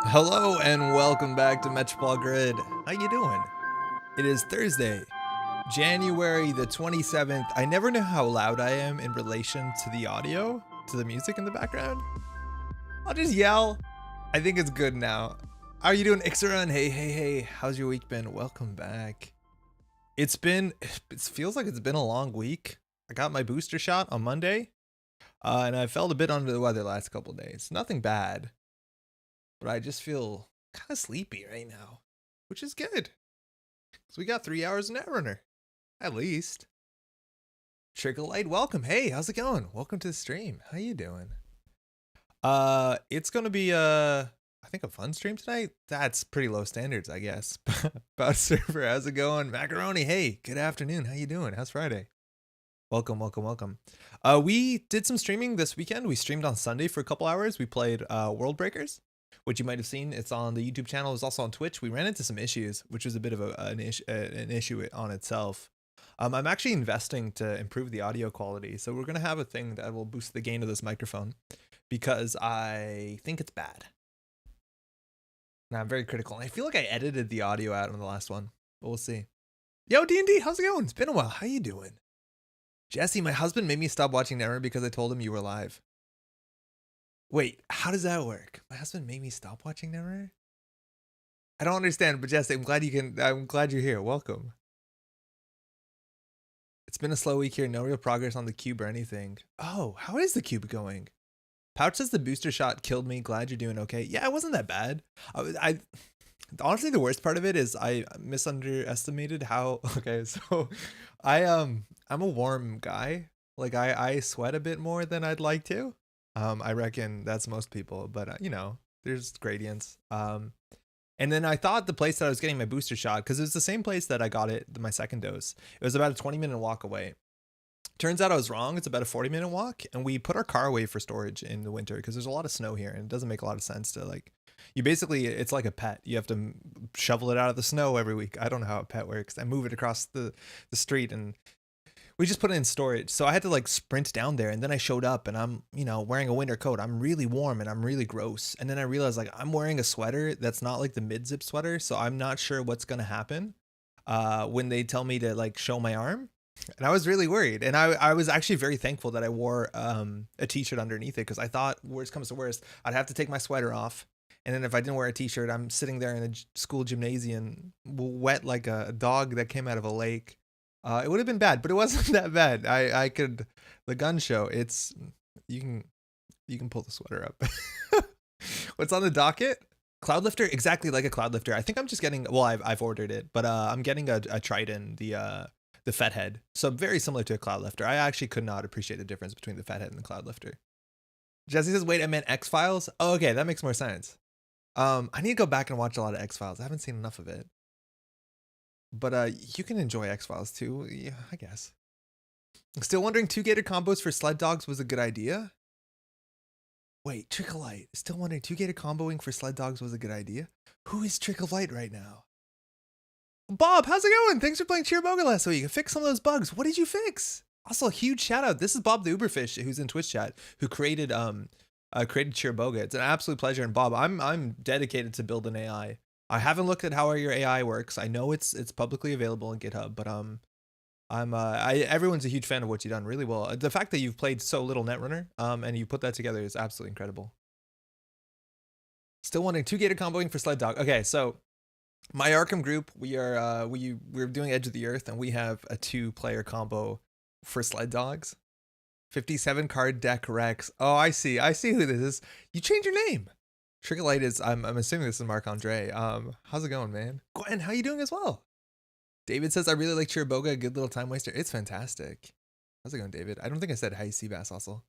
Hello and welcome back to Metropol Grid. How you doing? It is Thursday, January the 27th. I never know how loud I am in relation to the audio, to the music in the background. I'll just yell. I think it's good now. How are you doing, Ixaron? Hey. How's your week been? Welcome back. It feels like it's been a long week. I got my booster shot on Monday, and I felt a bit under the weather last couple days. Nothing bad. But I just feel kind of sleepy right now, which is good. So we got 3 hours of Netrunner, at least. Trickle Light, welcome. Hey, how's it going? Welcome to the stream. How you doing? It's gonna be I think a fun stream tonight. That's pretty low standards, I guess. About server, how's it going? Macaroni, hey, good afternoon. How you doing? How's Friday? Welcome. We did some streaming this weekend. We streamed on Sunday for a couple hours. We played World Breakers, which you might have seen. It's on the YouTube channel. It's also on Twitch. We ran into some issues, which was a bit of an issue on itself. I'm actually investing to improve the audio quality. So we're going to have a thing that will boost the gain of this microphone because I think it's bad. Now I'm very critical. And I feel like I edited the audio out on the last one, but we'll see. Yo, D&D, how's it going? It's been a while. How you doing? Jesse, my husband made me stop watching Netrunner because I told him you were live. Wait, how does that work? My husband made me stop watching Netrunner? I don't understand, but Jesse, I'm glad you're here. Welcome. It's been a slow week here. No real progress on the cube or anything. Oh, how is the cube going? Pouch says the booster shot killed me. Glad you're doing okay. Yeah, it wasn't that bad. I honestly, the worst part of it is I misunderestimated how. Okay, so I'm a warm guy. Like I sweat a bit more than I'd like to. I reckon that's most people, but you know, there's gradients. And then I thought the place that I was getting my booster shot, because it was the same place that I got my second dose. It was about a 20-minute walk away. Turns out I was wrong. It's about a 40-minute walk, and we put our car away for storage in the winter because there's a lot of snow here, and it doesn't make a lot of sense to it's like a pet. You have to shovel it out of the snow every week. I don't know how a pet works. I move it across the street, and we just put it in storage. So I had to sprint down there, and then I showed up, and I'm wearing a winter coat. I'm really warm and I'm really gross. And then I realized I'm wearing a sweater that's not like the mid-zip sweater, so I'm not sure what's gonna happen when they tell me to show my arm. And I was really worried, and I was actually very thankful that I wore a t-shirt underneath it, because I thought, worst comes to worst, I'd have to take my sweater off, and then if I didn't wear a t-shirt, I'm sitting there in a school gymnasium wet like a dog that came out of a lake. It would have been bad, but it wasn't that bad. I could, the gun show, it's you can pull the sweater up. What's on the docket? Cloud lifter, exactly like a cloud lifter. I think I'm just getting, well, I've ordered it, but I'm getting a Trident, the Fed head. So very similar to a cloud lifter. I actually could not appreciate the difference between the Fed head and the cloud lifter. Jesse says, wait, I meant X-Files. Oh, okay, that makes more sense. I need to go back and watch a lot of X-Files. I haven't seen enough of it. But you can enjoy X-Files too, yeah, I guess. Still wondering 2 gator combos for sled dogs was a good idea? Wait, Trickle Light. Still wondering 2 gator comboing for sled dogs was a good idea? Who is Trickle Light right now? Bob, how's it going? Thanks for playing Cheerboga last week. Fix some of those bugs. What did you fix? Also, a huge shout out. This is Bob the Uberfish, who's in Twitch chat, who created Cheerboga. It's an absolute pleasure. And Bob, I'm dedicated to build an AI. I haven't looked at how your AI works. I know it's publicly available on GitHub, but everyone's a huge fan of what you've done really well. The fact that you've played so little Netrunner and you put that together is absolutely incredible. Still wondering 2 gator comboing for sled dog. Okay, so my Arkham group, we're doing Edge of the Earth, and we have a 2-player combo for sled dogs. 57 card deck Rex. Oh, I see who this is. You changed your name. Trickle Light is, I'm assuming this is Marc Andre. How's it going, man? Gwen, how you doing as well? David says, I really like Cheerboga, a good little time waster. It's fantastic. How's it going, David? I don't think I said hi, Seabass also.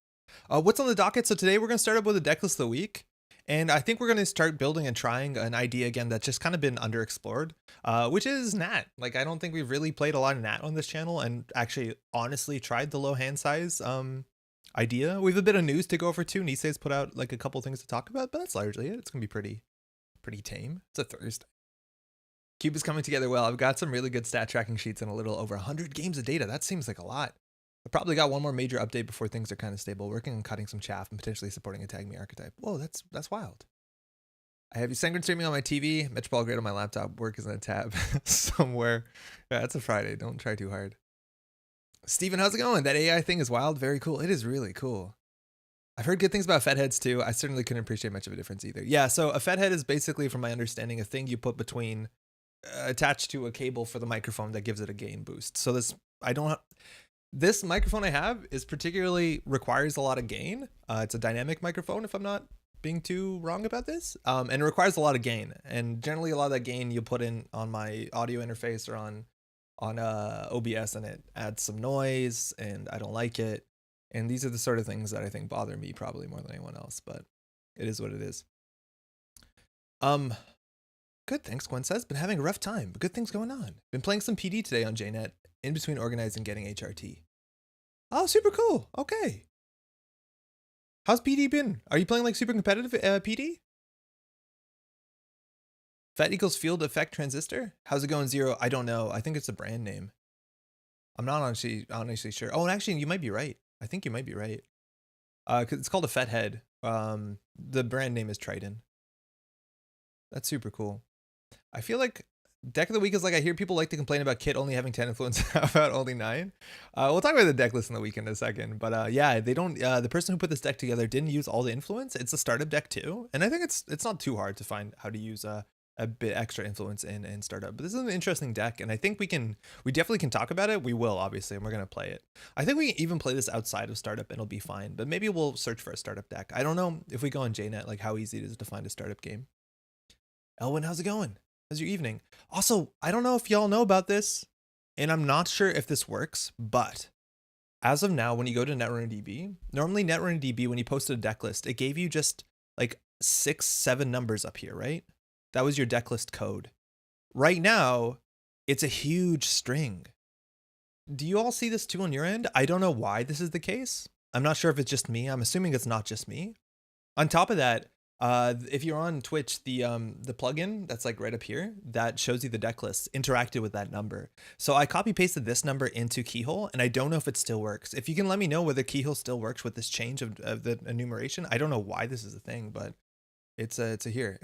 What's on the docket? So today we're going to start up with a deck list of the week. And I think we're going to start building and trying an idea again that's just kind of been underexplored, which is Gnat. I don't think we've really played a lot of Gnat on this channel, and actually honestly tried the low hand size idea. We have a bit of news to go over too. Nisei's put out a couple things to talk about, but that's largely it. It's going to be pretty tame. It's a Thursday. Cube is coming together well. I've got some really good stat tracking sheets and a little over 100 games of data. That seems like a lot. I probably got one more major update before things are kind of stable. Working on cutting some chaff and potentially supporting a tag me archetype. Whoa, that's wild. I have you synchron streaming on my TV, Metropolitan Grid on my laptop, work is in a tab somewhere. Yeah, it's a Friday. Don't try too hard. Steven, how's it going? That AI thing is wild. Very cool. It is really cool. I've heard good things about Fed heads too. I certainly couldn't appreciate much of a difference either. Yeah, so a Fed head is basically, from my understanding, a thing you put between, attached to a cable for the microphone that gives it a gain boost. So this microphone I have is particularly requires a lot of gain. It's a dynamic microphone, if I'm not being too wrong about this, and it requires a lot of gain. And generally, a lot of that gain you put in on my audio interface or on OBS, and it adds some noise, and I don't like it. And these are the sort of things that I think bother me probably more than anyone else, but it is what it is. Good, thanks, Gwen says. Been having a rough time, but good things going on. Been playing some PD today on JNet, in between organizing and getting HRT. Oh, super cool. Okay. How's PD been? Are you playing like super competitive PD? Fat equals field effect transistor? How's it going, Zero? I don't know. I think it's a brand name. I'm not honestly sure. Oh, and actually, you might be right. I think you might be right. 'Cause it's called a Fat Head. The brand name is Triton. That's super cool. I feel like deck of the week is like, I hear people like to complain about Kit only having 10 influence. How about only 9? We'll talk about the deck list in the week in a second. But yeah, they don't. The person who put this deck together didn't use all the influence. It's a startup deck too, and I think it's not too hard to find how to use a bit extra influence in startup. But this is an interesting deck, and I think we definitely can talk about it. We will, obviously, and we're gonna play it. I think we can even play this outside of startup and it'll be fine, but maybe we'll search for a startup deck. I don't know if we go on JNet, like how easy it is to find a startup game. Elwin, how's it going? How's your evening? Also, I don't know if y'all know about this, and I'm not sure if this works, but as of now, when you go to Netrunner DB, normally Netrunner DB, when you posted a deck list, it gave you just like 6, 7 numbers up here, right? That was your deck list code. Right now, it's a huge string. Do you all see this too on your end? I don't know why this is the case. I'm not sure if it's just me. I'm assuming it's not just me. On top of that, if you're on Twitch, the plugin that's like right up here that shows you the deck list interacted with that number. So I copy pasted this number into Keyhole, and I don't know if it still works. If you can let me know whether Keyhole still works with this change of the enumeration. I don't know why this is a thing, but it's here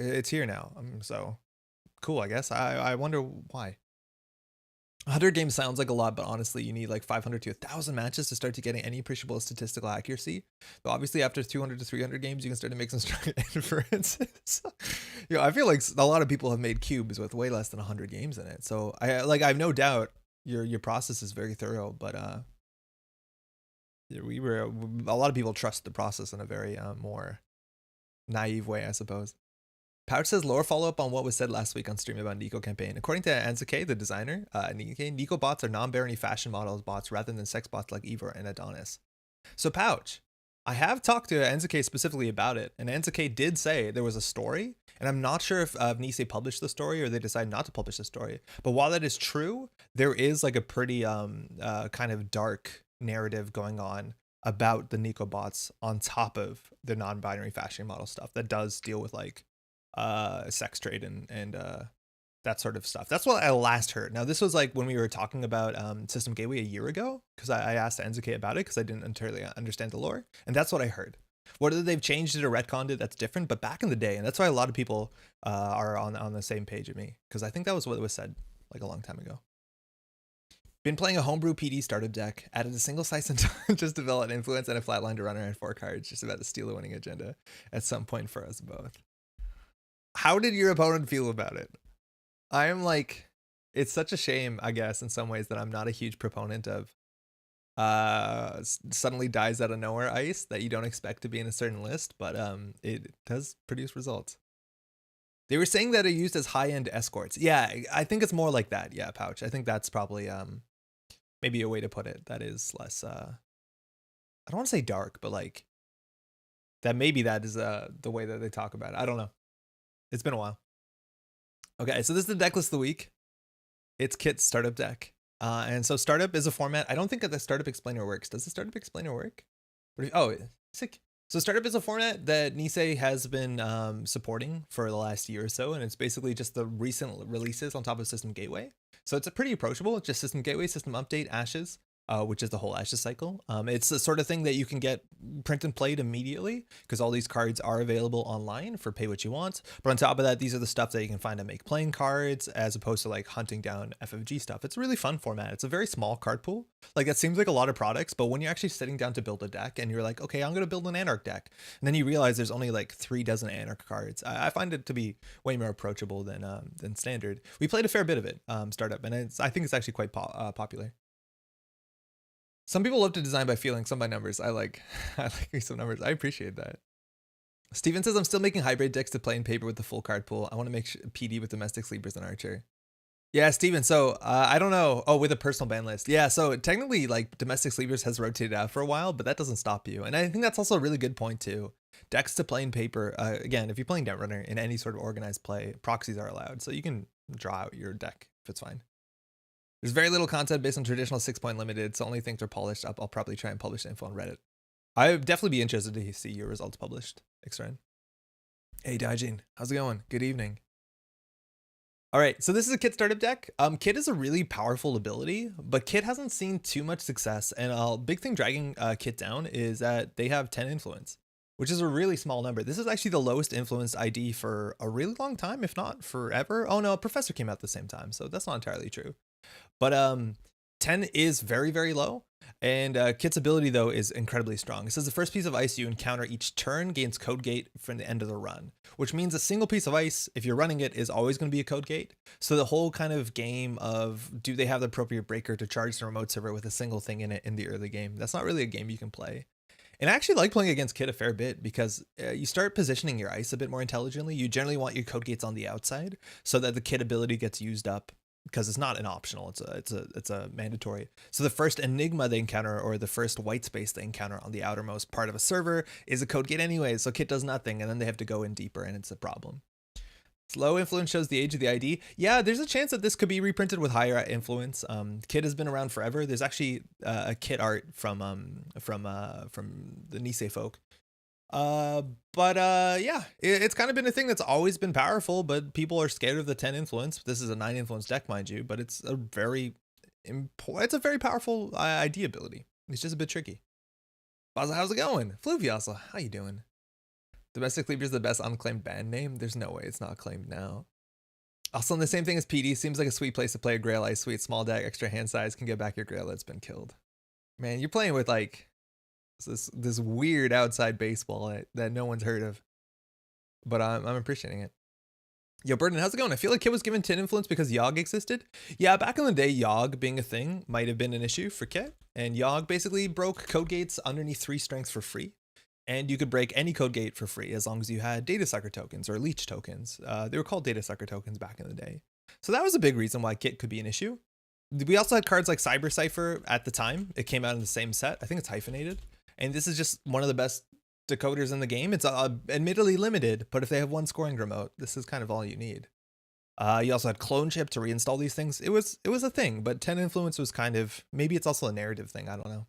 now. So cool, I guess. I wonder why. 100 games sounds like a lot, but honestly, you need like 500 to 1,000 matches to start to getting any appreciable statistical accuracy. But obviously, after 200 to 300 games, you can start to make some strong inferences. I feel like a lot of people have made cubes with way less than 100 games in it. So I have no doubt your process is very thorough, but a lot of people trust the process in a very more naive way, I suppose. Pouch says lower follow-up on what was said last week on stream about Nico campaign. According to Anzuke, the designer, Nico bots are non-binary fashion models bots rather than sex bots like Eva and Adonis. So Pouch, I have talked to Anzuke specifically about it, and Anzuke did say there was a story, and I'm not sure if Nisei published the story or they decided not to publish the story. But while that is true, there is like a pretty kind of dark narrative going on about the Nico bots on top of the non-binary fashion model stuff that does deal with like sex trade and that sort of stuff. That's what I last heard. Now this was like when we were talking about System Gateway a year ago, because I asked Enzuke about it because I didn't entirely understand the lore, and that's what I heard. Whether they've changed it or retconned it, that's different, but back in the day, and that's why a lot of people are on the same page as me, because I think that was what was said like a long time ago. Been playing a homebrew PD startup deck, added a single slice and just developed influence and a flatline runner and 4 cards, just about to steal a winning agenda at some point for us both. How did your opponent feel about it? I am like, it's such a shame, I guess, in some ways that I'm not a huge proponent of suddenly dies out of nowhere ice that you don't expect to be in a certain list, but it does produce results. They were saying that it used as high-end escorts. Yeah, I think it's more like that. Yeah, Pouch. I think that's probably maybe a way to put it that is less I don't want to say dark, but like that maybe that is the way that they talk about it. I don't know. It's been a while. Okay, so this is the deck list of the week. It's Kit's startup deck. And so startup is a format. I don't think that the startup explainer works. Does the startup explainer work? Oh, sick. So startup is a format that Nisei has been supporting for the last year or so, and it's basically just the recent releases on top of System Gateway. So it's a pretty approachable. It's just System Gateway, System Update, Ashes, which is the whole Ashes cycle. It's the sort of thing that you can get print and played immediately because all these cards are available online for pay what you want. But on top of that, these are the stuff that you can find to make playing cards as opposed to like hunting down FFG stuff. It's a really fun format. It's a very small card pool. Like that seems like a lot of products, but when you're actually sitting down to build a deck and you're like, okay, I'm going to build an Anarch deck. And then you realize there's only like 3 dozen Anarch cards. I find it to be way more approachable than standard. We played a fair bit of it, Startup, and I think it's actually quite popular. Some people love to design by feeling, some by numbers. I like me some numbers. I appreciate that. Steven says, I'm still making hybrid decks to play in paper with the full card pool. I want to make PD with domestic sleepers and Archer. Yeah, Steven, so I don't know. Oh, with a personal ban list. Yeah, so technically like domestic sleepers has rotated out for a while, but that doesn't stop you. And I think that's also a really good point too. Decks to play in paper. Again, if you're playing Netrunner in any sort of organized play, proxies are allowed. So you can draw out your deck if it's fine. There's very little content based on traditional 6-point limited, so only things are polished up. I'll probably try and publish info on Reddit. I would definitely be interested to see your results published. Xren. Hey, Daijin. How's it going? Good evening. All right, so this is a Kit startup deck. Kit is a really powerful ability, but Kit hasn't seen too much success. And a big thing dragging Kit down is that they have 10 influence, which is a really small number. This is actually the lowest influenced ID for a really long time, if not forever. Oh no, Professor came out at the same time, so that's not entirely true. But 10 is very, very low. And Kit's ability, though, is incredibly strong. It says the first piece of ice you encounter each turn gains code gate from the end of the run, which means a single piece of ice, if you're running it, is always going to be a code gate. So the whole kind of game of do they have the appropriate breaker to charge the remote server with a single thing in it in the early game? That's not really a game you can play. And I actually like playing against Kit a fair bit because you start positioning your ice a bit more intelligently. You generally want your code gates on the outside so that the Kit ability gets used up, because it's not an optional, it's a mandatory. So the first enigma they encounter or the first white space they encounter on the outermost part of a server is a code gate anyway, so Kit does nothing, and then they have to go in deeper, and it's a problem. Slow influence shows the age of the ID. Yeah, there's a chance that this could be reprinted with higher influence. Kit has been around forever. There's actually a Kit art from the Nisei folk. Yeah, it's kind of been a thing that's always been powerful, but people are scared of the 10 influence. This is a 9 influence deck, mind you, but it's a very powerful ID ability. It's just a bit tricky. Buzzsaw, how's it going? Fluviasa, how you doing? Domestic Sleeper is the best unclaimed band name. There's no way it's not claimed now. Also, the same thing as PD, seems like a sweet place to play a Grail Ice Sweet. Small deck, extra hand size, can get back your Grail that's been killed. Man, you're playing with like this weird outside baseball that no one's heard of, but I'm appreciating it. Yo, Burden, how's it going? I feel like Kit was given 10 influence because Yogg existed. Yeah, back in the day, Yogg being a thing might have been an issue for Kit, and Yogg basically broke code gates underneath 3 strengths for free, and you could break any code gate for free as long as you had data sucker tokens or leech tokens. They were called data sucker tokens back in the day, so that was a big reason why Kit could be an issue. We also had cards like Cyber Cipher at the time. It came out in the same set. I think it's hyphenated. And this is just one of the best decoders in the game. It's admittedly limited, but if they have one scoring remote, this is kind of all you need. You also had Clone Chip to reinstall these things. It was a thing, but 10 influence was kind of, maybe it's also a narrative thing. I don't know.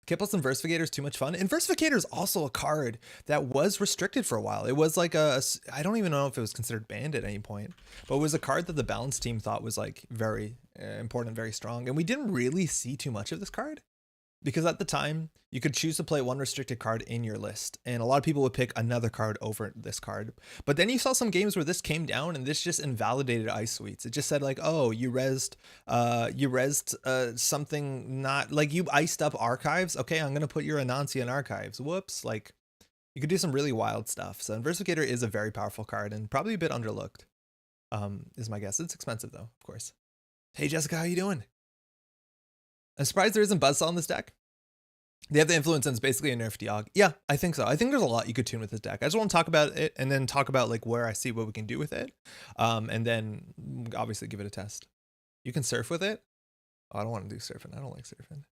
Kit and Versificator is too much fun. And Versificator is also a card that was restricted for a while. It was like I don't even know if it was considered banned at any point, but it was a card that the balance team thought was like very important, very strong. And we didn't really see too much of this card, because at the time you could choose to play one restricted card in your list, and a lot of people would pick another card over this card. But then you saw some games where this came down and this just invalidated ice suites. It just said like, oh, you rezzed something, not like you iced up archives. Okay, I'm gonna put your Anansi in archives. Whoops. Like, you could do some really wild stuff. So Versificator is a very powerful card and probably a bit underlooked, is my guess. It's expensive though, of course. Hey Jessica, how you doing? I'm surprised there isn't Buzzsaw in this deck. They have the influence and it's basically a nerfed Yogg. Yeah, I think so. I think there's a lot you could tune with this deck. I just want to talk about it and then talk about like where I see what we can do with it. And then obviously give it a test. You can surf with it. Oh, I don't want to do surfing. I don't like surfing.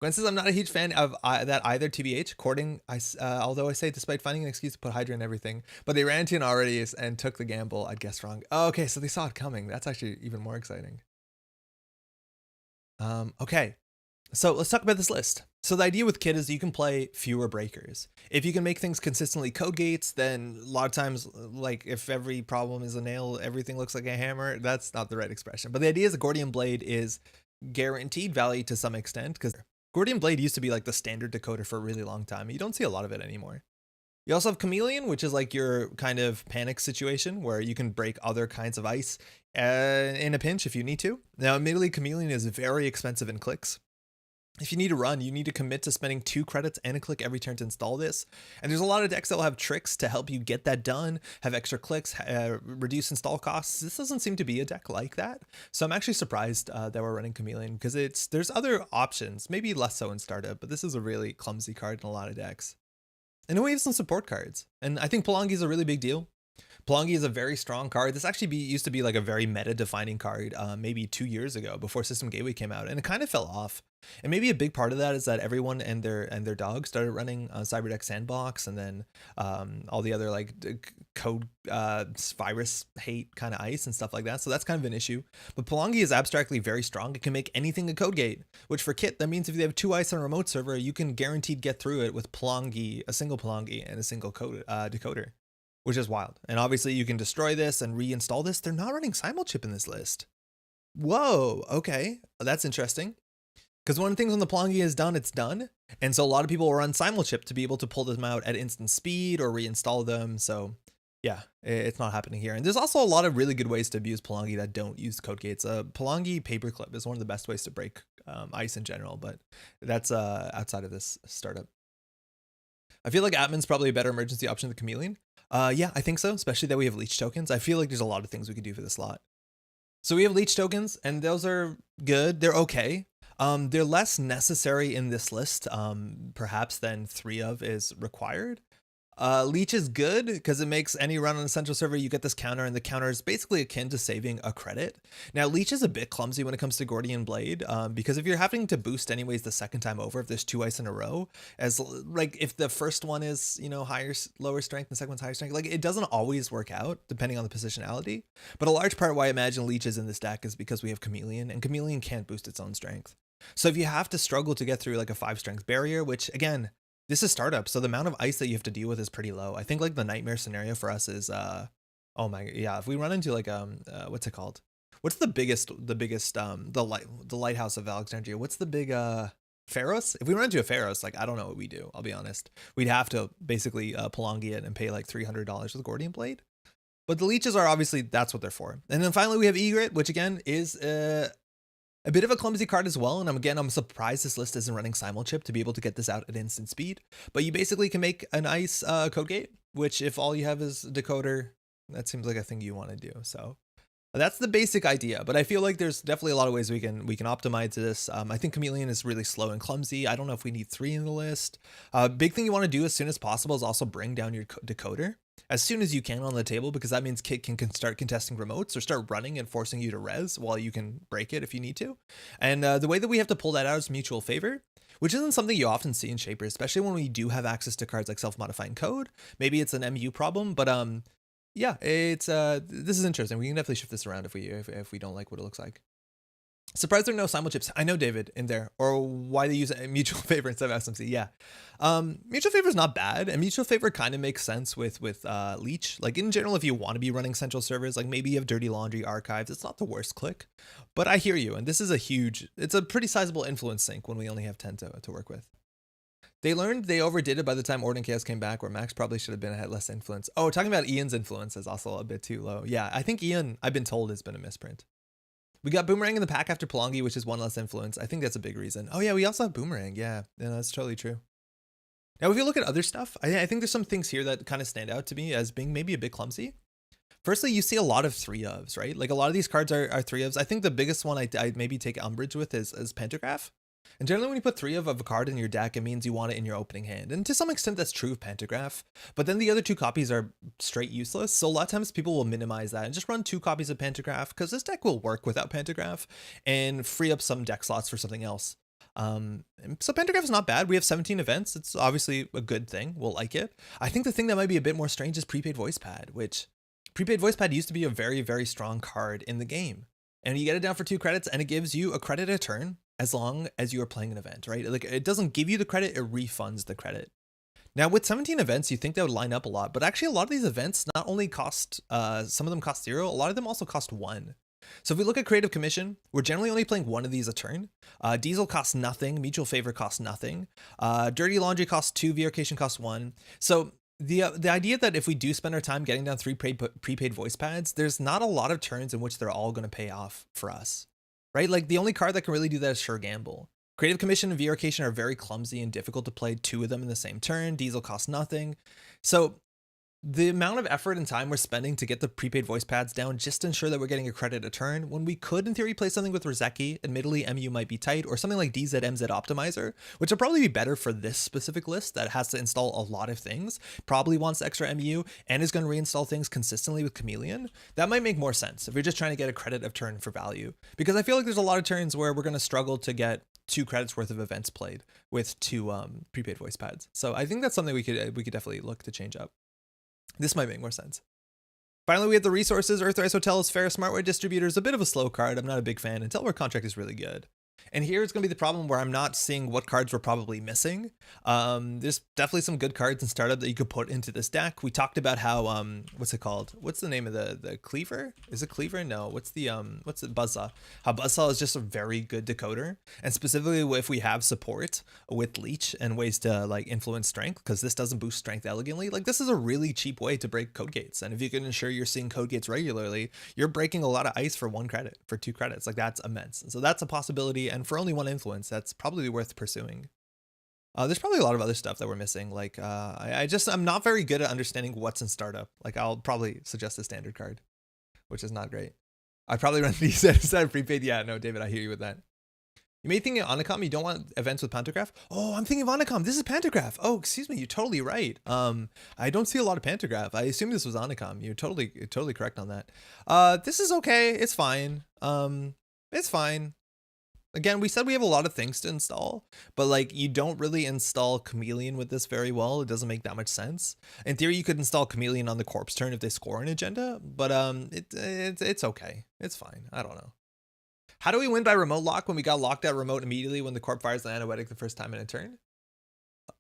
Gwen says, I'm not a huge fan of that either, TBH. Courting, although I say despite finding an excuse to put Hydra in everything, but they ran to an already and took the gamble. I'd guess wrong. Oh, okay, so they saw it coming. That's actually even more exciting. Okay, so let's talk about this list. So the idea with Kit is you can play fewer breakers. If you can make things consistently code gates, then a lot of times, like if every problem is a nail, everything looks like a hammer. That's not the right expression. But the idea is a Gordian Blade is guaranteed value to some extent, because Gordian Blade used to be like the standard decoder for a really long time. You don't see a lot of it anymore. You also have Chameleon, which is like your kind of panic situation where you can break other kinds of ice in a pinch if you need to. Now, admittedly, Chameleon is very expensive in clicks. If you need to run, you need to commit to spending 2 credits and a click every turn to install this. And there's a lot of decks that will have tricks to help you get that done, have extra clicks, reduce install costs. This doesn't seem to be a deck like that. So I'm actually surprised that we're running Chameleon, because there's other options, maybe less so in Startup, but this is a really clumsy card in a lot of decks. And we have some support cards. And I think Palangi is a really big deal. Palangi is a very strong card. This actually used to be like a very meta-defining card maybe 2 years ago before System Gateway came out, and it kind of fell off. And maybe a big part of that is that everyone and their dog started running Cyberdeck Sandbox, and then all the other like code virus hate kind of ice and stuff like that. So that's kind of an issue. But Palangi is abstractly very strong. It can make anything a code gate, which for Kit, that means if you have 2 ice on a remote server, you can guaranteed get through it with Palangi, a single Palangi, and a single code decoder, which is wild. And obviously you can destroy this and reinstall this. They're not running Simulchip in this list. Whoa, okay, that's interesting. Because one of the things when the Palangi is done, it's done. And so a lot of people will run Simulchip to be able to pull them out at instant speed or reinstall them. So yeah, it's not happening here. And there's also a lot of really good ways to abuse Palangi that don't use code gates. Palangi Paperclip is one of the best ways to break ice in general, but that's outside of this startup. I feel like Atman's probably a better emergency option than Chameleon. Yeah, I think so, especially that we have leech tokens. I feel like there's a lot of things we could do for this slot. So we have leech tokens, and those are good. They're okay. They're less necessary in this list, perhaps, than 3 of is required. Leech is good because it makes any run on a central server, you get this counter, and the counter is basically akin to saving a credit. Now, Leech is a bit clumsy when it comes to Gordian Blade, because if you're having to boost anyways the second time over, if there's 2 ice in a row, as like if the first one is, you know, lower strength and the second one's higher strength, like it doesn't always work out depending on the positionality. But a large part why I imagine Leech is in this deck is because we have Chameleon, and Chameleon can't boost its own strength. So if you have to struggle to get through like a 5 strength barrier, which again, this is startup, so the amount of ice that you have to deal with is pretty low. I think like the nightmare scenario for us is oh my, yeah, if we run into like what's it called? What's the biggest the lighthouse of Alexandria? What's the big Pharos? If we run into a Pharos, like I don't know what we do, I'll be honest. We'd have to basically Palangi it and pay like $300 with Gordian Blade. But the leeches are obviously, that's what they're for. And then finally we have Egret, which again is a bit of a clumsy card as well, and I'm surprised this list isn't running Simulchip to be able to get this out at instant speed. But you basically can make a nice code gate, which if all you have is Decoder, that seems like a thing you want to do. So that's the basic idea, but I feel like there's definitely a lot of ways we can optimize this. I think Chameleon is really slow and clumsy. I don't know if we need 3 in the list. Big thing you want to do as soon as possible is also bring down your Decoder as soon as you can on the table, because that means Kit can start contesting remotes or start running and forcing you to res while you can break it if you need to. And the way that we have to pull that out is mutual favor, which isn't something you often see in Shapers, especially when we do have access to cards like self-modifying code. Maybe it's an MU problem, but yeah, it's this is interesting. We can definitely shift this around if we don't like what it looks like. Surprised there are no Simulchips. I know, David, in there, or why they use a mutual favor instead of SMC. Yeah, mutual favor is not bad, and mutual favor kind of makes sense with Leech. Like in general, if you want to be running central servers, like maybe you have Dirty Laundry archives, it's not the worst click. But I hear you, and this is it's a pretty sizable influence sink when we only have 10 to work with. They learned they overdid it by the time Order and Chaos came back, where Max probably should have been had less influence. Oh, talking about Ian's influence is also a bit too low. Yeah, I think Ian, I've been told, has been a misprint. We got Boomerang in the pack after Palangi, which is 1 less influence. I think that's a big reason. Oh yeah, we also have Boomerang. Yeah, that's totally true. Now, if you look at other stuff, I think there's some things here that kind of stand out to me as being maybe a bit clumsy. Firstly, you see a lot of 3-ofs, right? Like a lot of these cards are 3-ofs. I think the biggest one I'd maybe take umbrage with is Pentagraph. And generally when you put 3 of a card in your deck, it means you want it in your opening hand. And to some extent that's true of Pentagraph, but then the other 2 copies are straight useless. So a lot of times people will minimize that and just run 2 copies of Pentagraph, because this deck will work without Pentagraph and free up some deck slots for something else. So Pentagraph is not bad. We have 17 events. It's obviously a good thing. We'll like it. I think the thing that might be a bit more strange is Prepaid Voice Pad, which Prepaid Voice Pad used to be a very, very strong card in the game. And you get it down for 2 credits and it gives you a credit a turn as long as you are playing an event, right? Like it doesn't give you the credit, it refunds the credit. Now with 17 events, you think that would line up a lot, but actually a lot of these events not only cost, some of them cost 0, a lot of them also cost 1. So if we look at Creative Commission, we're generally only playing one of these a turn. Diesel costs nothing. Mutual Favor costs nothing. Dirty Laundry costs 2. Vehication costs 1. So the idea that if we do spend our time getting down 3 prepaid voice pads, there's not a lot of turns in which they're all going to pay off for us, right? Like the only card that can really do that is Sure Gamble. Creative Commission and Vehication are very clumsy and difficult to play 2 of them in the same turn. Diesel costs nothing. So the amount of effort and time we're spending to get the prepaid voice pads down just to ensure that we're getting a credit a turn, when we could in theory play something with Rielle, admittedly MU might be tight, or something like DZMZ Optimizer, which will probably be better for this specific list that has to install a lot of things, probably wants extra MU, and is going to reinstall things consistently with Chameleon. That might make more sense if you're just trying to get a credit of turn for value, because I feel like there's a lot of turns where we're going to struggle to get 2 credits worth of events played with 2 prepaid voice pads. So I think that's something we could definitely look to change up. This might make more sense. Finally, we have the resources. Earthrise Hotel is fair. Smartware Distributor is a bit of a slow card. I'm not a big fan. And Teleware Contract is really good. And here it's going to be the problem where I'm not seeing what cards we're probably missing. There's definitely some good cards in Startup that you could put into this deck. We talked about how, what's it called? What's the name of the Cleaver? Is it Cleaver? No. What's the Buzzsaw? How Buzzsaw is just a very good decoder. And specifically if we have support with Leech and ways to like influence strength, because this doesn't boost strength elegantly. Like this is a really cheap way to break code gates. And if you can ensure you're seeing code gates regularly, you're breaking a lot of ice for 1 credit, for 2 credits. Like that's immense. So that's a possibility. And for only 1 influence, that's probably worth pursuing. There's probably a lot of other stuff that we're missing. Like I'm not very good at understanding what's in Startup. Like I'll probably suggest a standard card, which is not great. I probably run these instead of prepaid. Yeah, no, David, I hear you with that. You may think of Anacom, you don't want events with Pantograph. Oh, I'm thinking of Anacom. This is Pantograph. Oh, excuse me, you're totally right. I don't see a lot of Pantograph. I assume this was Anacom. You're totally correct on that. This is okay. It's fine. It's fine. Again, we said we have a lot of things to install, but like you don't really install Chameleon with this very well. It doesn't make that much sense. In theory, you could install Chameleon on the corpse turn if they score an agenda, but it's okay. It's fine. I don't know. How do we win by remote lock when we got locked out remote immediately when the corp fires the anoetic the first time in a turn?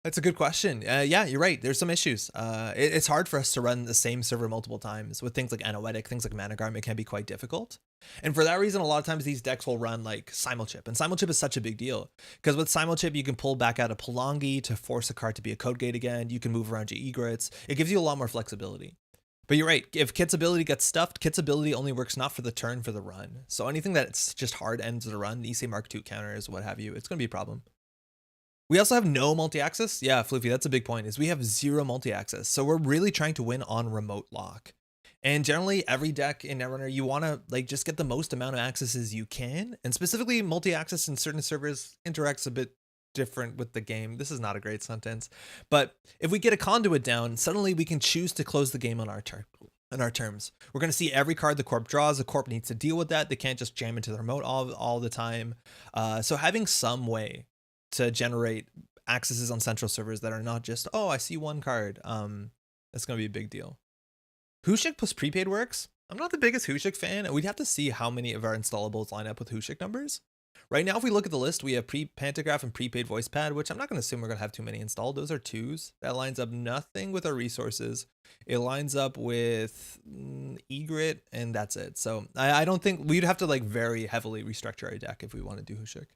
That's a good question. Yeah, you're right. There's some issues. It's hard for us to run the same server multiple times with things like Anoetic, things like Managarm. It can be quite difficult. And for that reason, a lot of times these decks will run like Simulchip. And Simulchip is such a big deal because with Simulchip, you can pull back out a Palangi to force a card to be a code gate again. You can move around your egrets. It gives you a lot more flexibility. But you're right. If Kit's ability gets stuffed, Kit's ability only works not for the turn, for the run. So anything that's just hard ends the run, the EC Mark II counters, what have you, it's going to be a problem. We also have no multi-access. Yeah, Floofy, that's a big point, is we have 0 multi-access. So we're really trying to win on remote lock. And generally every deck in Netrunner, you want to like just get the most amount of accesses you can. And specifically multi-access in certain servers interacts a bit different with the game. This is not a great sentence. But if we get a conduit down, suddenly we can choose to close the game on our terms. We're going to see every card the corp draws. The corp needs to deal with that. They can't just jam into the remote all the time. So having some way to generate accesses on central servers that are not just, oh, I see 1 card. That's going to be a big deal. Hushik plus prepaid works. I'm not the biggest Hushik fan. We'd have to see how many of our installables line up with Hushik numbers. Right now, if we look at the list, we have Pantograph and prepaid voice pad, which I'm not going to assume we're going to have too many installed. Those are 2s. That lines up nothing with our resources. It lines up with Egret, and that's it. So I don't think we'd have to like very heavily restructure our deck if we want to do Hushik.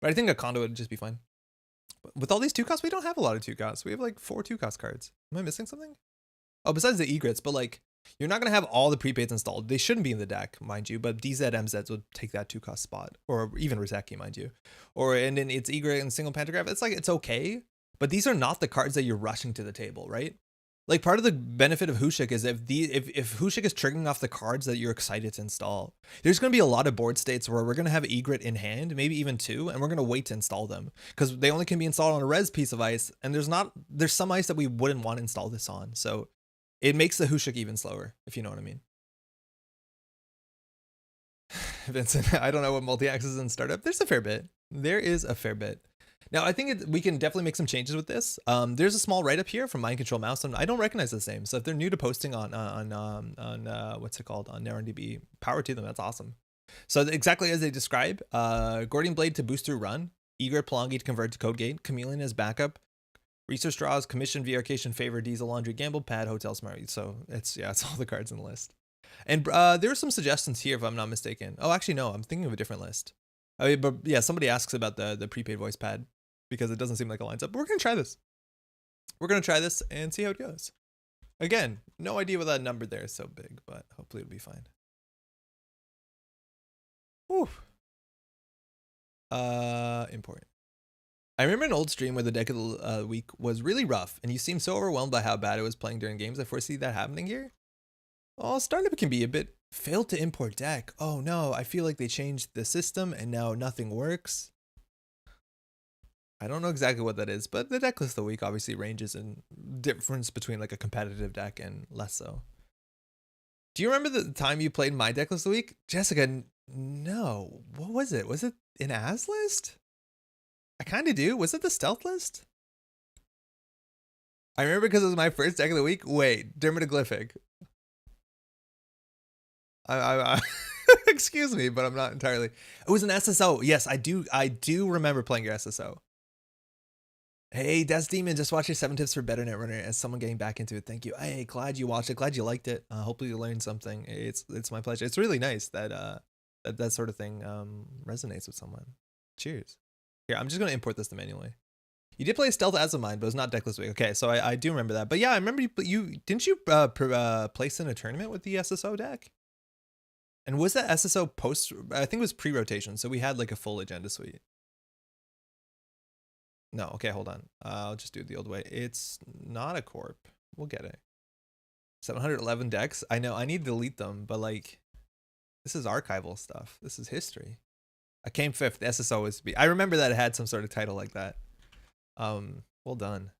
But I think a conduit would just be fine. But with all these 2 costs, we don't have a lot of 2 costs. We have like 4 2 cost cards. Am I missing something? Oh, besides the egrets, but like you're not going to have all the prepaids installed. They shouldn't be in the deck, mind you, but DZMZs would take that 2 cost spot, or even Rielle, mind you. And then it's egret and single pantograph. It's like, it's okay, but these are not the cards that you're rushing to the table, right? Like part of the benefit of Hushik is if Hushik is triggering off the cards that you're excited to install, there's going to be a lot of board states where we're going to have egret in hand, maybe even 2, and we're going to wait to install them because they only can be installed on a res piece of ice. And there's some ice that we wouldn't want to install this on. So it makes the Hushik even slower, if you know what I mean. Vincent, I don't know what multi-access is in Startup. There's a fair bit. There is a fair bit. Now, I think we can definitely make some changes with this. There's a small write-up here from Mind Control Mouse, and I don't recognize this name. So if they're new to posting on what's it called, on NarrenDB, power to them. That's awesome. So exactly as they describe, Gordian Blade to boost through run, Egret Palangi to convert to code gate, Chameleon as backup, research draws, commission, Vehication, favor, diesel, laundry, gamble, pad, hotel, smart. So it's all the cards in the list. And there were some suggestions here, if I'm not mistaken. Oh, actually, no, I'm thinking of a different list. I mean, but yeah, somebody asks about the prepaid voice pad because it doesn't seem like it lines up. But we're going to try this. We're going to try this and see how it goes. Again, no idea why that number there is so big, but hopefully it'll be fine. Whew. Import. I remember an old stream where the deck of the week was really rough, and you seemed so overwhelmed by how bad it was playing during games. I foresee that happening here. Oh, Startup can be a bit failed to import deck. Oh no, I feel like they changed the system and now nothing works. I don't know exactly what that is, but the deck list of the week obviously ranges in difference between like a competitive deck and less so. Do you remember the time you played my deck list of the week? Jessica, no. What was it? Was it an As list? I kind of do. Was it the stealth list? I remember because it was my first deck of the week. Wait, Dermatoglyphic. Excuse me, but I'm not entirely. It was an SSO. Yes, I do remember playing your SSO. Hey, Death Demon, just watch your 7 tips for better Netrunner as someone getting back into it. Thank you. Hey, glad you watched it. Glad you liked it. Hopefully you learned something. It's my pleasure. It's really nice that that sort of thing resonates with someone. Cheers. Here, I'm just gonna import this to manually. You did play Stealth as of mine, but it was not decklist week. Okay, so I do remember that. But yeah, I remember you didn't you place in a tournament with the SSO deck? And was that SSO post? I think it was pre-rotation, so we had like a full agenda suite. No, okay, hold on. I'll just do it the old way. It's not a corp. We'll get it. 711 decks. I know I need to delete them, but like, this is archival stuff. This is history. I came 5th. SSO was B. I remember that it had some sort of title like that. Well done.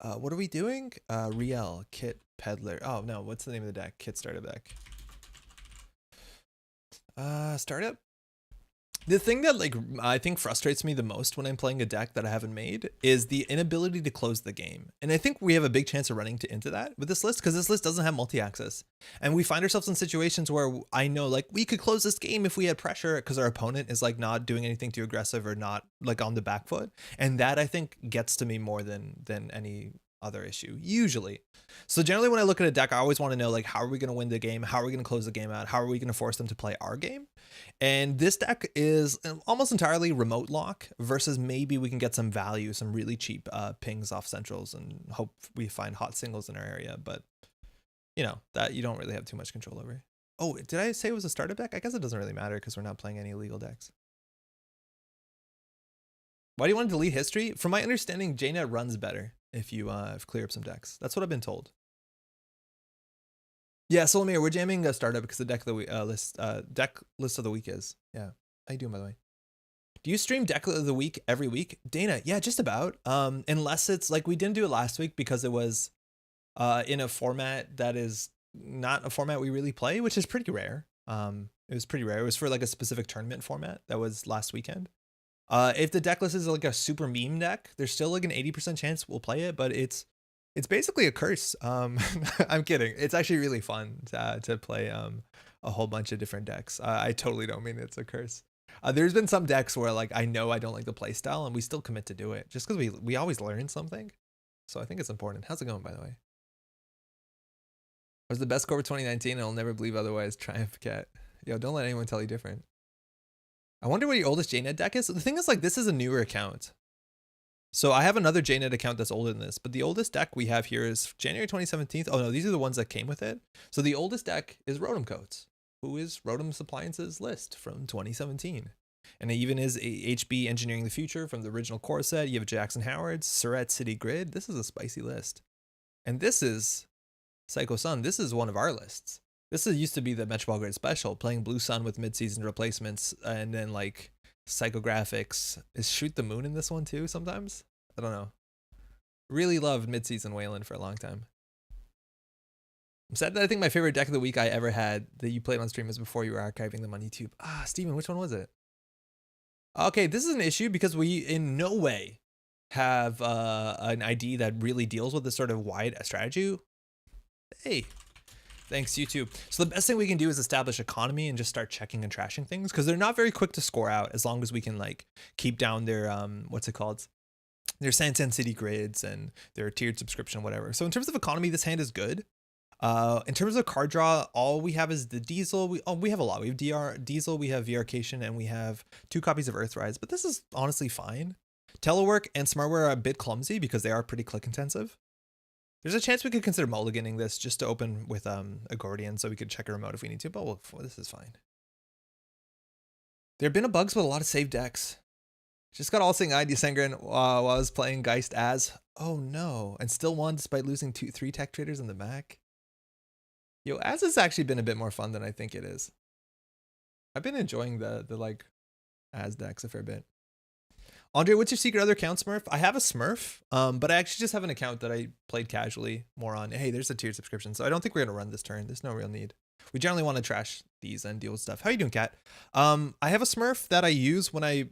What are we doing? Rielle Kit Peddler. Oh no, what's the name of the deck? Kit Startup deck. Startup. The thing that like I think frustrates me the most when I'm playing a deck that I haven't made is the inability to close the game. And I think we have a big chance of running into that with this list because this list doesn't have multi-access. And we find ourselves in situations where I know like we could close this game if we had pressure because our opponent is like not doing anything too aggressive or not like on the back foot. And that I think gets to me more than any other issue usually. So generally when I look at a deck, I always want to know like how are we going to win the game? How are we going to close the game out? How are we going to force them to play our game? And this deck is almost entirely remote lock versus maybe we can get some value, some really cheap pings off centrals and hope we find hot singles in our area. But you know, that you don't really have too much control over. Oh, did I say it was a startup deck? I guess it doesn't really matter because we're not playing any illegal decks. Why do you want to delete history? From my understanding, Gnat runs better if you clear up some decks. That's what I've been told. Yeah, Solomir, we're jamming a startup because the deck of the deck list of the week is. Yeah. How you doing, by the way? Do you stream deck of the week every week? Dana, yeah, just about. Unless it's like we didn't do it last week because it was in a format that is not a format we really play, which is pretty rare. It was pretty rare. It was for like a specific tournament format that was last weekend. If the deck list is like a super meme deck, there's still like an 80% chance we'll play it, but it's basically a curse. I'm kidding. It's actually really fun to play a whole bunch of different decks. I totally don't mean it's a curse. There's been some decks where like I know I don't like the play style and we still commit to do it just because we always learn something. So I think it's important. How's it going, by the way? I was the best core of 2019 and I'll never believe otherwise. Triumph Cat. Yo, don't let anyone tell you different. I wonder what your oldest JNet deck is. The thing is like this is a newer account. So I have another JNet account that's older than this, but the oldest deck we have here is January 2017. Oh no, these are the ones that came with it. So the oldest deck is Rotom Coats, who is Rotom's Appliances list from 2017. And it even is HB Engineering the Future from the original core set. You have Jackson Howard's, Surratt City Grid. This is a spicy list. And this is Psycho Sun. This is one of our lists. This used to be the Metroball Grid Special, playing Blue Sun with mid-season replacements, and then like Psychographics. Is Shoot the Moon in this one too sometimes? I don't know. Really loved mid-season Wayland for a long time. I'm sad that I think my favorite deck of the week I ever had that you played on stream is before you were archiving them on YouTube. Ah, Steven, which one was it? Okay, this is an issue because we in no way have an ID that really deals with this sort of wide strategy. Hey. Thanks, YouTube. So the best thing we can do is establish economy and just start checking and trashing things because they're not very quick to score out as long as we can like keep down their what's it called? Their Santan City grids and their tiered subscription, whatever. So in terms of economy, this hand is good. In terms of card draw, all we have is the Diesel. We have a lot. We have Diesel, we have VR-cation, and we have 2 copies of Earthrise. But this is honestly fine. Telework and Smartware are a bit clumsy because they are pretty click intensive. There's a chance we could consider mulliganing this just to open with a Gordian so we could check a remote if we need to, but this is fine. There have been a bugs with a lot of saved decks. Just got all-seeing eye Desengren while I was playing Geist as. Oh no, and still won despite losing 3 tech traders in the back. Yo, as has actually been a bit more fun than I think it is. I've been enjoying the like as decks a fair bit. Andre, what's your secret other account, Smurf? I have a Smurf, but I actually just have an account that I played casually more on. Hey, there's a tiered subscription, so I don't think we're gonna run this turn. There's no real need. We generally want to trash these and deal with stuff. How you doing, Cat? I have a Smurf that I use when I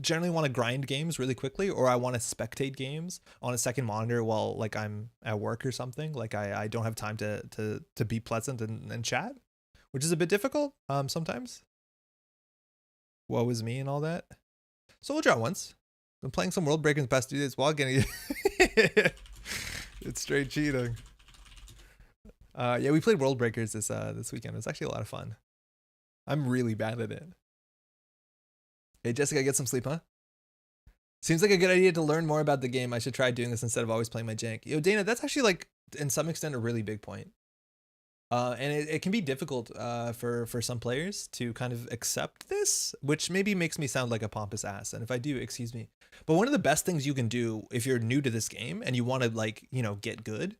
generally want to grind games really quickly, or I want to spectate games on a second monitor while like I'm at work or something. Like I don't have time to be pleasant and chat, which is a bit difficult sometimes. Woe is me and all that. So we'll draw once. Been playing some World Breakers in the past 2 days while getting it's straight cheating. Yeah, we played World Breakers this weekend. It was actually a lot of fun. I'm really bad at it. Hey Jessica, get some sleep, huh? Seems like a good idea to learn more about the game. I should try doing this instead of always playing my jank. Yo, Dana, that's actually like in some extent a really big point. And it can be difficult for some players to kind of accept this, which maybe makes me sound like a pompous ass. And if I do, excuse me. But one of the best things you can do if you're new to this game and you want to like, you know, get good,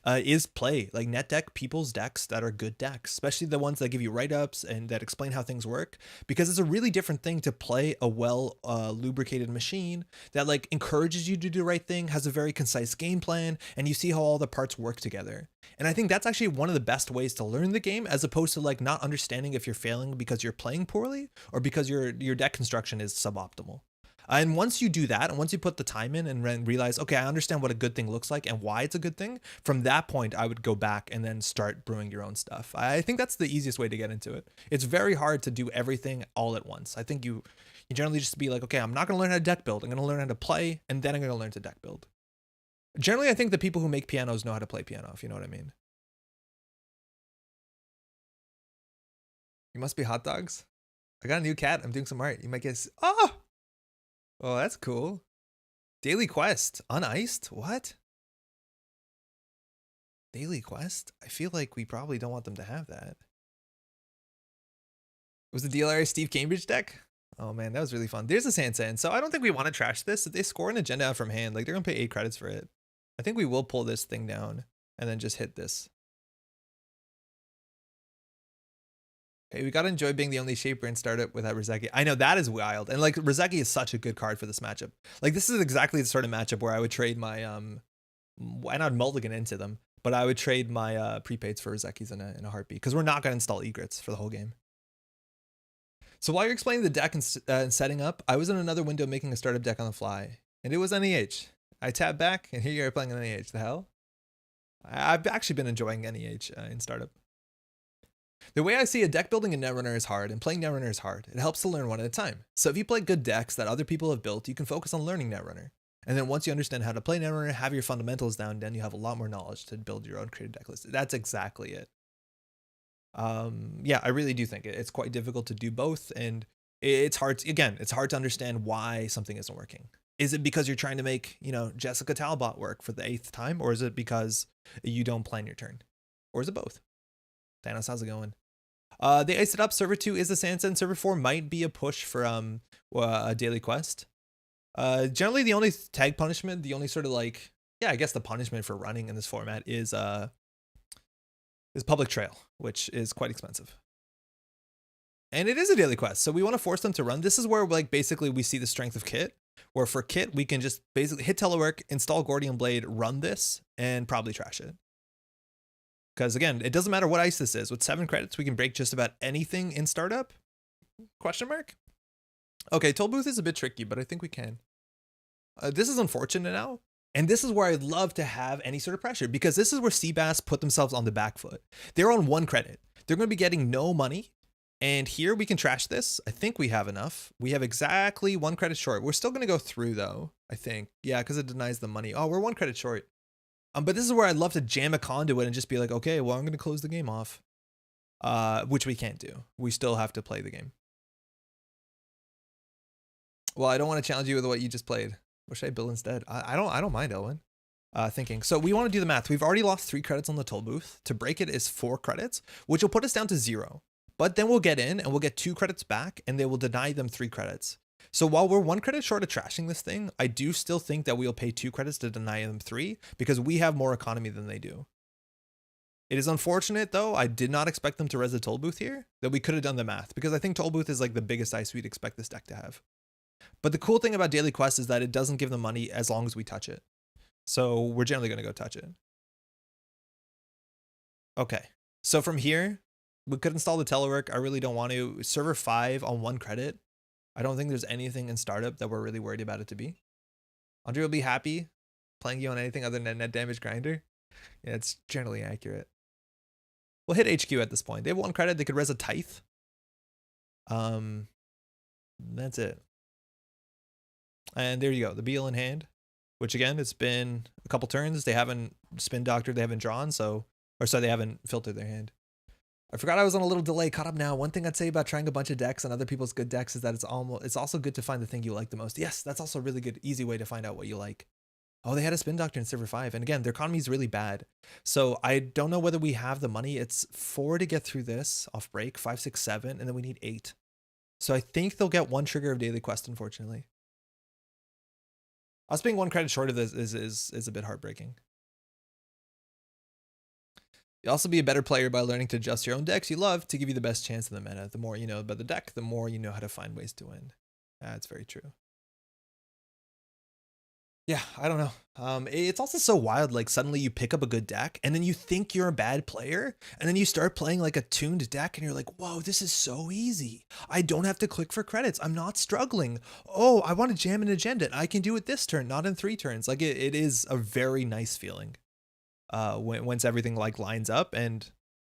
is play like net deck people's decks that are good decks, especially the ones that give you write-ups and that explain how things work, because it's a really different thing to play a well lubricated machine that like encourages you to do the right thing, has a very concise game plan, and you see how all the parts work together. And I think that's actually one of the best ways to learn the game, as opposed to like not understanding if you're failing because you're playing poorly or because your deck construction is suboptimal. And once you do that, and once you put the time in and realize, okay, I understand what a good thing looks like and why it's a good thing, from that point, I would go back and then start brewing your own stuff. I think that's the easiest way to get into it. It's very hard to do everything all at once. I think you generally just be like, okay, I'm not going to learn how to deck build. I'm going to learn how to play, and then I'm going to learn to deck build. Generally, I think the people who make pianos know how to play piano, if you know what I mean. You must be hot dogs. I got a new cat. I'm doing some art. You might guess. Oh! Oh, that's cool. Daily quest. Uniced? What? Daily quest? I feel like we probably don't want them to have that. Was the DLR Steve Cambridge deck? Oh man, that was really fun. There's a Sansan. So I don't think we want to trash this. They score an agenda out from hand. Like they're going to pay 8 credits for it. I think we will pull this thing down and then just hit this. Hey, we gotta enjoy being the only shaper in startup without Rielle. I know, that is wild. And like Rielle is such a good card for this matchup. Like this is exactly the sort of matchup where I would trade my why not mulligan into them, but I would trade my prepaids for Rielle's in a heartbeat, because we're not gonna install egrets for the whole game. So while you're explaining the deck and setting up, I was in another window making a startup deck on the fly, and it was NEH. I tabbed back, and here you are playing NEH. The hell? I've actually been enjoying NEH in startup. The way I see it, deck building in Netrunner is hard, and playing Netrunner is hard. It helps to learn one at a time. So if you play good decks that other people have built, you can focus on learning Netrunner. And then once you understand how to play Netrunner, have your fundamentals down, then you have a lot more knowledge to build your own creative deck list. That's exactly it. Yeah, I really do think it's quite difficult to do both, and it's hard to, again, it's hard to understand why something isn't working. Is it because you're trying to make, you know, Jessica Talbot work for the 8th time, or is it because you don't plan your turn? Or is it both? Thanos, how's it going? They iced it up. Server 2 is a Sansan. Server 4 might be a push for a daily quest. Generally, the only tag punishment, the only sort of like, yeah, I guess the punishment for running in this format is public trail, which is quite expensive. And it is a daily quest, so we want to force them to run. This is where like basically we see the strength of Kit, where for Kit we can just basically hit telework, install Gordian Blade, run this, and probably trash it. Because again, it doesn't matter what ice this is. With 7 credits, we can break just about anything in startup? Question mark? Okay, Toll Booth is a bit tricky, but I think we can. This is unfortunate now. And this is where I'd love to have any sort of pressure, because this is where Seabass put themselves on the back foot. They're on 1 credit. They're going to be getting no money. And here we can trash this. I think we have enough. We have exactly 1 credit short. We're still going to go through though, I think. Yeah, because it denies the money. Oh, we're 1 credit short. But this is where I'd love to jam a conduit and just be like, okay, well, I'm going to close the game off. Which we can't do. We still have to play the game. Well, I don't want to challenge you with what you just played. What should I build instead? I don't mind, Elwin. Thinking. So we want to do the math. We've already lost 3 credits on the toll booth. To break it is 4 credits, which will put us down to 0. But then we'll get in and we'll get 2 credits back and they will deny them 3 credits. So while we're 1 credit short of trashing this thing, I do still think that we'll pay 2 credits to deny them 3 because we have more economy than they do. It is unfortunate though. I did not expect them to res the toll booth here, that we could have done the math because I think toll booth is like the biggest ice we'd expect this deck to have. But the cool thing about daily quest is that it doesn't give them money as long as we touch it. So we're generally going to go touch it. Okay. So from here, we could install the telework. I really don't want to. Server 5 on 1 credit. I don't think there's anything in startup that we're really worried about it to be. Andre will be happy playing you on anything other than net damage grinder. Yeah, it's generally accurate. We'll hit HQ at this point. They have 1 credit. They could res a tithe. That's it. And there you go. The Beal in hand, which again, it's been a couple turns. They haven't spin doctored. They haven't drawn. So, or sorry, they haven't filtered their hand. I forgot I was on a little delay. Caught up now. One thing I'd say about trying a bunch of decks on other people's good decks is that it's also good to find the thing you like the most. Yes, that's also a really good, easy way to find out what you like. Oh, they had a spin doctor in server 5. And again, their economy is really bad. So I don't know whether we have the money. It's 4 to get through this off break, 5, 6, 7, and then we need 8. So I think they'll get 1 trigger of daily quest, unfortunately. Us being 1 credit short of this is a bit heartbreaking. You'll also be a better player by learning to adjust your own decks you love to give you the best chance in the meta. The more you know about the deck, the more you know how to find ways to win. That's very true. Yeah, I don't know. It's also so wild, like suddenly you pick up a good deck and then you think you're a bad player and then you start playing like a tuned deck and you're like, whoa, this is so easy. I don't have to click for credits. I'm not struggling. Oh, I want to jam an agenda. I can do it this turn, not in 3 turns. Like it is a very nice feeling once everything like lines up, and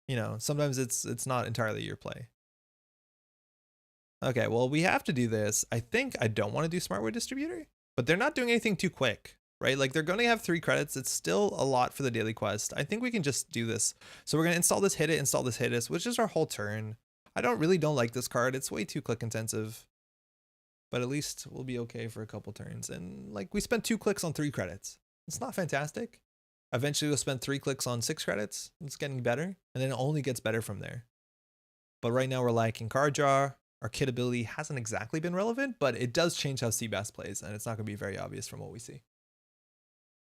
you know, sometimes it's not entirely your play. Okay, well, we have to do this. I think I don't want to do Smartware Distributor. But they're not doing anything too quick, right? Like they're going to have 3 credits. It's still a lot for the daily quest. I think we can just do this. So we're going to install this, hit it, install this, hit us, which is our whole turn. I don't like this card. It's way too click intensive, but at least we'll be okay for a couple turns. And like we spent 2 clicks on 3 credits. It's not fantastic. Eventually we'll spend 3 clicks on 6 credits. It's getting better. And then it only gets better from there. But right now we're lacking card draw. Our kit ability hasn't exactly been relevant, but it does change how Seabass plays, and it's not going to be very obvious from what we see.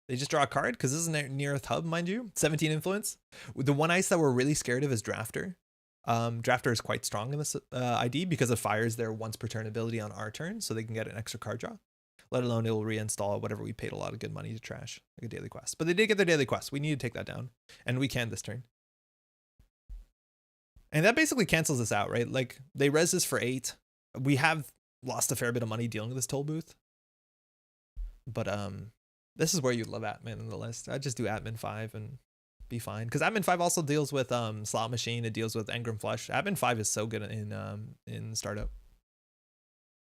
They just draw a card, because this is near Earth Hub, mind you. 17 influence. The one ice that we're really scared of is Drafter. Drafter is quite strong in this ID because it fires their once per turn ability on our turn, so they can get an extra card draw. Let alone it will reinstall whatever we paid a lot of good money to trash, like a daily quest. But they did get their daily quest. We need to take that down, and we can this turn. And that basically cancels us out, right? Like they res this for 8. We have lost a fair bit of money dealing with this toll booth. But this is where you'd love Atman in the list. I'd just do Atman 5 and be fine. Because Atman 5 also deals with Slot Machine. It deals with Engram Flush. Atman 5 is so good in startup.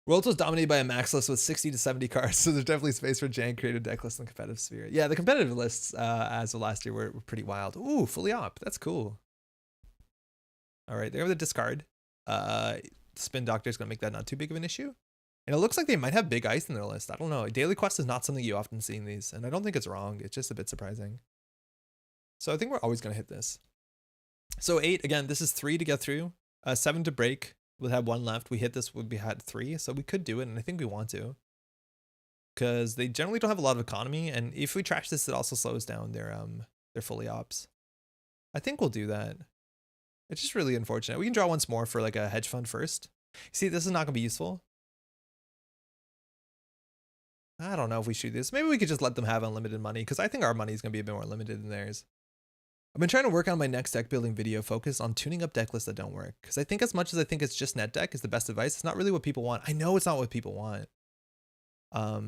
Worlds was dominated by a max list with 60 to 70 cards, so there's definitely space for Jan creative deck lists in the competitive sphere. Yeah, the competitive lists as of last year were pretty wild. Ooh, fully op. That's cool. All right, they have the discard. Spin Doctor is going to make that not too big of an issue. And it looks like they might have big ice in their list. I don't know. Daily Quest is not something you often see in these, and I don't think it's wrong. It's just a bit surprising. So I think we're always going to hit this. So 8, again, this is 3 to get through. 7 to break. We'll have 1 left. We hit this, we had 3, so we could do it, and I think we want to. Because they generally don't have a lot of economy, and if we trash this, it also slows down their fully ops. I think we'll do that. It's just really unfortunate. We can draw once more for like a hedge fund first. See, this is not going to be useful. I don't know if we shoot this. Maybe we could just let them have unlimited money, because I think our money is going to be a bit more limited than theirs. I've been trying to work on my next deck building video focus on tuning up deck lists that don't work. Because I think as much as I think it's just net deck is the best advice, it's not really what people want. I know it's not what people want. I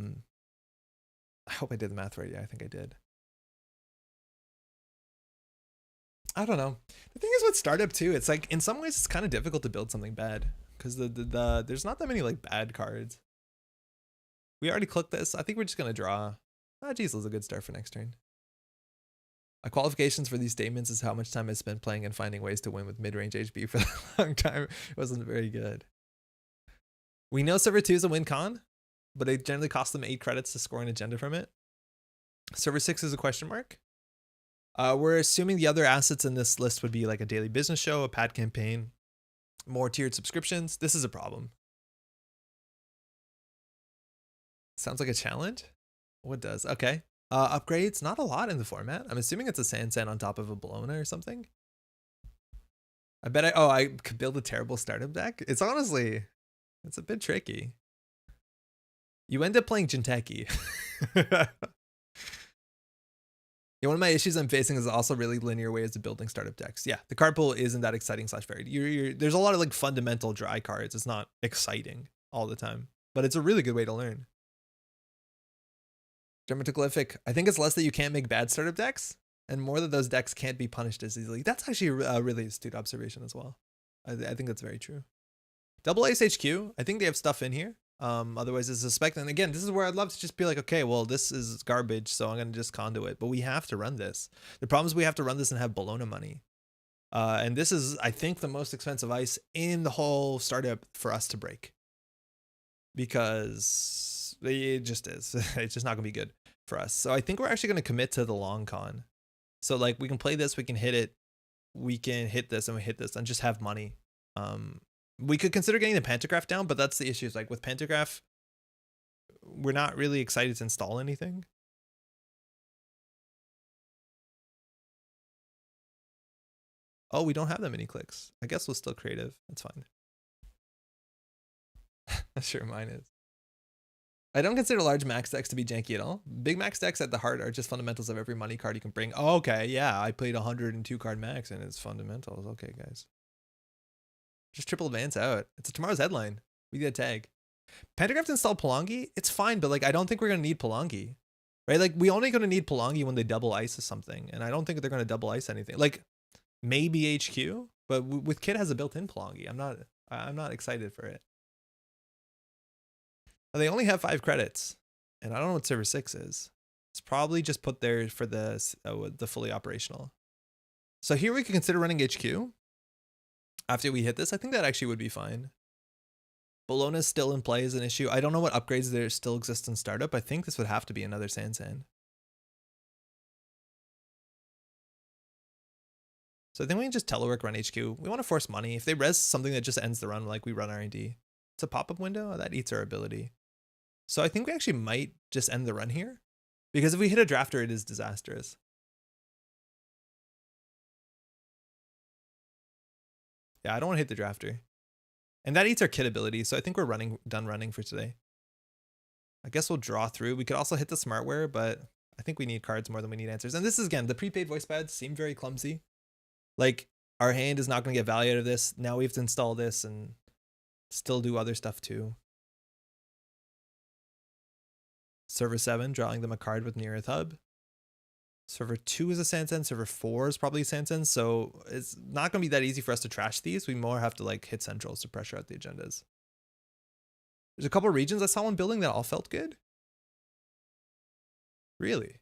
hope I did the math right. Yeah, I think I did. I don't know. The thing is with startup too, it's like in some ways it's kind of difficult to build something bad because there's not that many like bad cards. We already clicked this. I think we're just gonna draw. Ah, geez, was a good start for next turn. Qualifications for these statements is how much time I spent playing and finding ways to win with mid-range HB for a long time. It wasn't very good. We know server 2 is a win con, but it generally costs them 8 credits to score an agenda from it. Server 6 is a question mark. We're assuming the other assets in this list would be like a daily business show, a pad campaign, more tiered subscriptions. This is a problem. Sounds like a challenge. What does? Okay. Upgrades, not a lot in the format. I'm assuming it's a Sansan on top of a Bologna or something. I bet I could build a terrible startup deck. It's honestly, it's a bit tricky. You end up playing Jinteki. Yeah, one of my issues I'm facing is also really linear ways of building startup decks. Yeah, the card pool isn't that exciting / varied. There's a lot of like fundamental dry cards. It's not exciting all the time, but it's a really good way to learn. Dermatoglyphic, I think it's less that you can't make bad startup decks and more that those decks can't be punished as easily. That's actually a really astute observation as well. I think that's very true. Double Ace HQ, I think they have stuff in here. Otherwise it's suspect. And again, this is where I'd love to just be like, okay, well, this is garbage, so I'm going to just conduit. But we have to run this. The problem is we have to run this and have Bologna money. And this is, I think, the most expensive ice in the whole startup for us to break. Because it just is. It's just not going to be good for us. So I think we're actually going to commit to the long con. So like we can play this, we can hit it, we can hit this, and we hit this and just have money. We could consider getting the pantograph down, but that's the issue. Is like with pantograph, we're not really excited to install anything. Oh, we don't have that many clicks. I guess we'll still creative. That's fine. Sure, mine is. I don't consider large max decks to be janky at all. Big max decks at the heart are just fundamentals of every money card you can bring. Oh, okay, yeah, I played 102 card max and it's fundamentals. Okay, guys. Just triple advance out. It's a tomorrow's headline. We get a tag. Pantograph to install Palangi, it's fine, but like I don't think we're gonna need Palangi. Right? Like we only gonna need Palangi when they double ice something, and I don't think they're gonna double ice anything. Like maybe HQ, but with Kit has a built-in Palangi. I'm not excited for it. They only have 5 credits, and I don't know what server 6 is. It's probably just put there for the fully operational. So here we can consider running HQ. After we hit this, I think that actually would be fine. Bologna's still in play as an issue. I don't know what upgrades there still exist in startup. I think this would have to be another Sansan. So I think we can just telework run HQ. We want to force money. If they res something that just ends the run, like we run R&D. It's a pop-up window that eats our ability. So I think we actually might just end the run here. Because if we hit a drafter, it is disastrous. Yeah, I don't want to hit the drafter. And that eats our Kit ability, so I think we're done running for today. I guess we'll draw through. We could also hit the smartware, but I think we need cards more than we need answers. And this is, again, the prepaid voice pads seem very clumsy. Like, our hand is not going to get value out of this. Now we have to install this and still do other stuff too. Server 7, drawing them a card with Neareth Hub. Server 2 is a Sansan. Server 4 is probably a Sansan. So it's not going to be that easy for us to trash these. We more have to like hit centrals to pressure out the agendas. There's a couple of regions I saw one building that all felt good. Really?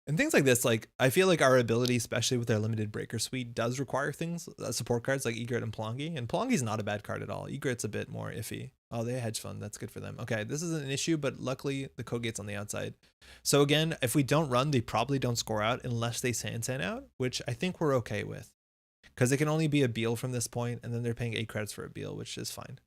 And things like this, like I feel like our ability, especially with our limited breaker suite, does require things, support cards like Egret and Palangi. And Palangi's not a bad card at all. Egret's a bit more iffy. Oh, they hedge fund. That's good for them. Okay, this isn't an issue, but luckily the code gate's on the outside. So again, if we don't run, they probably don't score out unless they Sansan out, which I think we're okay with. Because it can only be a Beal from this point, and then they're paying 8 credits for a Beal, which is fine.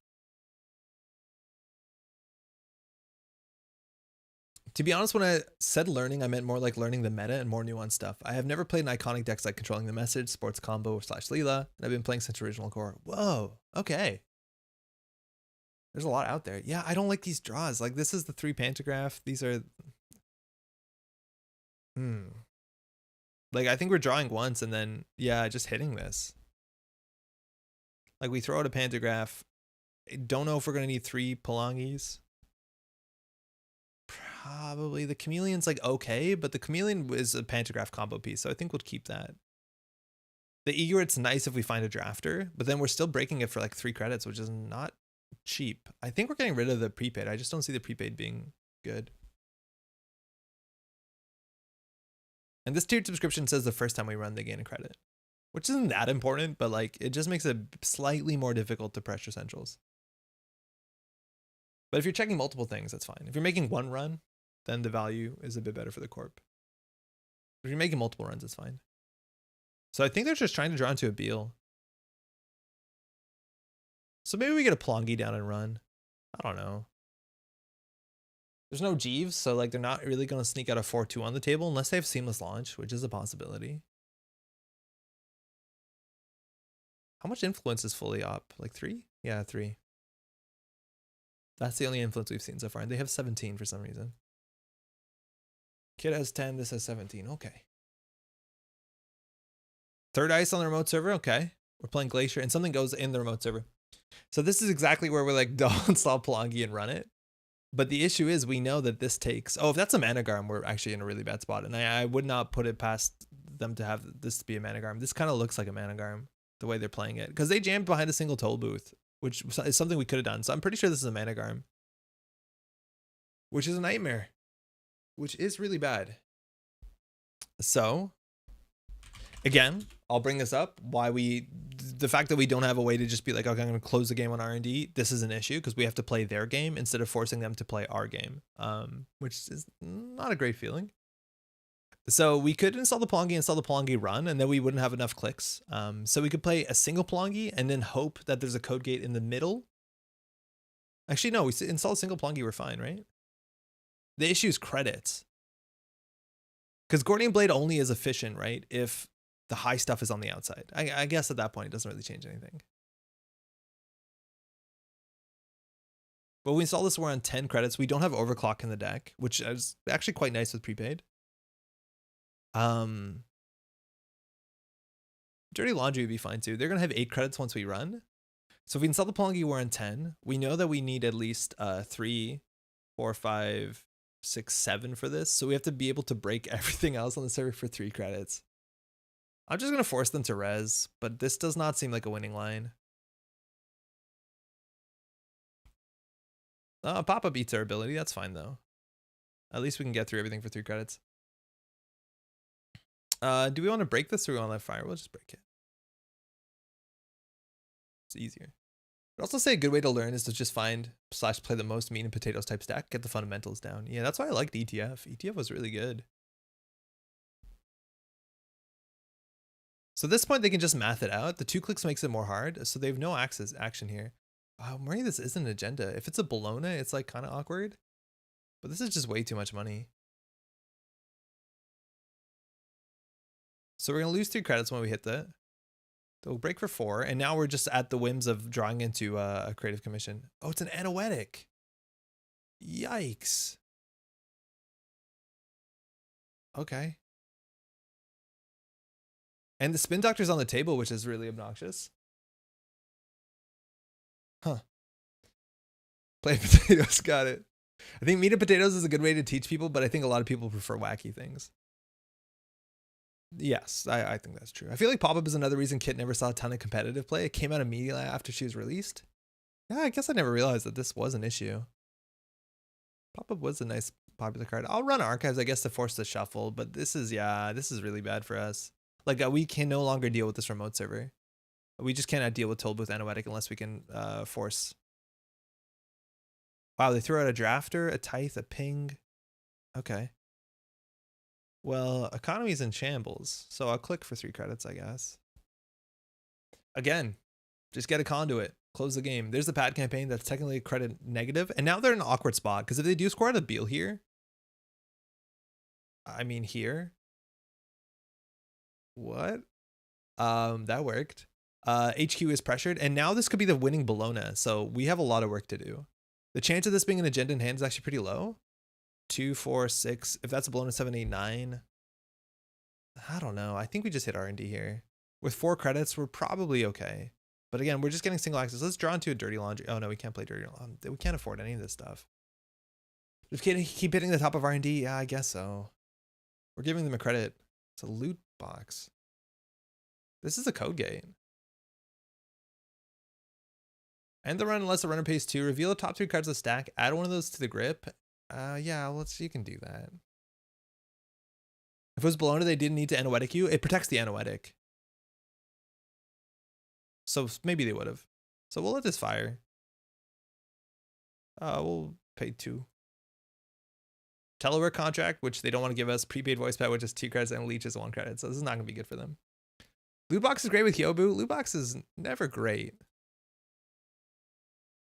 To be honest, when I said learning, I meant more like learning the meta and more nuanced stuff. I have never played an iconic decks like Controlling the Message, Sports Combo, / Leela, and I've been playing since Original Core. Whoa, okay. There's a lot out there. Yeah, I don't like these draws. Like, this is the 3 pantograph. These are... Like, I think we're drawing once and then, yeah, just hitting this. Like, we throw out a pantograph. I don't know if we're going to need 3 Palangis. Probably. The Chameleon's like okay, but the Chameleon is a pantograph combo piece, so I think we'll keep that. The Egret's nice if we find a drafter, but then we're still breaking it for like 3 credits, which is not cheap. I think we're getting rid of the prepaid. I just don't see the prepaid being good. And this tiered subscription says the first time we run, they gain a credit, which isn't that important, but like it just makes it slightly more difficult to pressure centrals. But if you're checking multiple things, that's fine. If you're making one run, then the value is a bit better for the corp. If you're making multiple runs, it's fine. So I think they're just trying to draw into a Beal. So maybe we get a Plongi down and run. I don't know. There's no Jeeves, so like they're not really going to sneak out a 4-2 on the table unless they have seamless launch, which is a possibility. How much influence is fully up? Like 3? Yeah, 3. That's the only influence we've seen so far, and they have 17 for some reason. Kid has 10, this has 17. Okay. Third ice on the remote server. Okay. We're playing Glacier, and something goes in the remote server. So this is exactly where we're like, don't install Plongi and run it. But the issue is we know that this takes... Oh, if that's a Managarm, we're actually in a really bad spot. And I would not put it past them to have this to be a Managarm. This kind of looks like a Managarm, the way they're playing it. Because they jammed behind a single toll booth, which is something we could have done. So I'm pretty sure this is a Managarm. Which is a nightmare. Which is really bad. So... Again, I'll bring this up. The fact that we don't have a way to just be like, okay, I'm going to close the game on R&D. This is an issue because we have to play their game instead of forcing them to play our game, which is not a great feeling. So we could install the Plongi run, and then we wouldn't have enough clicks. So we could play a single Plongi and then hope that there's a code gate in the middle. Actually, no, we install a single Plongi, we're fine, right? The issue is credits. Because Gordian Blade only is efficient, right, if the high stuff is on the outside. I guess at that point, it doesn't really change anything. But we install this, we're on 10 credits. We don't have overclock in the deck, which is actually quite nice with prepaid. Dirty Laundry would be fine too. They're going to have 8 credits once we run. So if we install the Plongi, we're on 10. We know that we need at least 3, 4, 5, 6, 7 for this. So we have to be able to break everything else on the server for 3 credits. I'm just going to force them to res, but this does not seem like a winning line. Papa beats our ability. That's fine, though. At least we can get through everything for 3 credits. Do we want to break this or do we want to let fire? We'll just break it. It's easier. I'd also say a good way to learn is to just find / play the most meat and potatoes type stack, get the fundamentals down. Yeah, that's why I liked ETF. ETF was really good. So at this point, they can just math it out. The 2 clicks makes it more hard, so they have no action here. Maybe this isn't an agenda. If it's a Bologna, it's like kind of awkward. But this is just way too much money. So we're going to lose 3 credits when we hit that. They'll break for 4, and now we're just at the whims of drawing into a creative commission. Oh, it's an anoetic. Yikes. Okay. And the Spin Doctor's on the table, which is really obnoxious. Huh. Play potatoes, got it. I think meat and potatoes is a good way to teach people, but I think a lot of people prefer wacky things. Yes, I think that's true. I feel like Pop-Up is another reason Kit never saw a ton of competitive play. It came out immediately after she was released. Yeah, I guess I never realized that this was an issue. Pop-Up was a nice popular card. I'll run Archives, I guess, to force the shuffle, but this is really bad for us. Like, we can no longer deal with this remote server. We just cannot deal with Tollbooth Anoetic unless we can force. Wow, they threw out a Drafter, a Tithe, a Ping. Okay. Well, economy's in shambles, so I'll click for 3 credits, I guess. Again, just get a conduit. Close the game. There's the pad campaign that's technically credit negative, and now they're in an awkward spot, because if they do score out a Beal here, I mean here. What? That worked. HQ is pressured, and now this could be the winning Bologna, so we have a lot of work to do. The chance of this being an agenda in hand is actually pretty low. 2, 4, 6. If that's a Bologna, 7, 8, 9. I don't know. I think we just hit R&D here. With 4 credits, we're probably okay. But again, we're just getting single access. Let's draw into a Dirty Laundry. Oh no, we can't play Dirty Laundry. We can't afford any of this stuff. If we keep hitting the top of R&D, yeah, I guess so. We're giving them a credit. It's a loot box. This is a code gate. End the run unless the runner pays 2. Reveal the top 3 cards of the stack. Add one of those to the grip. Yeah, you can do that. If it was Bologna, they didn't need to anoetic you. It protects the anoetic. So maybe they would have. So we'll let this fire. We'll pay 2. Telework contract, which they don't want to give us. Prepaid voice pet, which is 2 credits, and leech is 1 credit. So this is not going to be good for them. Loot box is great with Yobu. Loot box is never great.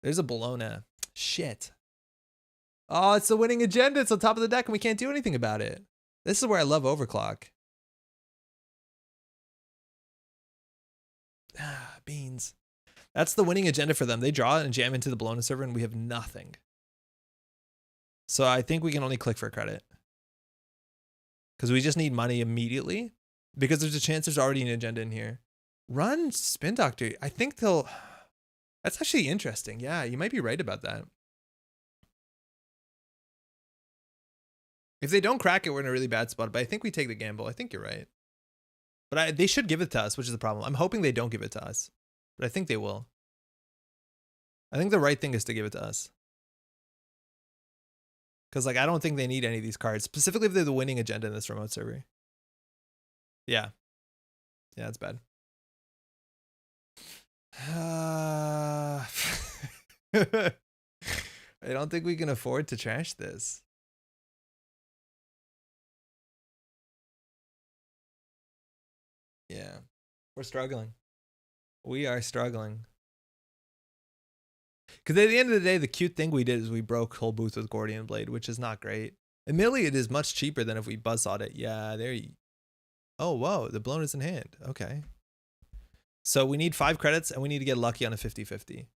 There's a Bologna. Shit. Oh, it's the winning agenda. It's on top of the deck and we can't do anything about it. This is where I love overclock. Beans. That's the winning agenda for them. They draw it and jam into the Bologna server and we have nothing. So I think we can only click for credit. Because we just need money immediately. Because there's a chance there's already an agenda in here. Run Spin Doctor. I think they'll... That's actually interesting. Yeah, you might be right about that. If they don't crack it, we're in a really bad spot. But I think we take the gamble. I think you're right. But they should give it to us, which is the problem. I'm hoping they don't give it to us. But I think they will. I think the right thing is to give it to us. Because like I don't think they need any of these cards. Specifically if they're the winning agenda in this remote server. Yeah. Yeah, it's bad. I don't think we can afford to trash this. Yeah, we're struggling. We are struggling. Because at the end of the day, the cute thing we did is we broke whole booth with Gordian Blade, which is not great. Admittedly, it is much cheaper than if we buzzsawed it. Yeah, there you... Oh, whoa, the blown is in hand. Okay. So we need 5 credits and we need to get lucky on a 50-50.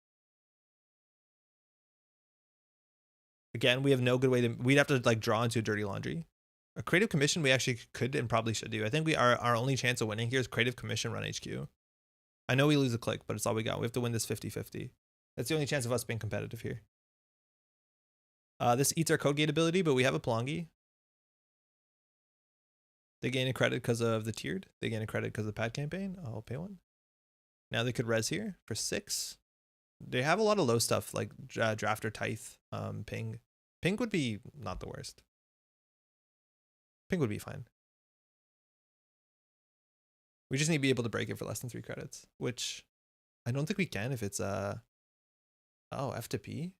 Again, we have no good way to... We'd have to like draw into a dirty laundry. A creative commission we actually could and probably should do. I think our only chance of winning here is creative commission run HQ. I know we lose a click, but it's all we got. We have to win this 50-50. That's the only chance of us being competitive here. This eats our code gate ability, but we have a Plongi. They gain a credit because of the tiered. They gain a credit because of the pad campaign. I'll pay 1. Now they could res here for 6. They have a lot of low stuff like Drafter, Tithe, Ping. Ping would be not the worst. Ping would be fine. We just need to be able to break it for less than 3 credits, which I don't think we can if it's oh, F to P.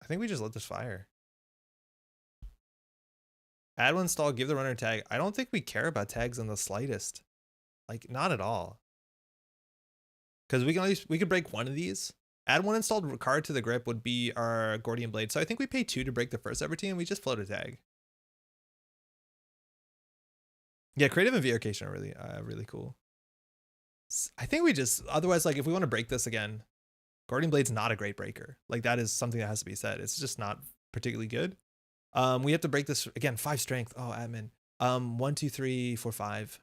I think we just let this fire. Add one install, give the runner tag. I don't think we care about tags in the slightest. Like, not at all. Because we could break one of these. Add one installed card to the grip would be our Gordian Blade. So I think we pay 2 to break the first ever team. We just float a tag. Yeah, creative and VRcation are really cool. I think we just, otherwise, like if we want to break this again, Gordian Blade's not a great breaker. Like that is something that has to be said. It's just not particularly good. We have to break this again. 5 strength. Oh, Atman. 1, 2, 3, 4, 5.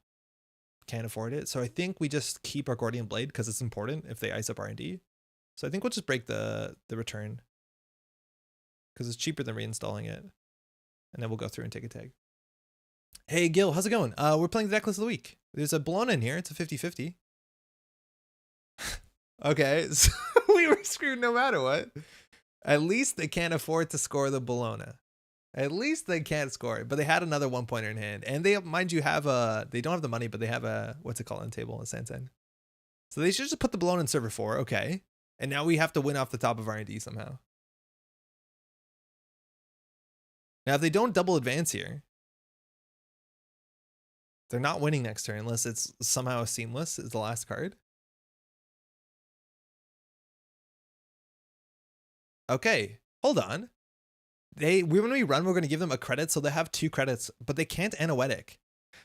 Can't afford it. So I think we just keep our Gordian Blade because it's important if they ice up R&D. So I think we'll just break the return because it's cheaper than reinstalling it. And then we'll go through and take a tag. Hey, Gil, how's it going? We're playing the Decklist of the Week. There's a Bologna in here. It's a 50-50. Okay, so we were screwed no matter what. At least they can't afford to score the Bologna. At least they can't score it, but they had another 1-pointer in hand. And they, mind you, they don't have the money, but they have a, what's it called on the table, a Sansen. So they should just put the Bologna in server 4. Okay. And now we have to win off the top of R&D somehow. Now, if they don't double advance here, they're not winning next turn unless it's somehow seamless is the last card. Okay, hold on. When we run, we're going to give them a credit, so they have 2 credits, but they can't anoetic.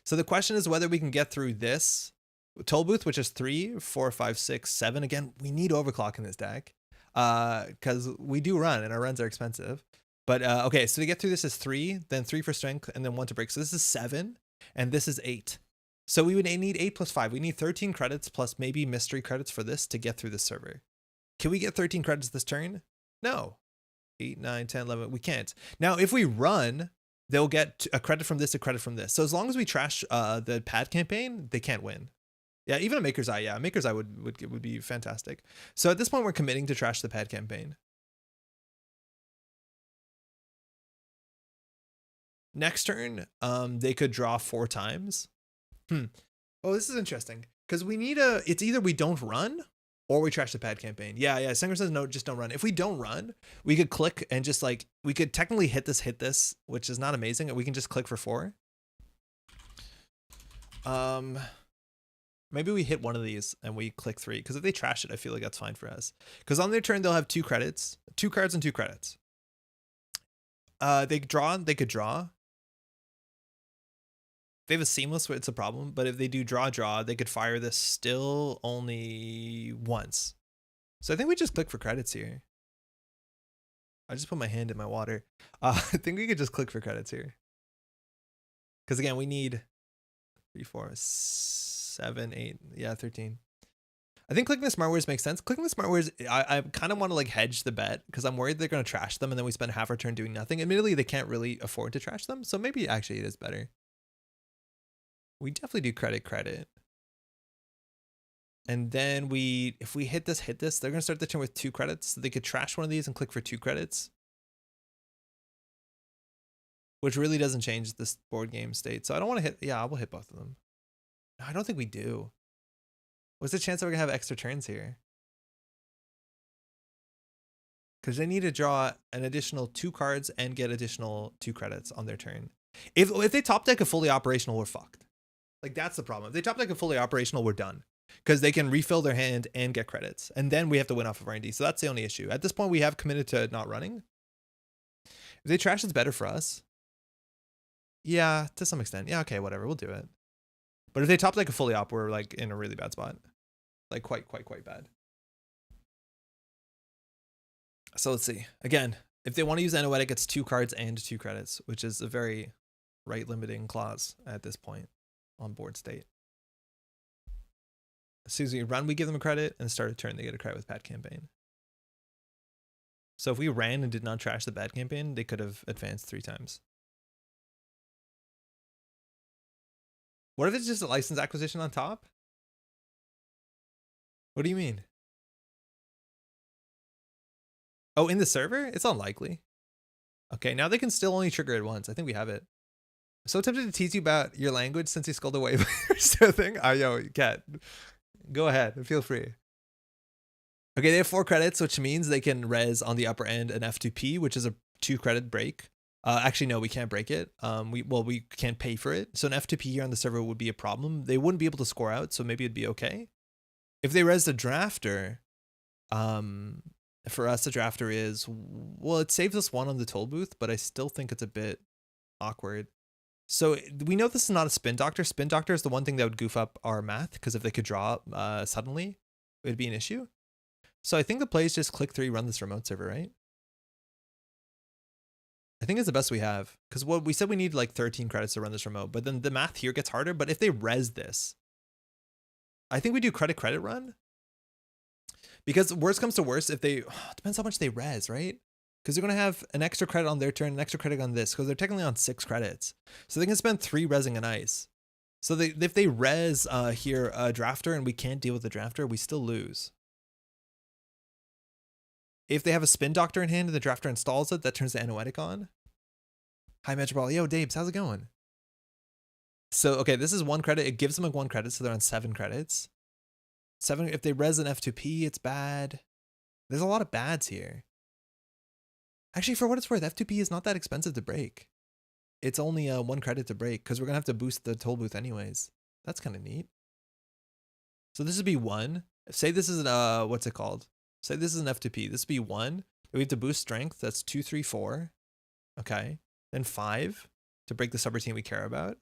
So the question is whether we can get through this toll booth, which is 3, 4, 5, 6, 7. Again, we need overclock in this deck because we do run and our runs are expensive. But okay, so to get through this is 3, then 3 for strength, and then 1 to break. So this is 7, and this is 8. So we would need 8 plus 5. We need 13 credits plus maybe mystery credits for this to get through this server. Can we get 13 credits this turn? No. 8, 9, 10, 11. We can't. Now, if we run, they'll get a credit from this, a credit from this. So as long as we trash the pad campaign, they can't win. Yeah, even a Maker's Eye. Yeah, a Maker's Eye would be fantastic. So at this point, we're committing to trash the pad campaign. Next turn, they could draw 4 times. Oh, this is interesting because we need it's either we don't run or we trash the pad campaign. Yeah. Singer says no, just don't run. If we don't run, we could click and just like, we could technically hit this, which is not amazing. We can just click for 4. Maybe we hit one of these and we click 3, because if they trash it, I feel like that's fine for us. Because on their turn, they'll have 2 credits, 2 cards and 2 credits. They could draw. If they have a seamless, it's a problem. But if they do draw, they could fire this still only once. So I think we just click for credits here. I just put my hand in my water. I think we could just click for credits here. Because again, we need 3, 4, 7, 8, yeah, 13. I think clicking the smart wares makes sense. Clicking the smart wares, I kind of want to like hedge the bet because I'm worried they're going to trash them and then we spend half our turn doing nothing. Admittedly, they can't really afford to trash them. So maybe actually it is better. We definitely do credit. And then if we hit this, they're going to start the turn with 2 credits. So they could trash one of these and click for 2 credits. Which really doesn't change this board game state. So I don't want to hit, yeah, I will hit both of them. No, I don't think we do. What's the chance that we're going to have extra turns here? Because they need to draw an additional 2 cards and get additional 2 credits on their turn. If they top deck a fully operational, we're fucked. Like, that's the problem. If they top deck a fully operational, we're done. Because they can refill their hand and get credits. And then we have to win off of R&D. So that's the only issue. At this point, we have committed to not running. If they trash, it's better for us. Yeah, to some extent. Yeah, okay, whatever. We'll do it. But if they top deck a fully op, we're like in a really bad spot. Like quite bad. So let's see. Again, if they want to use Anoetic, it's 2 cards and 2 credits, which is a very right limiting clause at this point on board state. As soon as we run, we give them a credit, and start a turn, they get a credit with pad campaign. So if we ran and did not trash the bad campaign, they could have advanced 3 times. What if it's just a license acquisition on top? What do you mean? Oh, in the server? It's unlikely. Okay, now they can still only trigger it once. I think we have it. I'm so tempted to tease you about your language since you scolded away so thing. Yo, cat. Go ahead. Feel free. Okay, they have 4 credits, which means they can res on the upper end an F2P, which is a 2 credit break. Actually, no, we can't break it. We can't pay for it. So an F2P here on the server would be a problem. They wouldn't be able to score out, so maybe it'd be okay. If they res the drafter, for us, the drafter is, well, it saves us 1 on the toll booth, but I still think it's a bit awkward. So we know this is not a spin doctor. Spin doctor is the one thing that would goof up our math, because if they could draw suddenly, it would be an issue. So I think the play is just click 3, run this remote server, right? I think it's the best we have, because what we said, we need like 13 credits to run this remote, but then the math here gets harder. But if they res this, I think we do credit run, because worst comes to worst, if they, depends how much they res, right? Because they're going to have an extra credit on their turn, an extra credit on this, because they're technically on 6 credits. So they can spend 3 resing an ice. So if they res here a drafter and we can't deal with the drafter, we still lose. If they have a spin doctor in hand and the drafter installs it, that turns the Anoetic on. Hi, Metropol. Yo, Dabes, how's it going? So, okay, this is 1 credit. It gives them a 1 credit, so they're on 7 credits. 7, if they res an F2P, it's bad. There's a lot of bads here. Actually, for what it's worth, F2P is not that expensive to break. It's only 1 credit to break, because we're going to have to boost the toll booth anyways. That's kind of neat. So this would be 1. Say this is an, what's it called? Say this is an F2P. This would be 1. We have to boost strength. That's 2, 3, 4. Okay. Then 5 to break the subroutine we care about.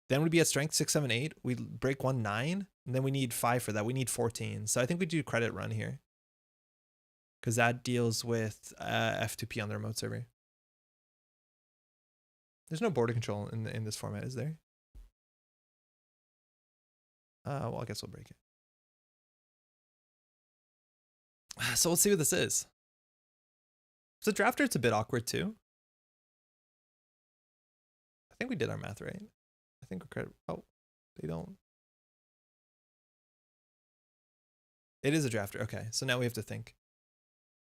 Then we'd be at strength 6, 7, 8. We break 1, 9. And then we need 5 for that. We need 14. So I think we do credit run here, because that deals with F2P on the remote server. There's no border control in this format, is there? Well, I guess we'll break it. So let's see what this is. So drafter, it's a bit awkward too. I think we did our math right. I think we're credit. Oh, they don't. It is a drafter. Okay, so now we have to think.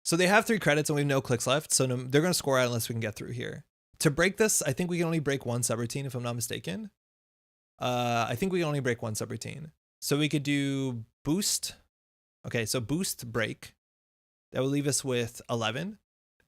So they have 3 credits and we have no clicks left. So they're going to score out unless we can get through here. To break this, I think we can only break 1 subroutine if I'm not mistaken. I think we can only break 1 subroutine. So we could do boost. Okay, so boost break. That would leave us with 11.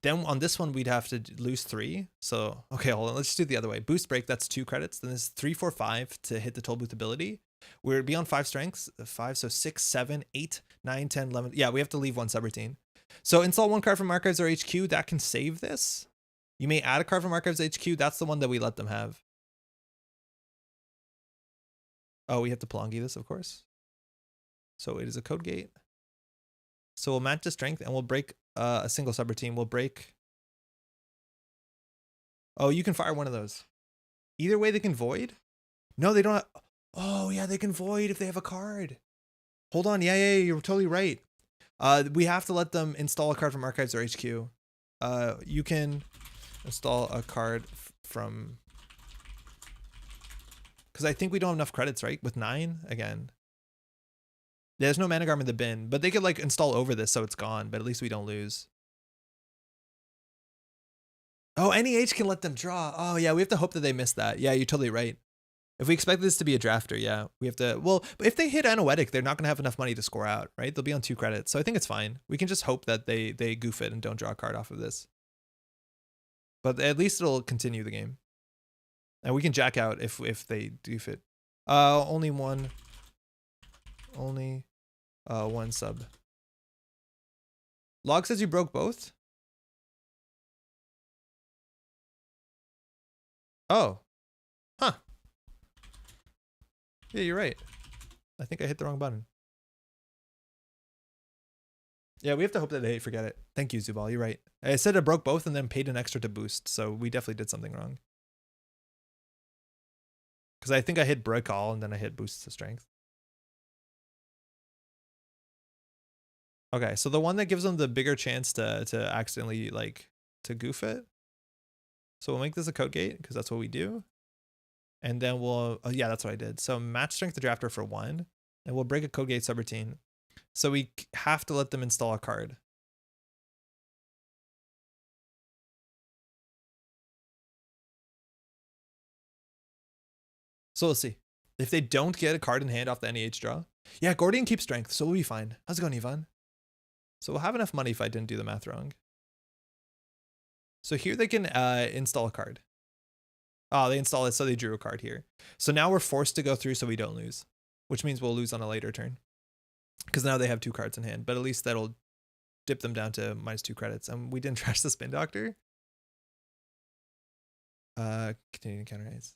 Then on this one, we'd have to lose 3. So, okay, hold on. Let's just do it the other way. Boost break, that's 2 credits. Then there's 3, 4, 5 to hit the toll booth ability. We're beyond 5 strengths. 5, so 6, 7, 8, 9, 10, 11. Yeah, we have to leave 1 subroutine. So install 1 card from Archives or HQ. That can save this. You may add a card from Archives HQ. That's the one that we let them have. Oh, we have to Pelongi this, of course. So it is a code gate. So we'll match the strength and we'll break a single subroutine. We'll break. Oh, you can fire one of those. Either way, they can void. No, they don't have... Oh, yeah, they can void if they have a card. Hold on. Yeah, you're totally right. We have to let them install a card from Archives or HQ. You can install a card from... Because I think we don't have enough credits, right? With 9, again. There's no Mana Garm in the bin, but they could like install over this so it's gone, but at least we don't lose. Oh, NEH can let them draw. Oh, yeah, we have to hope that they miss that. Yeah, you're totally right. If we expect this to be a drafter, yeah, we have to... Well, if they hit Anoetic, they're not going to have enough money to score out, right? They'll be on 2 credits, so I think it's fine. We can just hope that they goof it and don't draw a card off of this. But at least it'll continue the game. And we can jack out if they goof it. Only one sub. Log says you broke both? Oh. Huh. Yeah, you're right. I think I hit the wrong button. Yeah, we have to hope that they forget it. Thank you, Zubal. You're right. I said I broke both and then paid an extra to boost, so we definitely did something wrong. Because I think I hit break all and then I hit boost to strength. Okay, so the one that gives them the bigger chance to accidentally, like, to goof it. So we'll make this a code gate, because that's what we do. And then we'll, oh, yeah, that's what I did. So match strength the drafter for 1, and we'll break a code gate subroutine. So we have to let them install a card. So we'll see. If they don't get a card in hand off the NEH draw. Yeah, Gordian keeps strength, so we'll be fine. How's it going, Ivan? So we'll have enough money if I didn't do the math wrong. So here they can install a card. Oh, they installed it, so they drew a card here. So now we're forced to go through so we don't lose, which means we'll lose on a later turn. Because now they have 2 cards in hand, but at least that'll dip them down to -2 credits. And we didn't trash the Spin Doctor. Continuing counter ice.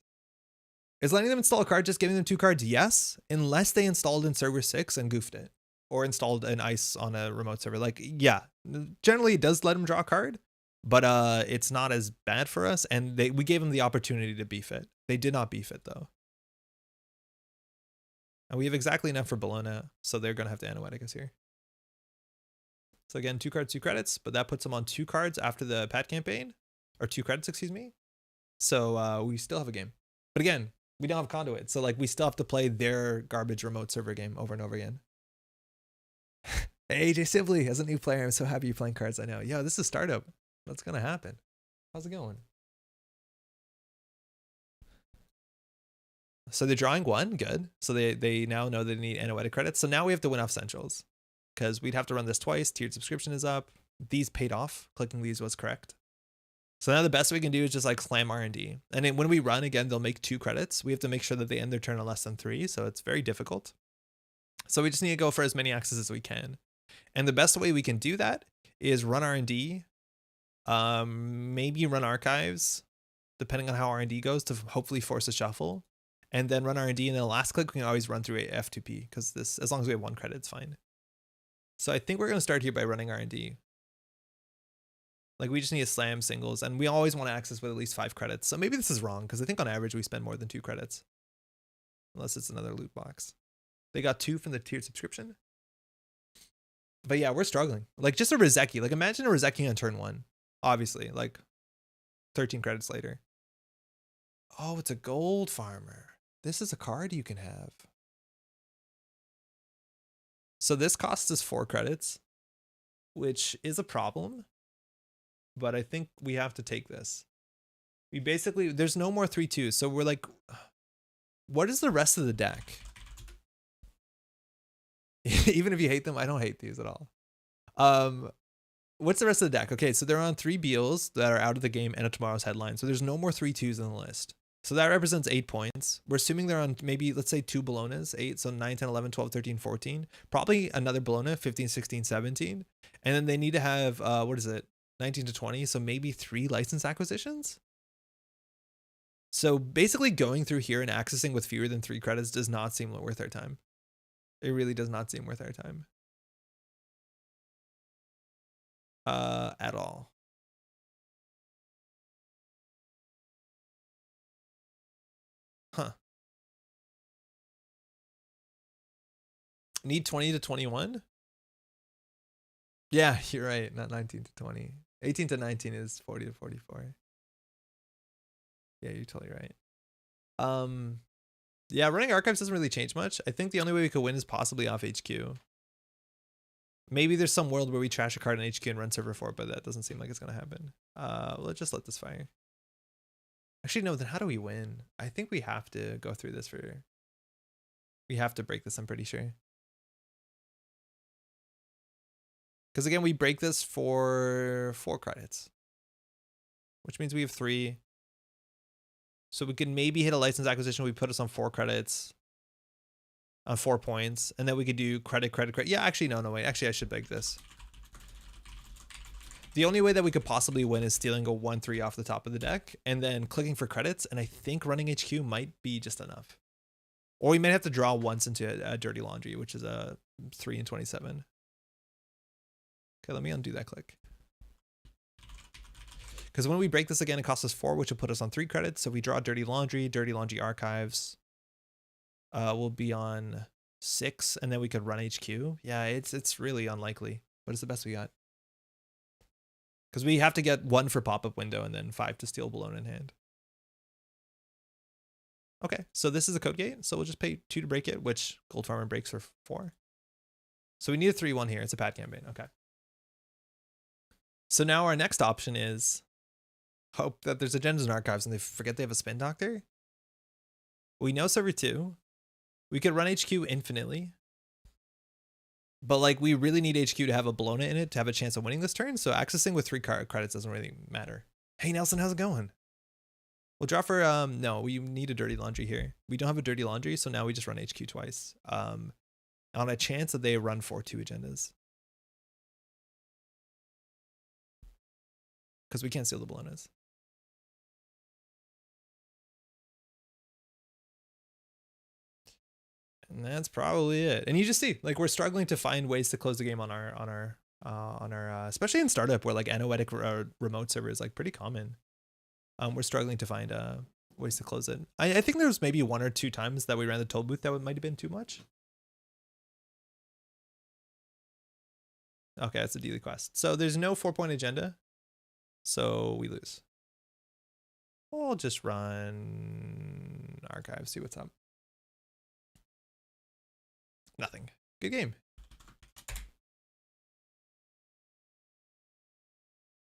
Is letting them install a card just giving them 2 cards? Yes, unless they installed in server 6 and goofed it. Or installed an ice on a remote server. Like, yeah, generally it does let them draw a card, but it's not as bad for us. And we gave them the opportunity to beef it. They did not beef it though. And we have exactly enough for Bologna, so they're going to have to Anoetic us here. So again, 2 cards, 2 credits, but that puts them on 2 cards after the Pat campaign. Or 2 credits, excuse me. So we still have a game. But again, we don't have Conduit, so like we still have to play their garbage remote server game over and over again. Hey, AJ Sibley, as a new player, I'm so happy you're playing cards. I know. Yo, this is Startup. What's going to happen? How's it going? So they're drawing 1. Good. So they now know they need Anoetic credits. So now we have to win off Centrals. Because we'd have to run this twice. Tiered subscription is up. These paid off. Clicking these was correct. So now the best we can do is just like slam R&D. And then when we run again, they'll make 2 credits. We have to make sure that they end their turn on less than 3. So it's very difficult. So we just need to go for as many axes as we can. And the best way we can do that is run R&D, maybe run archives, depending on how R&D goes, to hopefully force a shuffle, and then run R&D, and then the last click we can always run through a F2P, because this, as long as we have 1 credit, it's fine. So I think we're going to start here by running R&D. Like, we just need to slam singles, and we always want to access with at least 5 credits. So maybe this is wrong, because I think on average we spend more than 2 credits. Unless it's another loot box. They got 2 from the tiered subscription. But yeah, we're struggling. Like, just a Rizeki. Like, imagine a Rizeki on turn 1. Obviously, like, 13 credits later. Oh, it's a gold farmer. This is a card you can have. So this costs us 4 credits, which is a problem, but I think we have to take this. We basically, there's no more 3/2, so we're like, what is the rest of the deck? Even if you hate them, I don't hate these at all. What's the rest of the deck? Okay, so they're on 3 Beals that are out of the game and a tomorrow's headline. So there's no more 3/2s in the list. So that represents 8 points. We're assuming they're on maybe, let's say 2 Bolognas, 8, so 9, 10, 11, 12, 13, 14. Probably another Bologna, 15, 16, 17. And then they need to have, what is it, 19 to 20, so maybe 3 license acquisitions? So basically going through here and accessing with fewer than 3 credits does not seem worth our time. It really does not seem worth our time. At all. Huh. Need 20 to 21? Yeah, you're right. Not 19 to 20. 18 to 19 is 40 to 44. Yeah, you're totally right. Yeah, running archives doesn't really change much. I think the only way we could win is possibly off HQ. Maybe there's some world where we trash a card in HQ and run server 4, but that doesn't seem like it's going to happen. Let's just let this fire. Actually, no, then how do we win? I think we have to go through this for... We have to break this, I'm pretty sure. Because again, we break this for 4 credits. Which means we have 3. So we can maybe hit a license acquisition. We put us on 4 credits. On 4 points. And then we could do credit. Yeah, actually, no, wait. Actually, I should beg this. The only way that we could possibly win is stealing a 1/3 off the top of the deck and then clicking for credits. And I think running HQ might be just enough. Or we might have to draw once into a dirty laundry, which is a 3 and 27. Okay, let me undo that click. Because when we break this again, it costs us 4, which will put us on 3 credits. So if we draw dirty laundry archives, we'll be on 6, and then we could run HQ. Yeah, it's really unlikely. What is the best we got? Because we have to get 1 for pop-up window and then 5 to steal Bologna in hand. Okay, so this is a code gate. So we'll just pay 2 to break it, which Gold Farmer breaks for 4. So we need a 3/1 here. It's a pad campaign. Okay. So now our next option is hope that there's agendas in archives and they forget they have a spin doctor. We know server 2. We could run HQ infinitely. But like we really need HQ to have a Bologna in it to have a chance of winning this turn. So accessing with 3 credits doesn't really matter. Hey Nelson, how's it going? We'll draw for no, we need a dirty laundry here. We don't have a dirty laundry, so now we just run HQ twice. On a chance that they run 4/2 agendas. Because we can't steal the Bolognas. And that's probably it. And you just see, like, we're struggling to find ways to close the game on our especially in startup where like anoetic remote server is like pretty common. We're struggling to find ways to close it. I think there was maybe 1 or 2 times that we ran the toll booth that might have been too much. Okay, that's a daily quest. So there's no 4-point agenda. So we lose. We'll just run archive, see what's up. Nothing. Good game.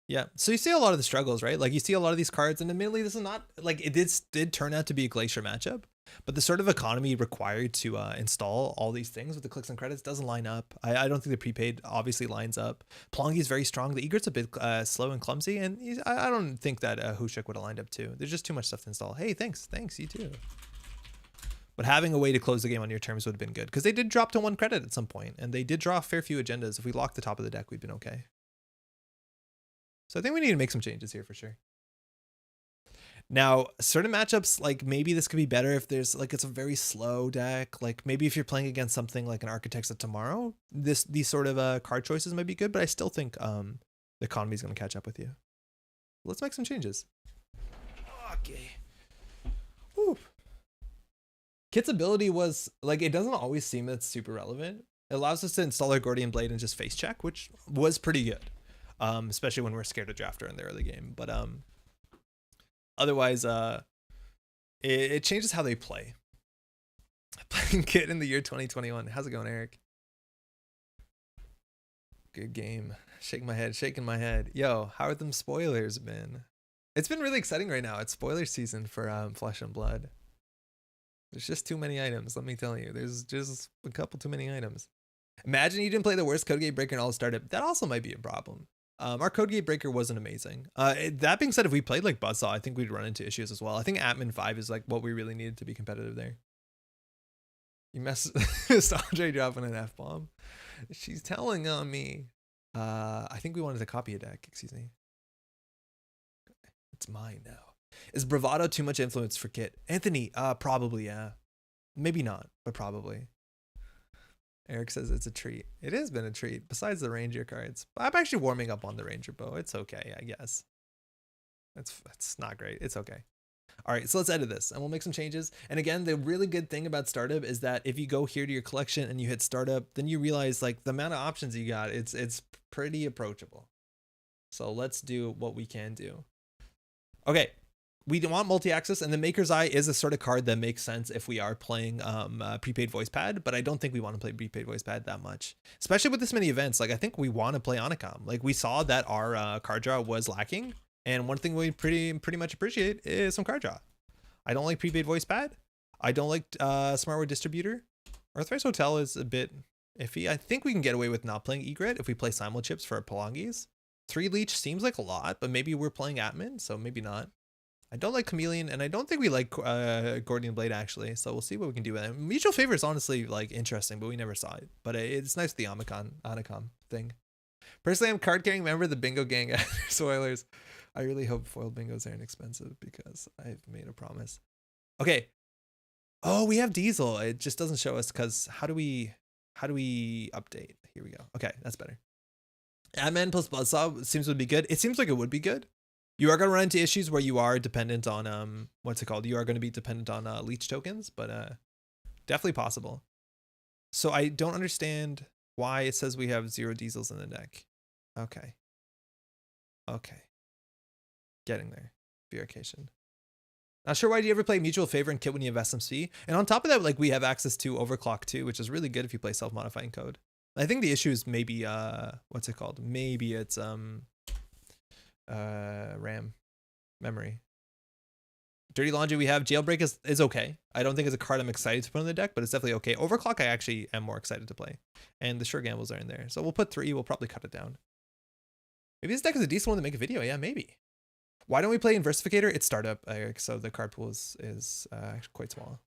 Yeah, so you see a lot of the struggles, right? Like you see a lot of these cards, and admittedly, this is not like it did turn out to be a Glacier matchup, but the sort of economy required to install all these things with the clicks and credits doesn't line up. I don't think the prepaid obviously lines up. Plongi is very strong. The Egret's a bit slow and clumsy, and I don't think that Hushuk would have lined up too. There's just too much stuff to install. Hey, thanks, you too. But having a way to close the game on your terms would have been good because they did drop to 1 credit at some point, and they did draw a fair few agendas. If we locked the top of the deck, we'd been okay. So I think we need to make some changes here for sure. Now, certain matchups, like maybe this could be better if there's like it's a very slow deck. Like maybe if you're playing against something like an Architects of Tomorrow, these sort of card choices might be good. But I still think the economy is going to catch up with you. Let's make some changes. Okay. Whew. Kit's ability was like it doesn't always seem that's super relevant. It allows us to install our Gordian Blade and just face check, which was pretty good. Especially when we're scared to draft her in the early game. But otherwise, it changes how they play. Playing Kit in the year 2021. How's it going, Eric? Good game. Shaking my head. Yo, how are them spoilers been? It's been really exciting right now. It's spoiler season for Flesh and Blood. There's just too many items, let me tell you. There's just a couple too many items. Imagine you didn't play the worst code gate breaker in all of startup. That also might be a problem. Our code gate breaker wasn't amazing. That being said, if we played like Buzzsaw, I think we'd run into issues as well. I think Atman 5 is like what we really needed to be competitive there. You mess Sandre dropping an F-bomb. She's telling on me. I think we wanted to copy a deck, excuse me. It's mine now. Is bravado too much influence for Kit? Anthony, probably, yeah. Maybe not, but probably. Eric says it's a treat. It has been a treat, besides the Ranger cards. I'm actually warming up on the Ranger bow. It's okay, I guess. It's not great. It's okay. All right, so let's edit this and we'll make some changes. And again, the really good thing about startup is that if you go here to your collection and you hit startup, then you realize like the amount of options you got, it's pretty approachable. So let's do what we can do. Okay, we want multi-access, and the Maker's Eye is a sort of card that makes sense if we are playing prepaid voice pad, but I don't think we want to play prepaid voice pad that much, especially with this many events. Like I think we want to play Onicom. Like we saw that our card draw was lacking, and one thing we pretty much appreciate is some card draw. I don't like prepaid voice pad. I don't like Smart Word Distributor. Earthrise Hotel is a bit iffy. I think we can get away with not playing Egret if we play Simul Chips for Pelongis. 3 Leech seems like a lot, but maybe we're playing Atman, so maybe not. I don't like Chameleon, and I don't think we like Gordian Blade, actually, so we'll see what we can do with it. Mutual Favor is honestly like interesting, but we never saw it. But it's nice, the Onicom thing. Personally, I'm card-carrying member of the Bingo Gang at Spoilers. I really hope foiled bingos aren't expensive because I've made a promise. Okay. Oh, we have Diesel. It just doesn't show us because how do we update? Here we go. Okay, that's better. Atman plus Buzzsaw seems to be good. It seems like it would be good. You are going to run into issues where you are dependent on what's it called? You are going to be dependent on leech tokens, but definitely possible. So I don't understand why it says we have 0 diesels in the deck. Okay. Okay. Getting there. Verification. Not sure why do you ever play Mutual Favor and Kit when you have SMC. And on top of that, like we have access to Overclock too, which is really good if you play self-modifying code. I think the issue is maybe what's it called? Maybe it's RAM memory. Dirty Laundry, we have Jailbreak is okay. I don't think it's a card I'm excited to put on the deck, but it's definitely okay. Overclock I actually am more excited to play. And the Sure Gambles are in there. So we'll put 3, we'll probably cut it down. Maybe this deck is a decent one to make a video, yeah, maybe. Why don't we play Inversificator? It's startup, Eric, so the card pool is quite small.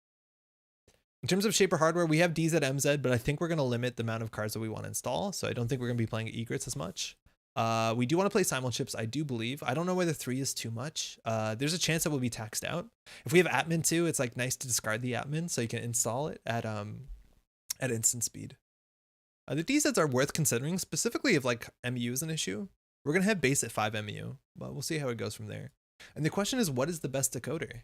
In terms of Shaper hardware, we have DZ, MZ, but I think we're going to limit the amount of cards that we want to install, so I don't think we're going to be playing Egrets as much. We do want to play Simul Chips, I do believe. I don't know whether 3 is too much. There's a chance that we'll be taxed out. If we have Atman too, it's like nice to discard the Atman so you can install it at instant speed. The DZs are worth considering, specifically if like MU is an issue. We're going to have base at 5 MU, but we'll see how it goes from there. And the question is, what is the best decoder?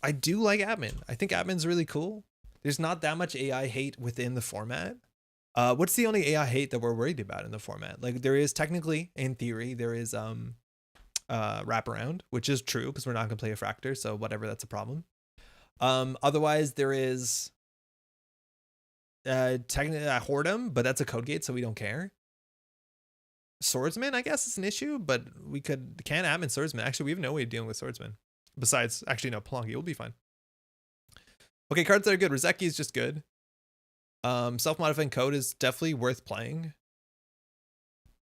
I do like Atman. I think Atman's really cool. There's not that much AI hate within the format. What's the only AI hate that we're worried about in the format? Like there is technically, in theory, there is wraparound, which is true because we're not going to play a Fractor, so whatever, that's a problem. Otherwise, there is technically Whoredom, but that's a code gate, so we don't care. Swordsman, I guess, is an issue, but we can Atman Swordsman. Actually, we have no way of dealing with Swordsman. Besides, actually, no, Pelongi will be fine. Okay, cards that are good. Rizeki is just good. Self-modifying code is definitely worth playing.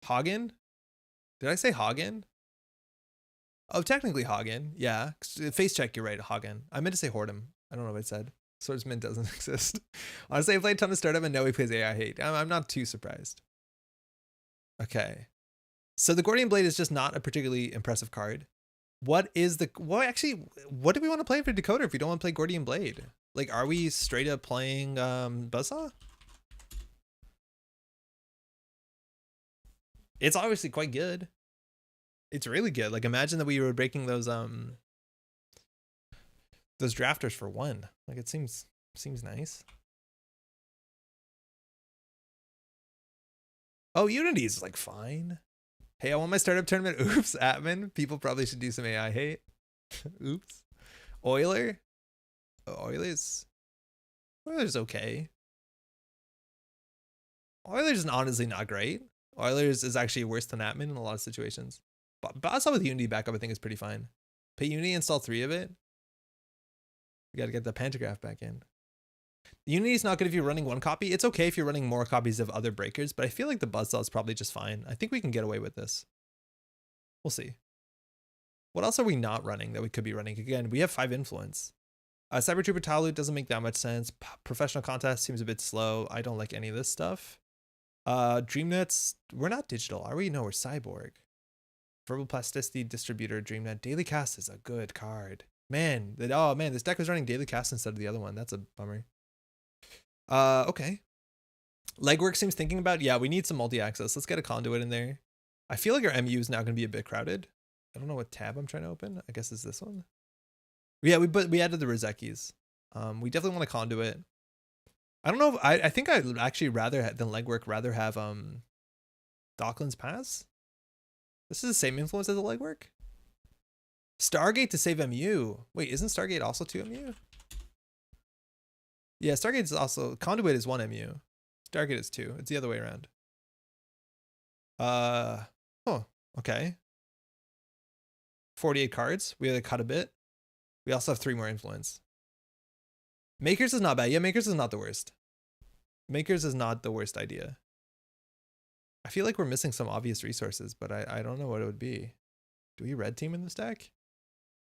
Hagen? Did I say Hagen? Oh, technically Hagen. Yeah. Face check, you're right, Hagen. I meant to say Whoredom. I don't know what I said. Swordsman doesn't exist. Honestly, I played a ton of startup and know he plays AI hate. I'm not too surprised. Okay. So the Gordian Blade is just not a particularly impressive card. What do we want to play for Decoder if we don't want to play Gordian Blade? Like, are we straight up playing Buzzsaw? It's obviously quite good. It's really good. Like, imagine that we were breaking those drafters for 1. Like, it seems nice. Oh, Unity is like fine. Hey, I want my startup tournament. Oops, Atman. People probably should do some AI hate. Oops. Euler. Oh, Euler's okay. Oilers is honestly not great. Oilers is actually worse than Atman in a lot of situations. But Buzzsaw with Unity backup, I think, is pretty fine. Pay Unity, install 3 of it. You got to get the pantograph back in. Unity is not good if you're running 1 copy. It's okay if you're running more copies of other breakers, but I feel like the Buzzsaw is probably just fine. I think we can get away with this. We'll see. What else are we not running that we could be running? Again, we have 5 influence. Cyber Trooper Tile doesn't make that much sense. Professional Contest seems a bit slow. I don't like any of this stuff. Dreamnets, we're not digital, are we? No, we're cyborg. Verbal Plasticity Distributor, Dreamnet. Daily Cast is a good card. Man, this deck was running Daily Cast instead of the other one. That's a bummer. Okay. Legwork seems thinking about, yeah, we need some multi-access. Let's get a conduit in there. I feel like our MU is now going to be a bit crowded. I don't know what tab I'm trying to open. I guess it's this one. Yeah, we added the Rozekis. We definitely want a conduit. I don't know. I think I'd actually rather than legwork rather have Docklands Pass. This is the same influence as the legwork. Stargate to save MU. Wait, isn't Stargate also 2 MU? Yeah, Stargate is also conduit is 1 MU. Stargate is 2. It's the other way around. Okay. 48 cards. We had to cut a bit. We also have 3 more influence. Makers is not bad. Yeah, Makers is not the worst. Makers is not the worst idea. I feel like we're missing some obvious resources, but I don't know what it would be. Do we red team in this deck?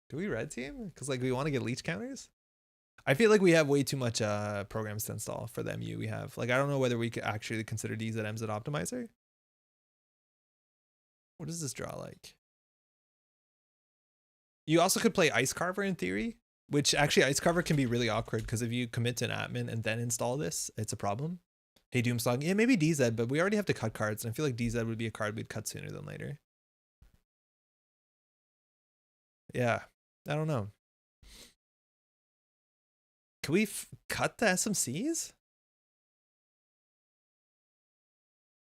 Do we red team? Because like we want to get leech counters? I feel like we have way too much programs to install for the MU we have. Like I don't know whether we could actually consider these at MZ Optimizer. What does this draw like? You also could play Ice Carver in theory, which actually Ice Carver can be really awkward because if you commit to an Atman and then install this, it's a problem. Hey Doomslug, yeah, maybe DZ, but we already have to cut cards, and I feel like DZ would be a card we'd cut sooner than later. Yeah, I don't know. Can we cut the SMCs?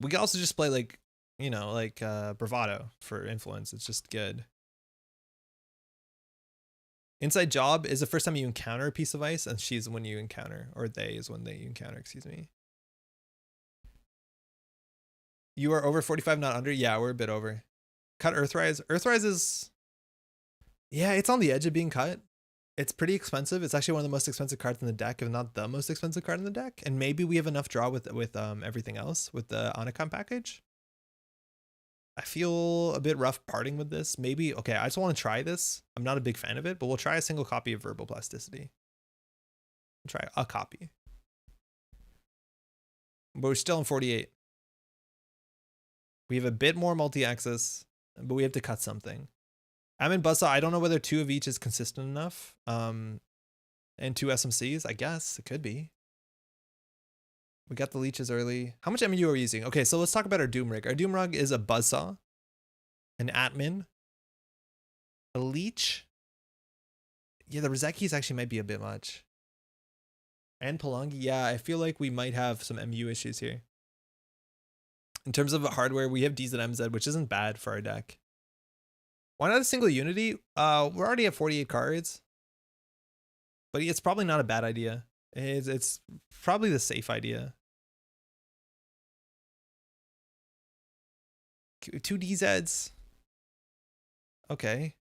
We could also just play like, you know, like Bravado for influence. It's just good. Inside Job is the first time you encounter a piece of ice, and she's when you encounter, or they is when they encounter, excuse me. You are over 45, not under? Yeah, we're a bit over. Cut Earthrise. Earthrise is, yeah, it's on the edge of being cut. It's pretty expensive. It's actually one of the most expensive cards in the deck, if not the most expensive card in the deck. And maybe we have enough draw with everything else, with the Onacom package. I feel a bit rough parting with this. Maybe, okay, I just want to try this. I'm not a big fan of it, but we'll try a single copy of Verbal Plasticity. We'll try a copy. But we're still in 48. We have a bit more multi-access, but we have to cut something. I'm in Buzzsaw. I don't know whether 2 of each is consistent enough. And 2 SMCs, I guess it could be. We got the leeches early. How much MU are we using? Okay, so let's talk about our Doom Rig. Our Doom Rig is a Buzzsaw, an Atman, a leech. Yeah, the Rozekis actually might be a bit much. And Palangi. Yeah, I feel like we might have some MU issues here. In terms of hardware, we have DZMZ, which isn't bad for our deck. Why not a single Unity? We're already at 48 cards. But it's probably not a bad idea. It's probably the safe idea. 2 DZs. Okay.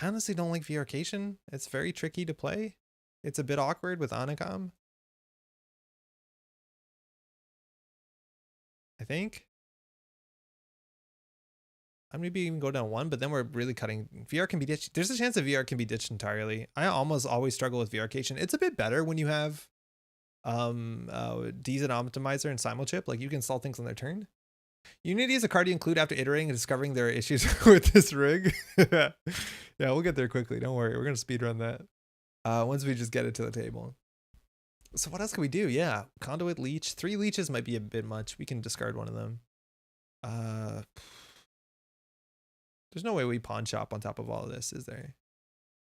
I honestly don't like VRcation. It's very tricky to play. It's a bit awkward with Onacom. I think. I'm maybe even go down 1, but then we're really cutting. VR can be ditched. There's a chance that VR can be ditched entirely. I almost always struggle with VRcation. It's a bit better when you have DZ Optimizer and Simulchip. Like you can install things on their turn. Unity is a card you include after iterating and discovering there are issues with this rig. Yeah, we'll get there quickly. Don't worry. We're going to speedrun that once we just get it to the table. So what else can we do? Yeah, Conduit, Leech. 3 leeches might be a bit much. We can discard one of them. There's no way we pawn shop on top of all of this, is there?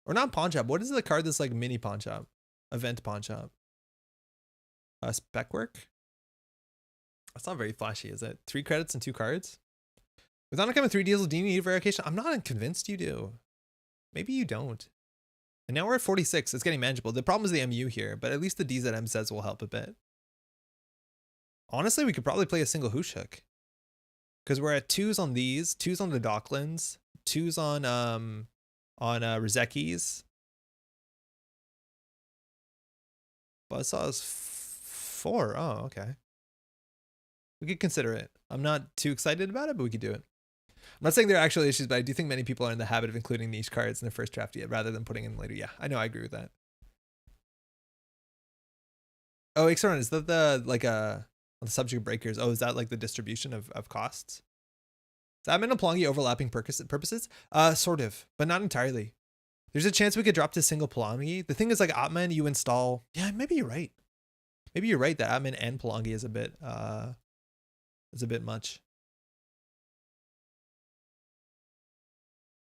Or not pawn shop. What is the card that's like mini pawn shop? Event pawn shop. Spec work? That's not very flashy, is it? 3 credits and 2 cards? With Onacom 3 deals, do you need verification? I'm not convinced you do. Maybe you don't. And now we're at 46. It's getting manageable. The problem is the MU here, but at least the DZM says will help a bit. Honestly, we could probably play a single hoosh hook. Because we're at 2s on these, 2s on the Docklands, 2s on Rizekis. Buzzsaw is 4. Oh, okay. We could consider it. I'm not too excited about it, but we could do it. I'm not saying there are actual issues, but I do think many people are in the habit of including niche cards in their first draft yet, rather than putting in later. Yeah, I know, I agree with that. Oh, Ixaron, is that the the subject breakers? Oh, is that like the distribution of costs? Is Atman and Pelongi overlapping purposes? Sort of, but not entirely. There's a chance we could drop to single Pelongi. The thing is, like Atman, you install. Yeah, maybe you're right. Maybe you're right that Atman and Pelongi is a bit much.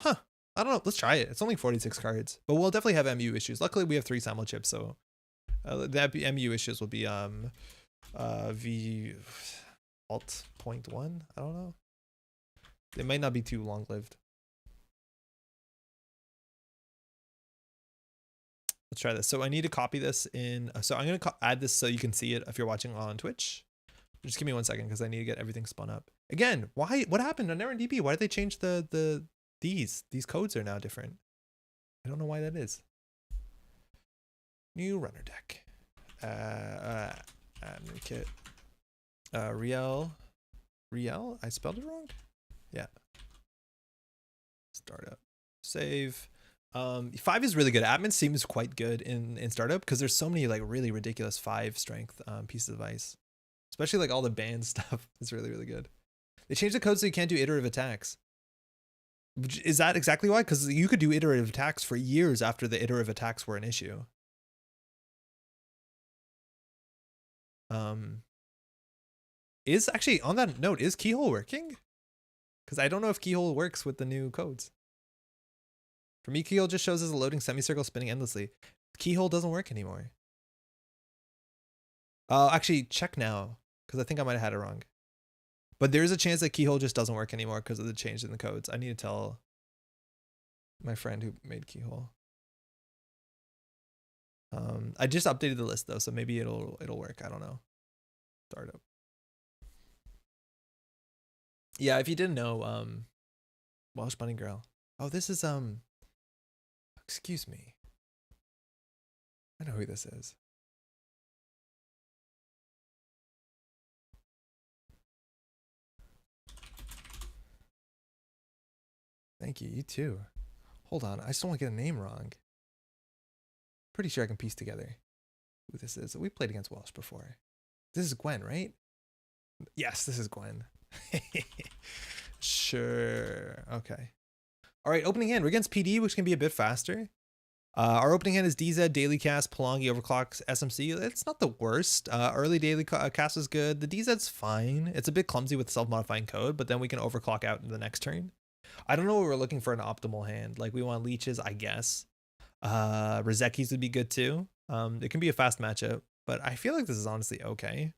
Huh. I don't know. Let's try it. It's only 46 cards, but we'll definitely have MU issues. Luckily, we have 3 Samo chips, so the MU issues will be V alt 0.1. I don't know. It might not be too long lived. Let's try this. So I need to copy this in. So I'm going to add this so you can see it if you're watching on Twitch. Just give me 1 second because I need to get everything spun up. Again, why? What happened on NRDP? Why did they change these codes are now different? I don't know why that is. New runner deck. Admin kit. Rielle. I spelled it wrong? Yeah. Startup. Save. 5 is really good. Atman seems quite good in startup because there's so many like really ridiculous 5 strength pieces of ice. Especially like all the band stuff is really, really good. They changed the code so you can't do iterative attacks. Is that exactly why? Because you could do iterative attacks for years after the iterative attacks were an issue. Is actually, on that note, is Keyhole working? Because I don't know if Keyhole works with the new codes. For me, Keyhole just shows as a loading semicircle spinning endlessly. Keyhole doesn't work anymore. Actually, check now, because I think I might have had it wrong. But there is a chance that Keyhole just doesn't work anymore because of the change in the codes. I need to tell my friend who made Keyhole. I just updated the list though, so maybe it'll work. I don't know. Startup. Yeah, if you didn't know, Welsh Bunny Girl. Oh, this is excuse me. I know who this is. Thank you. You too. Hold on. I just don't want to get a name wrong. Pretty sure I can piece together who this is. We played against Welsh before. This is Gwen, right? Yes, this is Gwen. Sure. Okay. All right. Opening hand. We're against PD, which can be a bit faster. Our opening hand is DZ, Daily Cast, Pelongi, Overclocks, SMC. It's not the worst. Early Daily Cast is good. The DZ's fine. It's a bit clumsy with self-modifying code, but then we can overclock out in the next turn. I don't know what we're looking for an optimal hand. Like we want leeches, I guess. Rizekis would be good too. It can be a fast matchup, but I feel like this is honestly okay.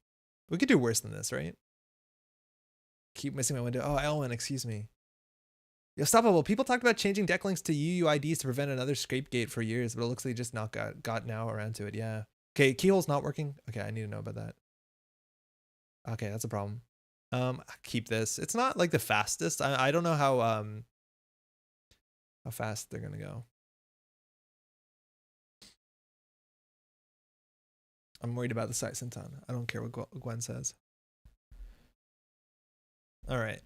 We could do worse than this, right? Keep missing my window. Oh, Elwin, excuse me. Yo, stoppable. People talked about changing deck links to UUIDs to prevent another scrapegate for years, but it looks like they just not got now around to it. Yeah. Okay, keyhole's not working. Okay, I need to know about that. Okay, that's a problem. Keep this. It's not like the fastest. I don't know how fast they're gonna go. I'm worried about the site Sinton. I don't care what Gwen says. All right,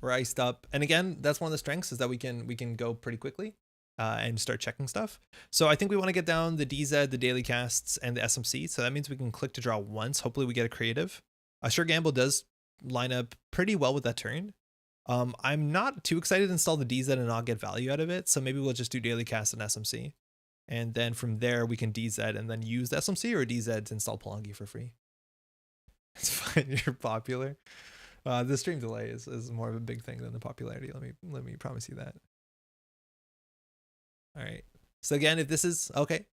we're iced up, and again, that's one of the strengths is that we can go pretty quickly and start checking stuff. So I think we want to get down the DZ, the daily casts, and the SMC. So that means we can click to draw once. Hopefully, we get a creative. Sure Gamble does line up pretty well with that turn. I'm not too excited to install the DZ and not get value out of it. So maybe we'll just do daily cast and SMC. And then from there, we can DZ and then use the SMC or DZ to install Pelongi for free. It's fine. You're popular. The stream delay is more of a big thing than the popularity. Let me promise you that. All right. So again, if this is okay,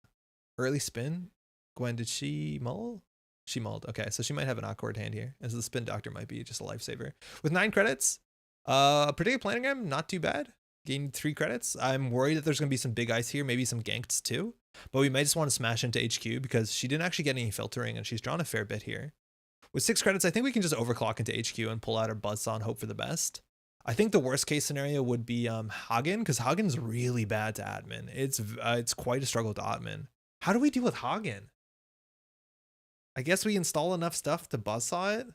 early spin. Gwen, did she mull? She mulled. Okay, so she might have an awkward hand here. As the spin doctor might be just a lifesaver. With 9 credits, predictive planogram, not too bad. Gained 3 credits. I'm worried that there's gonna be some big ice here, maybe some ganks too. But we might just want to smash into HQ because she didn't actually get any filtering and she's drawn a fair bit here. With 6 credits, I think we can just overclock into HQ and pull out our Buzzsaw and hope for the best. I think the worst case scenario would be Hagen, because Hagen's really bad to Atman. It's quite a struggle to Atman. How do we deal with Hagen? I guess we install enough stuff to Buzzsaw it.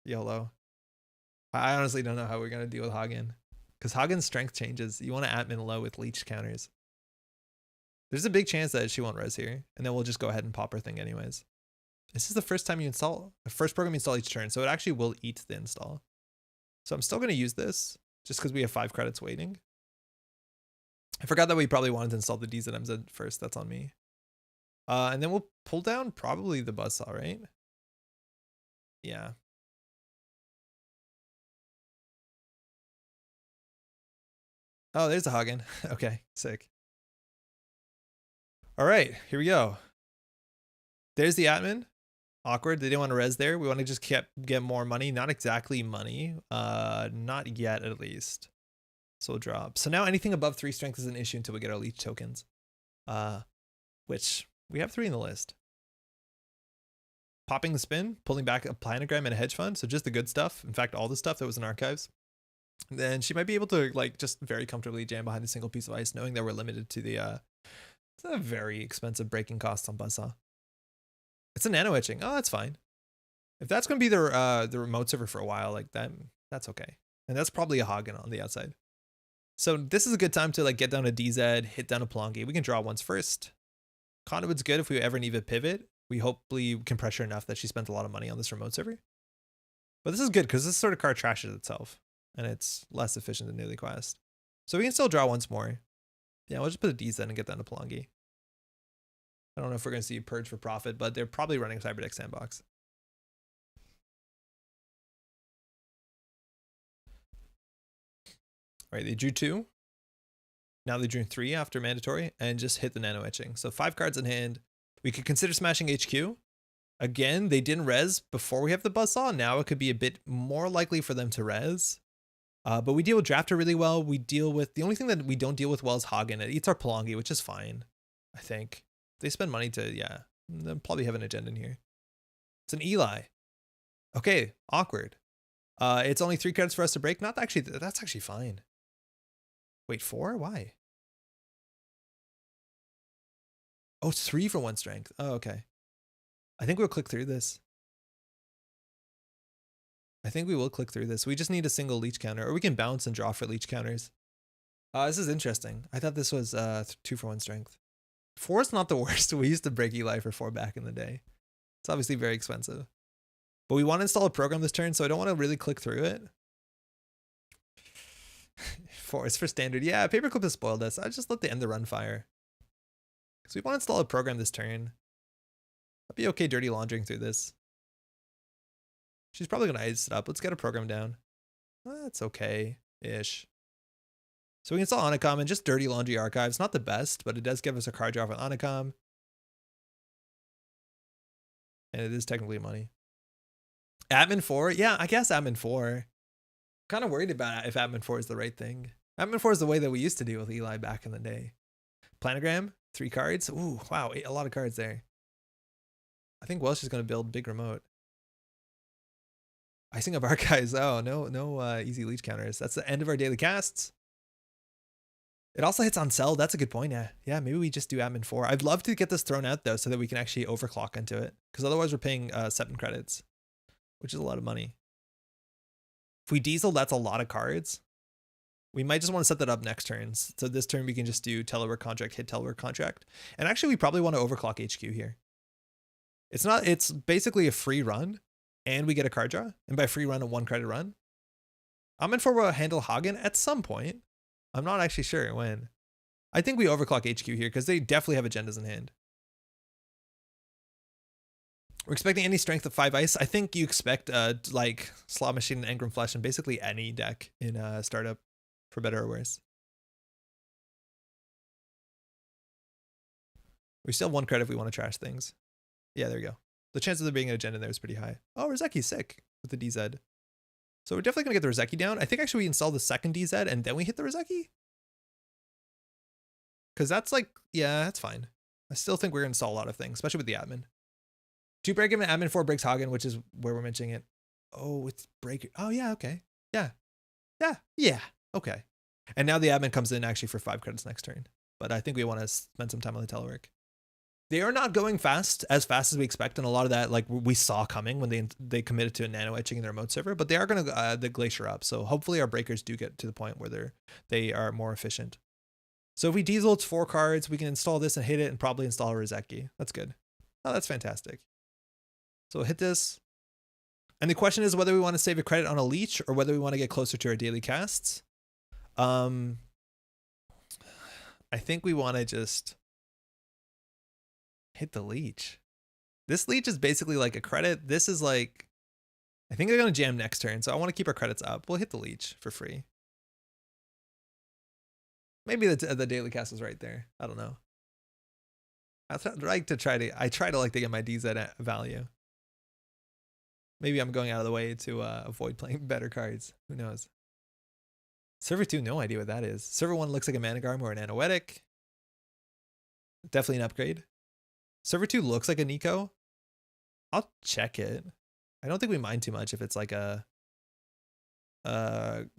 YOLO. I honestly don't know how we're going to deal with Hagen, because Hagen's strength changes. You want to Atman low with leech counters. There's a big chance that she won't res here, and then we'll just go ahead and pop her thing anyways. This is the first time you install, the first program you install each turn, so it actually will eat the install. So I'm still going to use this just because we have 5 credits waiting. I forgot that we probably wanted to install the DZMZ first. That's on me. And then we'll pull down probably the Buzzsaw, right? Yeah. Oh, there's a Hagen. Okay, sick. All right, here we go. There's the Atman. Awkward. They didn't want to res there. We want to just get more money. Not exactly money. Not yet, at least. So we'll drop. So now anything above 3 strength is an issue until we get our leech tokens. Which we have 3 in the list. Popping the spin, pulling back a planogram and a hedge fund. So just the good stuff. In fact, all the stuff that was in archives. Then she might be able to like just very comfortably jam behind a single piece of ice, knowing that we're limited to the it's a very expensive breaking costs on Buzzsaw. It's a nano etching. Oh, that's fine. If that's going to be the remote server for a while, like that's okay. And that's probably a Hagen on the outside. So this is a good time to like get down a DZ, hit down a Plongi. We can draw once first. Conduit's good if we ever need a pivot. We hopefully can pressure enough that she spent a lot of money on this remote server. But this is good because this sort of card trashes itself. And it's less efficient than Newly Quest. So we can still draw once more. Yeah, we'll just put a DZ and get down to Plongi. I don't know if we're going to see Purge for profit, but they're probably running Cyberdeck Sandbox. All right, they drew 2. Now they drew 3 after mandatory and just hit the nano etching. So 5 cards in hand. We could consider smashing HQ. Again, they didn't res before we have the Buzzsaw. Now it could be a bit more likely for them to res. But we deal with Drafter really well. We deal with, the only thing that we don't deal with well is Hagen. It eats our Plongi, which is fine, I think. They spend money to, yeah, they'll probably have an agenda in here. It's an Eli. Okay, awkward. It's only 3 credits for us to break. Not actually, that's actually fine. Wait, 4? Why? Oh, it's 3 for 1 strength. Oh, okay. I think we'll click through this. I think we will click through this. We just need a single leech counter, or we can bounce and draw for leech counters. This is interesting. I thought this was 2 for 1 strength. 4 is not the worst. We used to break Eli for 4 back in the day. It's obviously very expensive. But we want to install a program this turn, so I don't want to really click through it. 4 is for standard. Yeah, Paperclip has spoiled us. I just let the end the run fire. Because we want to install a program this turn. I'd be okay dirty laundering through this. She's probably going to ice it up. Let's get a program down. That's okay-ish. So we can install Onacom and just dirty laundry archives. Not the best, but it does give us a card draw for Onacom. And it is technically money. Atman 4? Yeah, I guess Atman 4. Kind of worried about if Atman 4 is the right thing. Atman 4 is the way that we used to deal with Eli back in the day. Planogram, 3 cards. Ooh, wow, a lot of cards there. I think Welsh is going to build big remote. Icing up archives. Oh, no easy leech counters. That's the end of our daily casts. It also hits on sell. That's a good point. Yeah, maybe we just do Atman 4. I'd love to get this thrown out though, so that we can actually overclock into it. Because otherwise we're paying 7 credits, which is a lot of money. If we diesel, that's a lot of cards. We might just want to set that up next turn. So this turn we can just do telework contract, hit telework contract. And actually we probably want to overclock HQ here. It's basically a free run and we get a card draw. And by free run, a 1 credit run. I'm in for a handle Hagen at some point. I'm not actually sure when. I think we overclock HQ here because they definitely have agendas in hand. We're expecting any strength of 5 ice. I think you expect like Slot Machine and Engram Flesh and basically any deck in Startup, for better or worse. We still have 1 credit if we want to trash things. Yeah, there we go. The chance of there being an agenda in there is pretty high. Oh, Rozeki's sick with the DZ. So we're definitely going to get the Rozeki down. I think actually we install the second DZ and then we hit the Rozeki. Because that's like, yeah, that's fine. I still think we're going to install a lot of things, especially with the Atman. 2 break him and admin 4 breaks Hagen, which is where we're mentioning it. Oh, it's breaker. Oh yeah, okay. Yeah. Yeah. Okay. And now the admin comes in actually for 5 credits next turn. But I think we want to spend some time on the telework. They are not going as fast as we expect, and a lot of that, like we saw coming when they committed to a nano etching in their remote server. But they are going to the glacier up, so hopefully our breakers do get to the point where they are more efficient. So if we diesel, it's 4 cards. We can install this and hit it, and probably install a Rizeki. That's good. Oh, that's fantastic. So we'll hit this, and the question is whether we want to save a credit on a leech or whether we want to get closer to our daily casts. I think we want to just hit the leech. This leech is basically like a credit. This is like, I think they're going to jam next turn, so I want to keep our credits up. We'll hit the leech for free. Maybe the daily cast is right there. I don't know. I try to like to get my DZ value. Maybe I'm going out of the way to avoid playing better cards. Who knows? Server 2, no idea what that is. Server 1 looks like a Managarm or an Anoetic. Definitely an upgrade. Server 2 looks like a Nico. I'll check it. I don't think we mind too much if it's like a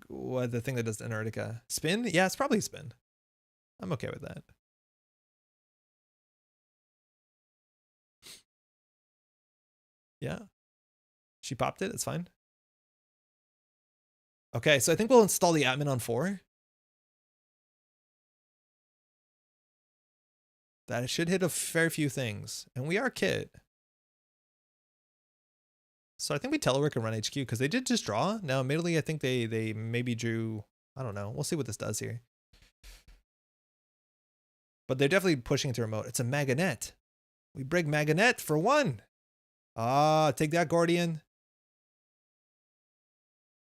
what the thing that does Antarctica. Spin? Yeah, it's probably spin. I'm okay with that. Yeah. She popped it, it's fine. Okay, so I think we'll install the Atman on 4. That should hit a fair few things. And we are Kit. So I think we telework and run HQ because they did just draw. Now, admittedly, I think they maybe drew, I don't know. We'll see what this does here. But they're definitely pushing into remote. It's a Maganet. We break Maganet for 1. Ah, take that, Gordian.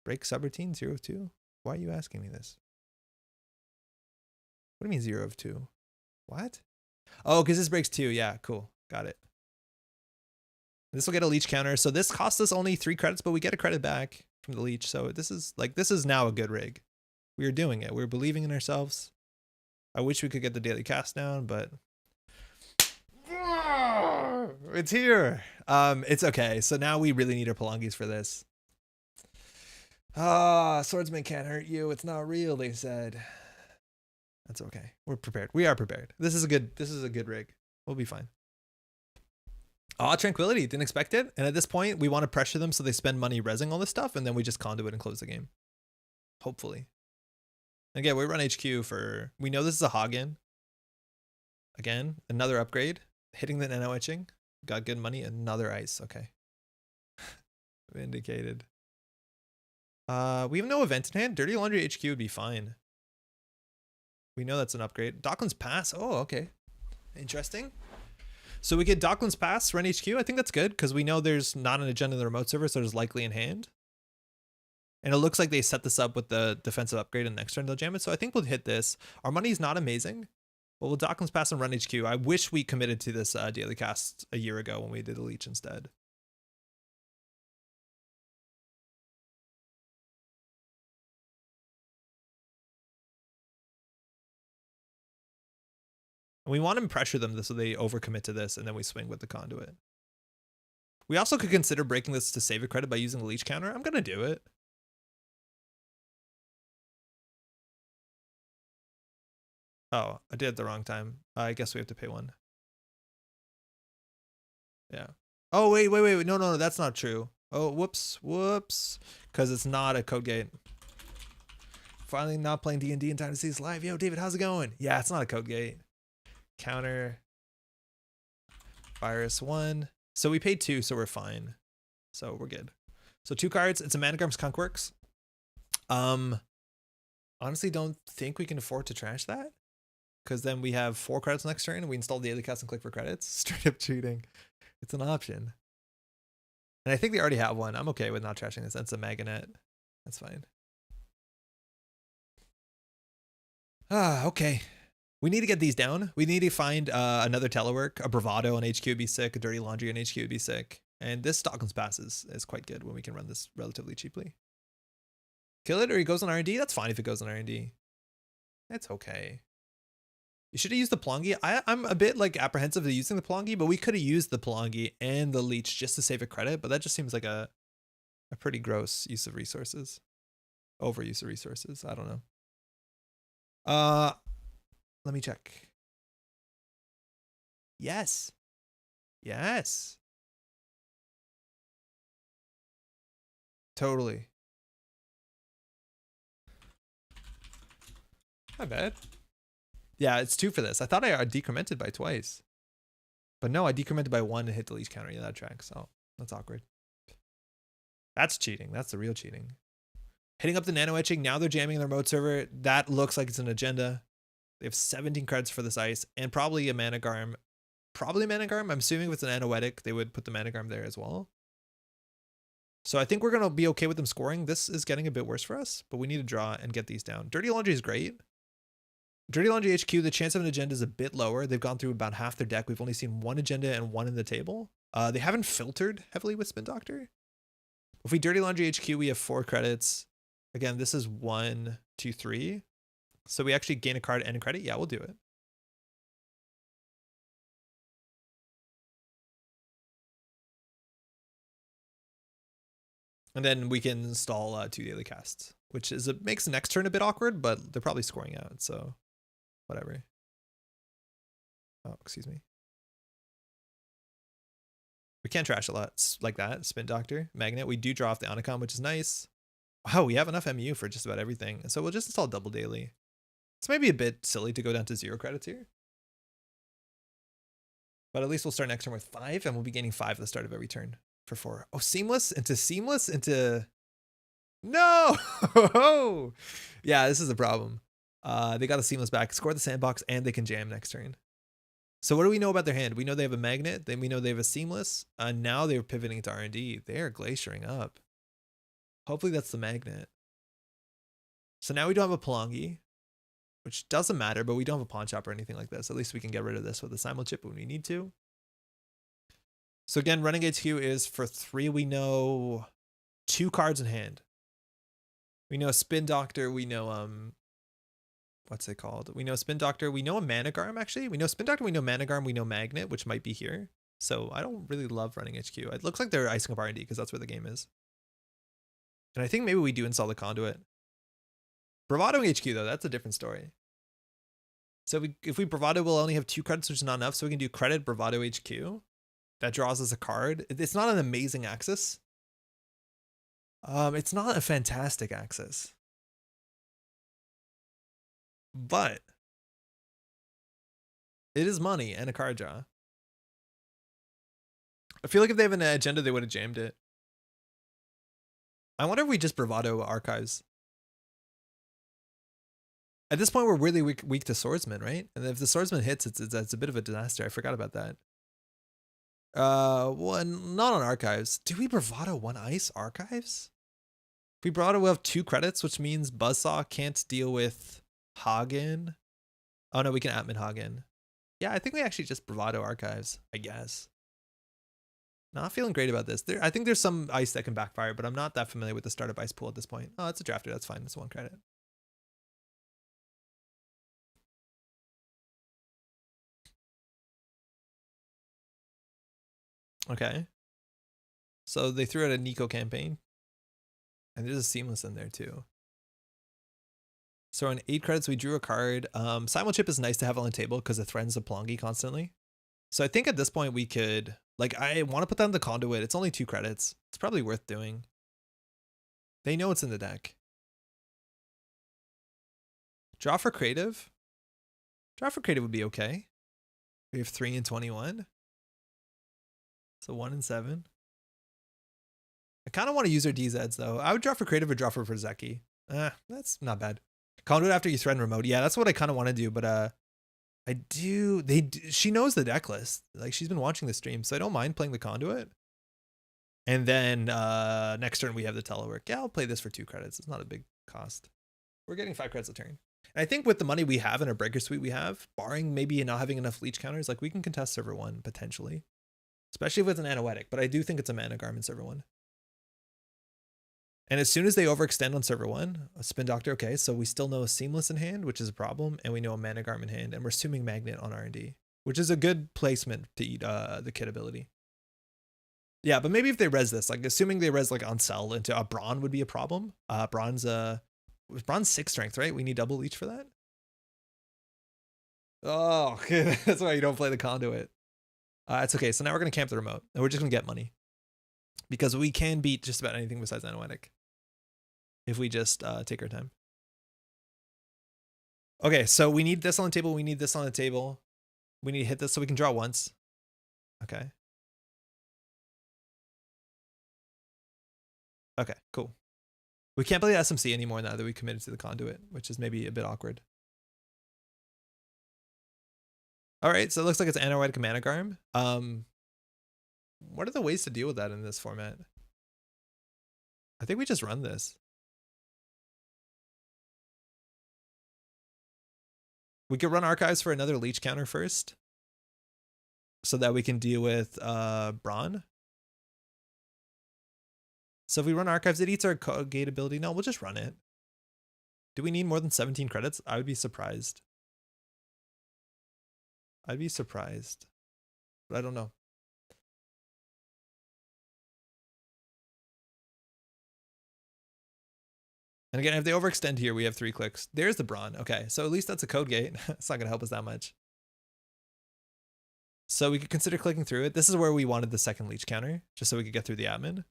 Break subroutine 0 of 2. Why are you asking me this? What do you mean 0 of 2? What? Oh, because this breaks 2. Yeah, cool. Got it. This will get a leech counter. So this costs us only 3 credits, but we get a credit back from the leech. So this is now a good rig. We are doing it. We're believing in ourselves. I wish we could get the daily cast down, but it's here. It's okay. So now we really need our Pelongis for this. Swordsman can't hurt you. It's not real, they said. That's okay. We're prepared. We are prepared. This is a good rig. We'll be fine. Tranquility. Didn't expect it. And at this point, we want to pressure them so they spend money resing all this stuff, and then we just conduit and close the game. Hopefully. Again, we run HQ for... We know this is a Hagen. Again, another upgrade. Hitting the nano etching. Got good money. Another ice. Okay. Vindicated. We have no event in hand. Dirty Laundry HQ would be fine. We know that's an upgrade. Dockland's Pass. Oh, okay. Interesting. So we get Dockland's Pass, run HQ. I think that's good because we know there's not an agenda in the remote server, so there's likely in hand. And it looks like they set this up with the defensive upgrade and next turn they'll jam it. So I think we'll hit this. Our money's not amazing, but we'll Dockland's Pass and run HQ. I wish we committed to this daily cast a year ago when we did the leech instead. And we want to pressure them so they overcommit to this, and then we swing with the conduit. We also could consider breaking this to save a credit by using the leech counter. I'm going to do it. Oh, I did it the wrong time. I guess we have to pay 1. Yeah. Oh, wait. No, that's not true. Oh, whoops. Because it's not a code gate. Finally not playing D&D in time to see this live. Yo, David, how's it going? Yeah, it's not a code gate. Counter. Virus 1. So we paid 2, so we're fine. So we're good. So 2 cards. It's a Managarm's Skunkworks. Honestly, don't think we can afford to trash that. Because then we have 4 credits next turn and we install the daily cast and click for credits. Straight up cheating. It's an option. And I think they already have one. I'm okay with not trashing this. That's a Maganet. That's fine. Okay. We need to get these down. We need to find another telework. A Bravado on HQ would be sick. A Dirty Laundry on HQ would be sick. And this Stockland's Pass is quite good when we can run this relatively cheaply. Kill it or he goes on R&D? That's fine if it goes on R&D. It's okay. You should have used the Plongi. I'm a bit like apprehensive of using the Plongi, but we could have used the Plongi and the Leech just to save a credit, but that just seems like a pretty gross use of resources. Overuse of resources. I don't know. Let me check. Yes. Yes. Totally. Not bad. Yeah, it's 2 for this. I thought I decremented by twice. But no, I decremented by 1 to hit the least counter. Yeah, that tracks. So that's awkward. That's cheating. That's the real cheating. Hitting up the nano etching. Now they're jamming their remote server. That looks like it's an agenda. They have 17 credits for this ice and probably a mana garm. Probably a mana garm. I'm assuming if it's an anoetic, they would put the mana garm there as well. So I think we're going to be okay with them scoring. This is getting a bit worse for us, but we need to draw and get these down. Dirty Laundry is great. Dirty Laundry HQ, the chance of an agenda is a bit lower. They've gone through about half their deck. We've only seen 1 agenda and 1 in the table. They haven't filtered heavily with Spin Doctor. If we Dirty Laundry HQ, we have 4 credits. Again, this is 1, 2, 3. So we actually gain a card and a credit. Yeah, we'll do it. And then we can install 2 daily casts, which is makes the next turn a bit awkward, but they're probably scoring out. So whatever. Oh, excuse me. We can't trash a lot like that. Spin Doctor, Magnet. We do draw off the Onicom, which is nice. Wow, we have enough MU for just about everything. So we'll just install double daily. It's maybe a bit silly to go down to 0 credits here. But at least we'll start next turn with 5, and we'll be gaining 5 at the start of every turn for 4. Oh, seamless into... No! Yeah, this is a problem. They got a seamless back, score the sandbox, and they can jam next turn. So what do we know about their hand? We know they have a magnet. Then we know they have a seamless. Now they're pivoting to R&D. They are glaciering up. Hopefully that's the magnet. So now we don't have a Palongi, which doesn't matter, but we don't have a pawn shop or anything like this. At least we can get rid of this with a simul chip when we need to. So again, running HQ is for 3. We know 2 cards in hand. We know Spin Doctor. We know what's it called? We know Spin Doctor. We know a Mana Garm, actually. We know Spin Doctor. We know Mana Garm. We know Magnet, which might be here. So I don't really love running HQ. It looks like they're icing up R&D because that's where the game is. And I think maybe we do install the conduit. Bravado HQ, though, that's a different story. So if we Bravado, we'll only have 2 credits, which is not enough. So we can do credit Bravado HQ. That draws us a card. It's not an amazing axis. It's not a fantastic axis. But it is money and a card draw. I feel like if they have an agenda, they would have jammed it. I wonder if we just Bravado archives. At this point, we're really weak to Swordsman, right? And if the Swordsman hits, it's a bit of a disaster. I forgot about that. Well, not on archives. Do we Bravado 1 ice archives? If we Bravado, we'll have 2 credits, which means Buzzsaw can't deal with Hagen. Oh no, we can Atman Hagen. Yeah, I think we actually just Bravado archives, I guess. Not feeling great about this. I think there's some ice that can backfire, but I'm not that familiar with the startup ice pool at this point. Oh, it's a drafter. That's fine. That's 1 credit. Okay. So they threw out a Nico campaign. And there's a seamless in there too. So on 8 credits, we drew a card. Simul chip is nice to have on the table because it threatens the Plongi constantly. So I think at this point we could, like, I want to put that in the conduit. It's only 2 credits. It's probably worth doing. They know it's in the deck. Draw for creative. Draw for creative would be okay. We have 3 and 21. So 1 and 7. I kind of want to use our DZs though. I would draw for creative or draw for Zeki. That's not bad. Conduit after you threaten remote. Yeah, that's what I kind of want to do, but I do. She knows the deck list. Like, she's been watching the stream, so I don't mind playing the conduit. And then next turn we have the telework. Yeah, I'll play this for 2 credits. It's not a big cost. We're getting 5 credits a turn. And I think with the money we have in our breaker suite we have, barring maybe not having enough leech counters, like we can contest server 1 potentially. Especially if it's an anoetic, but I do think it's a mana garm in server 1. And as soon as they overextend on server 1, a Spin Doctor, okay, so we still know a Seamless in hand, which is a problem, and we know a Mana Garm in hand, and we're assuming Magnet on R&D, which is a good placement to eat the kit ability. Yeah, but maybe if they res this, like assuming they res like on Cell into a Brawn would be a problem. Brawn's 6 strength, right? We need double leech for that. Oh, that's why you don't play the conduit. It's okay. So now we're gonna camp the remote, and we're just gonna get money because we can beat just about anything besides Anoetic if we just take our time. Okay, so we need this on the table. We need this on the table. We need to hit this so we can draw once. Okay. Okay, cool. We can't play the SMC anymore now that we committed to the conduit, which is maybe a bit awkward. All right, so it looks like it's Anoetic Mana Garm. What are the ways to deal with that in this format? I think we just run this. We could run Archives for another leech counter first, so that we can deal with Brawn. So if we run Archives, it eats our gate ability. No, we'll just run it. Do we need more than 17 credits? I would be surprised. I'd be surprised, but I don't know. And again, if they overextend here, we have 3 clicks. There's the Brawn. Okay, so at least that's a code gate. It's not going to help us that much. So we could consider clicking through it. This is where we wanted the second leech counter, just so we could get through the Atman.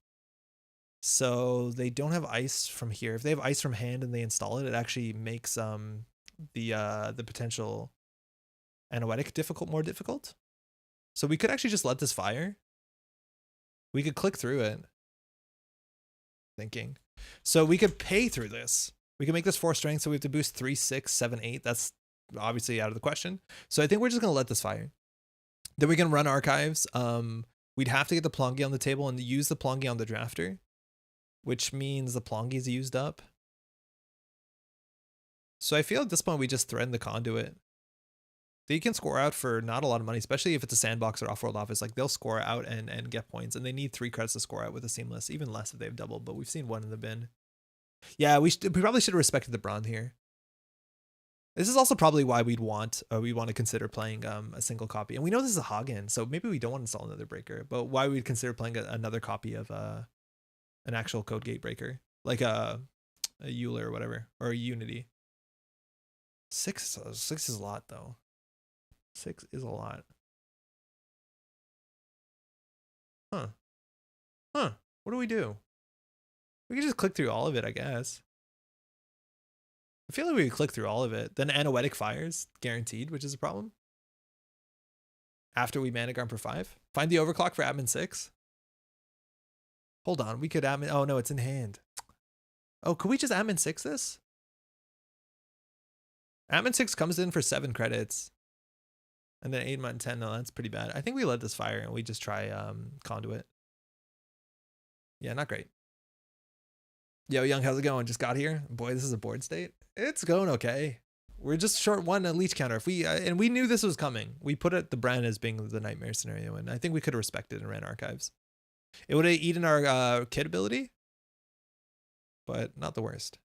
So they don't have ice from here. If they have ice from hand and they install it, it actually makes the potential Anoetic more difficult. So we could actually just let this fire. We could click through it. Thinking. So we could pay through this. We can make this 4 strength, so we have to boost 3, 6, 7, 8. That's obviously out of the question. So I think we're just gonna let this fire. Then we can run Archives. We'd have to get the Plongi on the table and use the Plongi on the drafter, which means the Plongi is used up. So I feel at this point we just threaten the conduit. They can score out for not a lot of money, especially if it's a sandbox or off-world office. Like they'll score out and get points, and they need 3 credits to score out with a Seamless, even less if they have doubled, but we've seen 1 in the bin. Yeah, we probably should have respected the Brawn here. This is also probably why we want to consider playing a single copy. And we know this is a Hagen, so maybe we don't want to install another breaker, but why we'd consider playing another copy of an actual code gate breaker, like a Euler or whatever, or a Unity. 6 is a lot though. 6 is a lot. Huh. What do we do? We can just click through all of it, I guess. I feel like we could click through all of it. Then Anoetic fires, guaranteed, which is a problem. After we Mana Garm for 5. Find the overclock for Atman 6. Hold on, we could Atman. Oh no, it's in hand. Oh, could we just Atman 6 this? Atman 6 comes in for 7 credits. And then 8, 9, 10. No, that's pretty bad. I think we let this fire and we just try conduit. Yeah, not great. Yo, Young, how's it going? Just got here. Boy, this is a board state. It's going okay. We're just short 1 leech counter. If we and we knew this was coming. We put it the Bren as being the nightmare scenario, and I think we could have respected and ran Archives. It would have eaten our kit ability, but not the worst.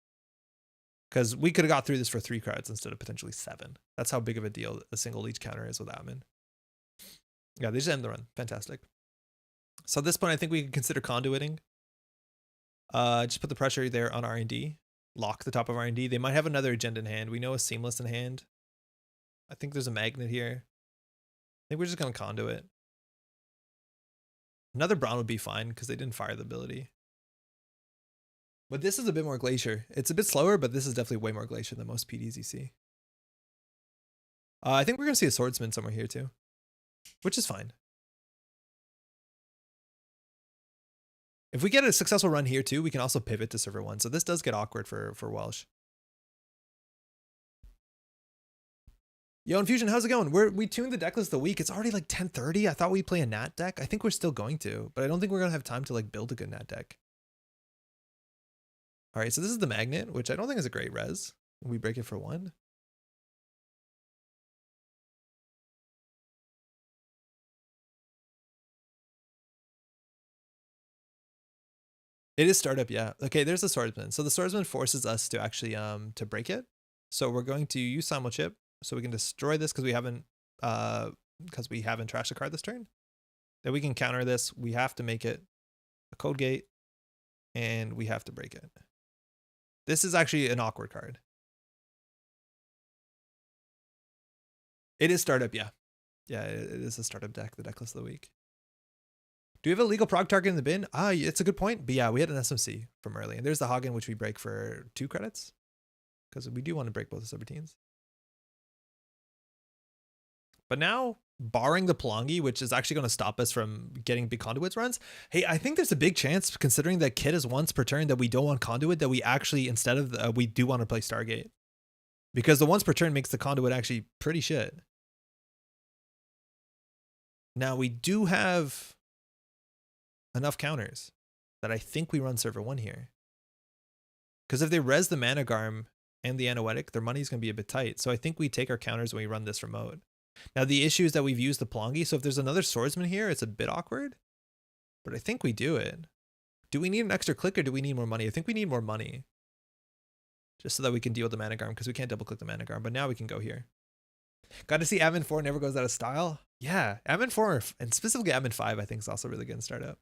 Because we could have got through this for 3 cards instead of potentially 7. That's how big of a deal a single leech counter is with Atman. Yeah, they just end the run. Fantastic. So at this point, I think we can consider conduiting. Just put the pressure there on R&D. Lock the top of R&D. They might have another agenda in hand. We know a Seamless in hand. I think there's a Magnet here. I think we're just going to conduit. Another Brawn would be fine because they didn't fire the ability. But this is a bit more Glacier. It's a bit slower, but this is definitely way more Glacier than most PDs you see. I think we're going to see a Swordsman somewhere here too, which is fine. If we get a successful run here too, we can also pivot to server 1. So this does get awkward for Welsh. Yo, Infusion, how's it going? We tuned the deck list the week. It's already like 10:30. I thought we'd play a Gnat deck. I think we're still going to, but I don't think we're going to have time to like build a good Gnat deck. All right, so this is the Magnet, which I don't think is a great res. We break it for 1. It is startup, yeah. Okay, there's the swordsman. So the swordsman forces us to actually to break it. So we're going to use simulchip so we can destroy this because we haven't trashed a card this turn. Then we can counter this. We have to make it a code gate, and we have to break it. This is actually an awkward card. It is startup, yeah. Yeah, it is a startup deck, the deck list of the week. Do we have a legal prog target in the bin? It's a good point. But yeah, we had an SMC from early. And there's the Hagen, which we break for 2 credits. Because we do want to break both the subroutines. But now, barring the Pelongi, which is actually going to stop us from getting big conduits runs, hey, I think there's a big chance, considering that Kit is once per turn, that we don't want conduit, that we actually, instead of, we do want to play Stargate. Because the once per turn makes the conduit actually pretty shit. Now, we do have enough counters that I think we run server 1 here. Because if they res the Mana Garm and the Anoetic, their money's going to be a bit tight. So I think we take our counters when we run this remote. Now, the issue is that we've used the Pelongi, so if there's another swordsman here, it's a bit awkward. But I think we do it. Do we need an extra click or do we need more money? I think we need more money. Just so that we can deal with the Mana Garm, because we can't double click the Mana Garm, but now we can go here. Got to see Atman 4 never goes out of style. Yeah, Atman 4, and specifically Atman 5, I think is also really good in startup.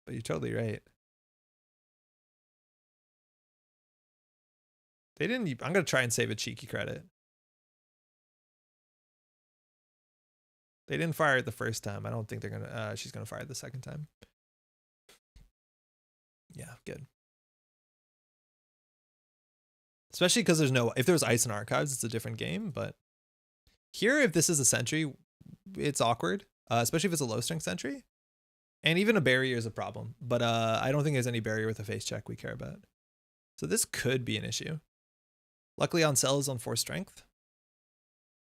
But you're totally right. They didn't, I'm going to try and save a cheeky credit. They didn't fire it the first time. I don't think they're going to, she's going to fire it the second time. Yeah, good. Especially because there's no, if there was ice in archives, it's a different game. But here, if this is a sentry, it's awkward, especially if it's a low strength sentry. And even a barrier is a problem. But I don't think there's any barrier with a face check we care about. So this could be an issue. Luckily, on cell is on 4 strength.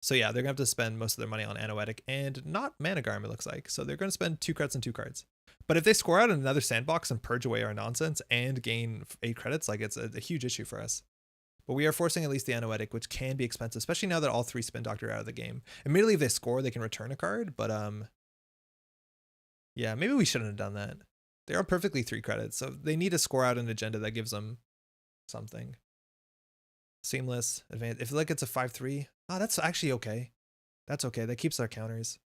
So yeah, they're going to have to spend most of their money on Anoetic and not Mana Garm, it looks like. So they're going to spend 2 credits and 2 cards. But if they score out another sandbox and purge away our nonsense and gain 8 credits, like it's a huge issue for us. But we are forcing at least the Anoetic, which can be expensive, especially now that all 3 Spin Doctor are out of the game. Immediately if they score, they can return a card, but yeah, maybe we shouldn't have done that. They are perfectly 3 credits, so they need to score out an agenda that gives them something. Seamless, advanced. If like it's a 5-3, oh, that's actually okay. That's okay. That keeps our counters.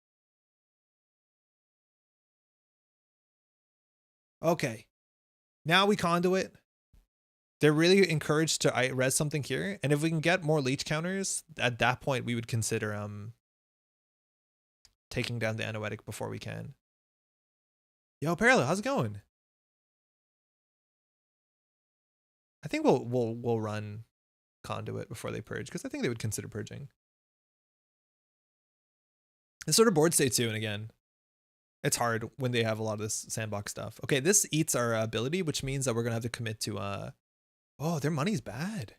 Okay. Now we conduit. They're really encouraged to res something here. And if we can get more leech counters, at that point we would consider taking down the Anoetic before we can. Yo, Parallel, how's it going? I think we'll run conduit before they purge, because I think they would consider purging. It's sort of board state too, and again, it's hard when they have a lot of this sandbox stuff. Okay, this eats our ability, which means that we're gonna have to commit to oh, their money's bad.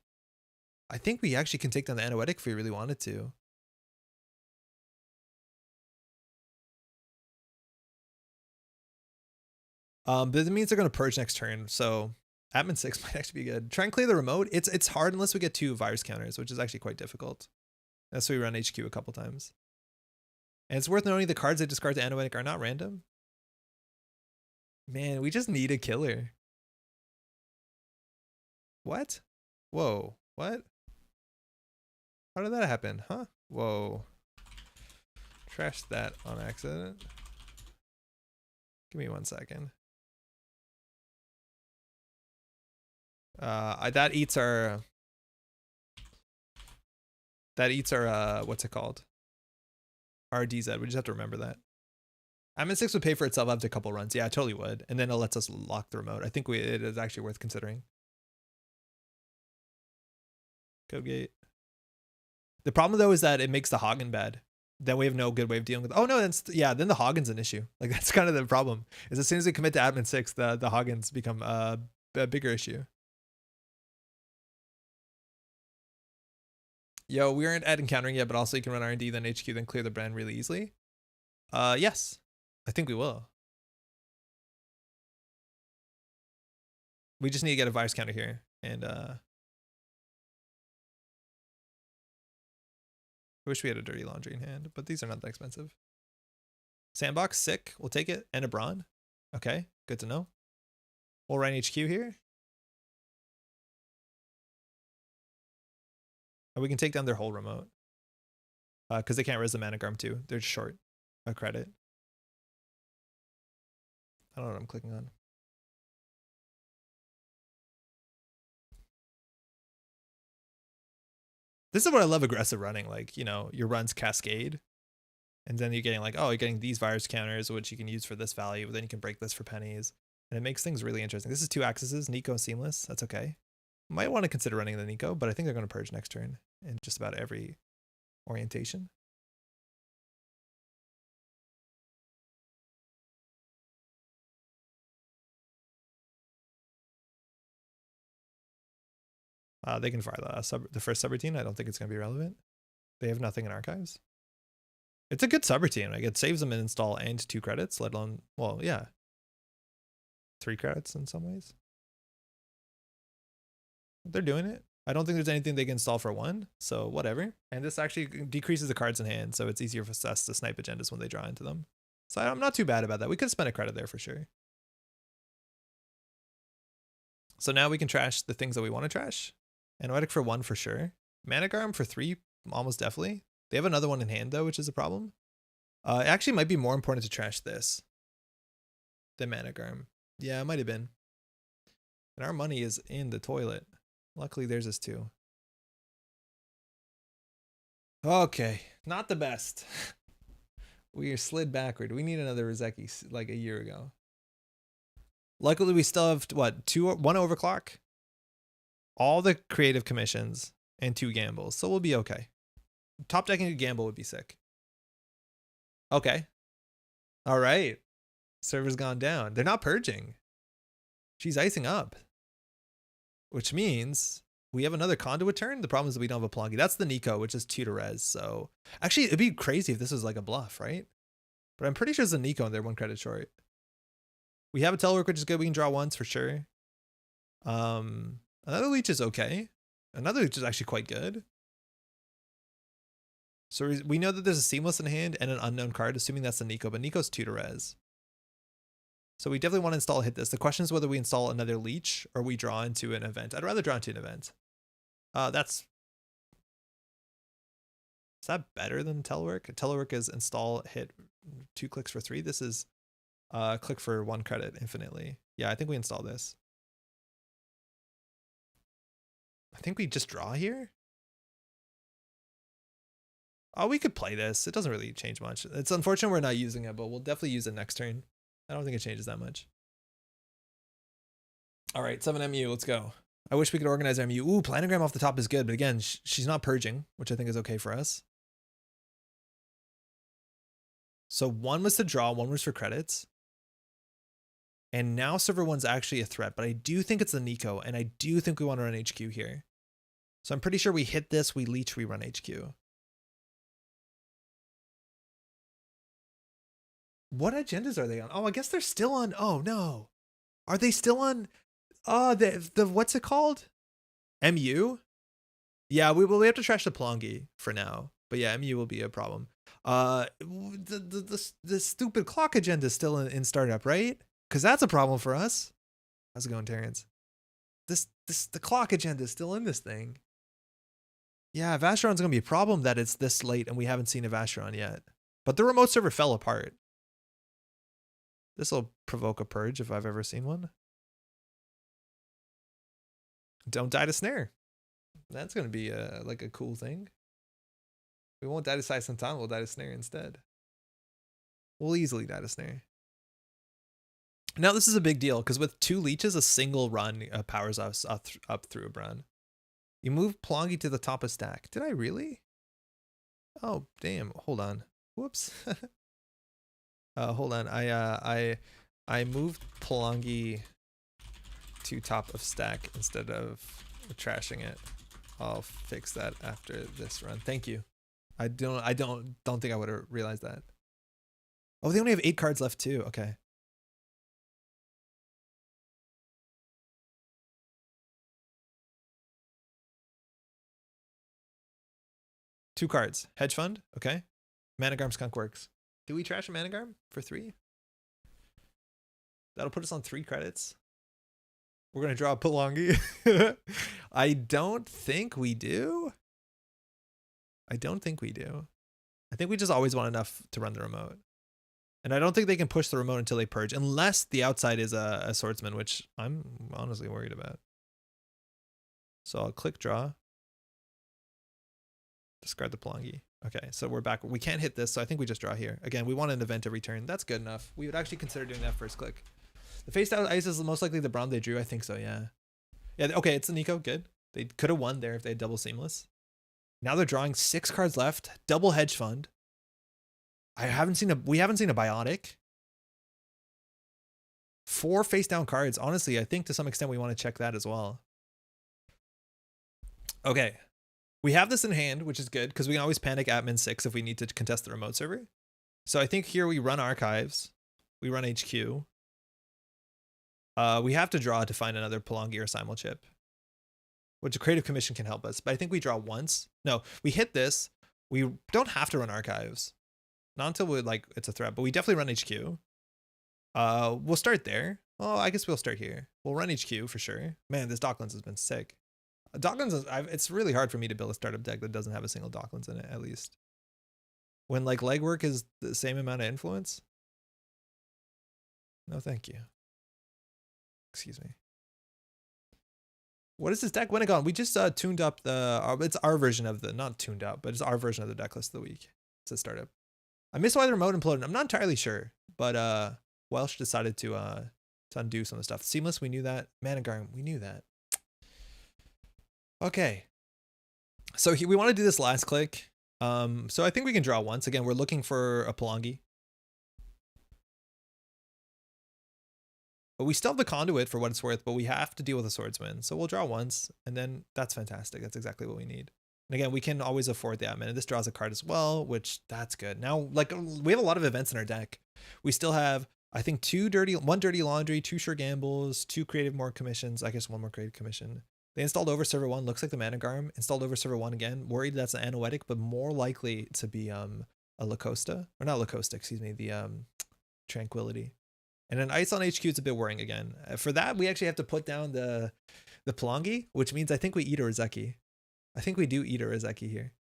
I think we actually can take down the Anoetic if we really wanted to. But it means they're gonna purge next turn, so Atman 6 might actually be good. Try and clear the remote. It's hard unless we get 2 virus counters, which is actually quite difficult. That's why we run HQ a couple times. And it's worth noting the cards they discard to Anoetic are not random. Man, we just need a killer. What? Whoa, what? How did that happen, huh? Whoa. Trashed that on accident. Give me 1 second. That eats our what's it called? Our DZ. We just have to remember that. Atman 6 would pay for itself after a couple runs. Yeah, it totally would. And then it lets us lock the remote. I think it is actually worth considering. Code gate. The problem though is that it makes the Hagen bad. Then we have no good way of dealing with. Oh no, then the Hagen's an issue. Like that's kind of the problem. Is as soon as we commit to Atman 6, the Hagens become a bigger issue. Yo, we aren't at encountering yet, but also you can run R&D, then HQ, then clear the brand really easily. Yes, I think we will. We just need to get a virus counter here, and I wish we had a dirty laundry in hand, but these are not that expensive. Sandbox, sick. We'll take it. And a Brawn. Okay, good to know. We'll run HQ here. And we can take down their whole remote. Because they can't res the mana garm too. They're just short a credit. I don't know what I'm clicking on. This is what I love aggressive running. Like, you know, your runs cascade. And then you're getting like, oh, you're getting these virus counters, which you can use for this value. But then you can break this for pennies. And it makes things really interesting. This is 2 axes, Nico Seamless. That's okay. Might want to consider running the Nico, but I think they're going to purge next turn in just about every orientation. They can fire the first subroutine. I don't think it's going to be relevant. They have nothing in archives. It's a good subroutine. Like, it saves them an install and 2 credits, let alone, well, yeah, 3 credits in some ways. They're doing it. I don't think there's anything they can install for 1, so whatever. And this actually decreases the cards in hand, so it's easier for us to snipe agendas when they draw into them. So I'm not too bad about that. We could spend a credit there for sure. So now we can trash the things that we want to trash. Anoetic for 1 for sure. Mana Garm for 3, almost definitely. They have another one in hand though, which is a problem. It actually might be more important to trash this than Mana Garm. Yeah, it might have been. And our money is in the toilet. Luckily, there's this too. Okay, not the best. We are slid backward. We need another Rizeki like a year ago. Luckily, we still have, what, 1 overclock? All the creative commissions and 2 gambles, so we'll be okay. Top decking a gamble would be sick. Okay. All right. Server's gone down. They're not purging. She's icing up. Which means we have another conduit turn. The problem is that we don't have a Plonky. That's the Nico, which is 2 to res. So actually, it'd be crazy if this was like a bluff, right? But I'm pretty sure it's a Nico and they're 1 credit short. We have a telework, which is good. We can draw once for sure. Another leech is okay. Another leech is actually quite good. So we know that there's a seamless in hand and an unknown card, assuming that's the Nico, but Nico's 2 to res. So we definitely want to install hit this. The question is whether we install another leech or we draw into an event. I'd rather draw into an event. Is that better than telework? Telework is install hit 2 clicks for 3. This is click for 1 credit infinitely. Yeah, I think we install this. I think we just draw here. Oh, we could play this. It doesn't really change much. It's unfortunate we're not using it, but we'll definitely use it next turn. I don't think it changes that much. All right, 7 MU, let's go. I wish we could organize our MU. Ooh, planogram off the top is good, but again, she's not purging, which I think is okay for us. So 1 was to draw, 1 was for credits. And now server 1's actually a threat, but I do think it's the Nico, and I do think we want to run HQ here. So I'm pretty sure we hit this, we leech, we run HQ. What agendas are they on? Oh, I guess they're still on. Oh, no. Are they still on? Oh, the what's it called? MU? Yeah, we have to trash the Plongi for now. But yeah, MU will be a problem. The stupid clock agenda is still in startup, right? Because that's a problem for us. How's it going, Terrence? The clock agenda is still in this thing. Yeah, Vacheron's gonna be a problem that it's this late and we haven't seen a Vacheron yet. But the remote server fell apart. This will provoke a purge if I've ever seen one. Don't die to snare. That's going to be like a cool thing. We won't die to Sai Santan, we'll die to snare instead. We'll easily die to snare. Now this is a big deal because with 2 leeches, a single run powers us up through a run. You move Plongi to the top of stack. Did I really? Oh, damn. Hold on. Whoops. Hold on. I moved Plongi to top of stack instead of trashing it. I'll fix that after this run. Thank you. I don't think I would have realized that. Oh, they only have 8 cards left too. Okay. Two cards. Hedge Fund. Okay. Managarm Skunk Works. Do we trash a Managarm for 3? That'll put us on 3 credits. We're going to draw a Palangi. I don't think we do. I don't think we do. I think we just always want enough to run the remote. And I don't think they can push the remote until they purge, unless the outside is a swordsman, which I'm honestly worried about. So I'll click draw. Discard the Palangi. Okay, so we're back. We can't hit this, so I think we just draw here. Again, we want an event every turn. That's good enough. We would actually consider doing that first click. The face down ice is most likely the brown they drew. I think so, yeah. Yeah, okay, it's the Nico. Good. They could have won there if they had double seamless. Now they're drawing 6 cards left. Double hedge fund. We haven't seen a biotic. 4 face down cards. Honestly, I think to some extent we want to check that as well. Okay. We have this in hand, which is good because we can always panic Atman 6 if we need to contest the remote server. So I think here we run archives. We run HQ. We have to draw to find another Palangi or Simulchip, which a creative commission can help us. But I think we draw once. No, we hit this. We don't have to run archives. Not until we it's a threat, but we definitely run HQ. We'll start there. Oh, I guess we'll start here. We'll run HQ for sure. Man, this Docklands has been sick. Docklands, it's really hard for me to build a startup deck that doesn't have a single Docklands in it, at least. When legwork is the same amount of influence. No, thank you. Excuse me. What is this deck? When it gone? We just tuned up the. It's our version of the, not tuned up, but it's our version of the deck list of the week. It's a startup. I missed why the remote imploded. I'm not entirely sure, but Welsh decided to undo some of the stuff. Seamless, we knew that. Managarm, we knew that. Okay. So we want to do this last click. So I think we can draw once. Again, we're looking for a Palangi. But we still have the conduit for what it's worth, but we have to deal with a swordsman. So we'll draw once, and then that's fantastic. That's exactly what we need. And again, we can always afford the Atman. And this draws a card as well, which that's good. Now, we have a lot of events in our deck. We still have, I think, 1 dirty laundry, 2 sure gambles, 2 creative more commissions. I guess 1 more creative commission. They installed over server 1, looks like the Managarm. Installed over server 1 again. Worried that's an Anoetic, but more likely to be a Lacosta. Or not Lacosta, excuse me, the Tranquility. And an ice on HQ is a bit worrying again. For that, we actually have to put down the Palangi, which means I think we eat a Rizeki. I think we do eat a Rizeki here.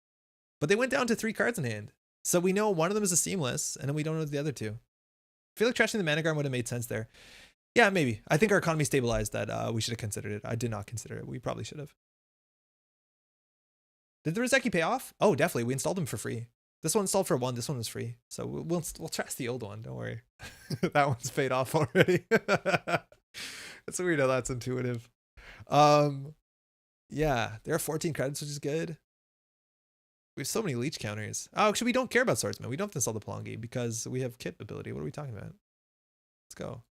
But they went down to 3 cards in hand. So we know one of them is a seamless, and then we don't know the other 2. I feel like trashing the Managarm would have made sense there. Yeah, maybe. I think our economy stabilized that we should have considered it. I did not consider it. We probably should have. Did the Rizeki pay off? Oh, definitely. We installed them for free. This one installed for 1. This one was free. So we'll trash the old one. Don't worry. That one's paid off already. It's weird how that's intuitive. Yeah, there are 14 credits, which is good. We have so many leech counters. Oh, actually, we don't care about swordsman. We don't have to install the Palangi because we have kit ability. What are we talking about? Let's go.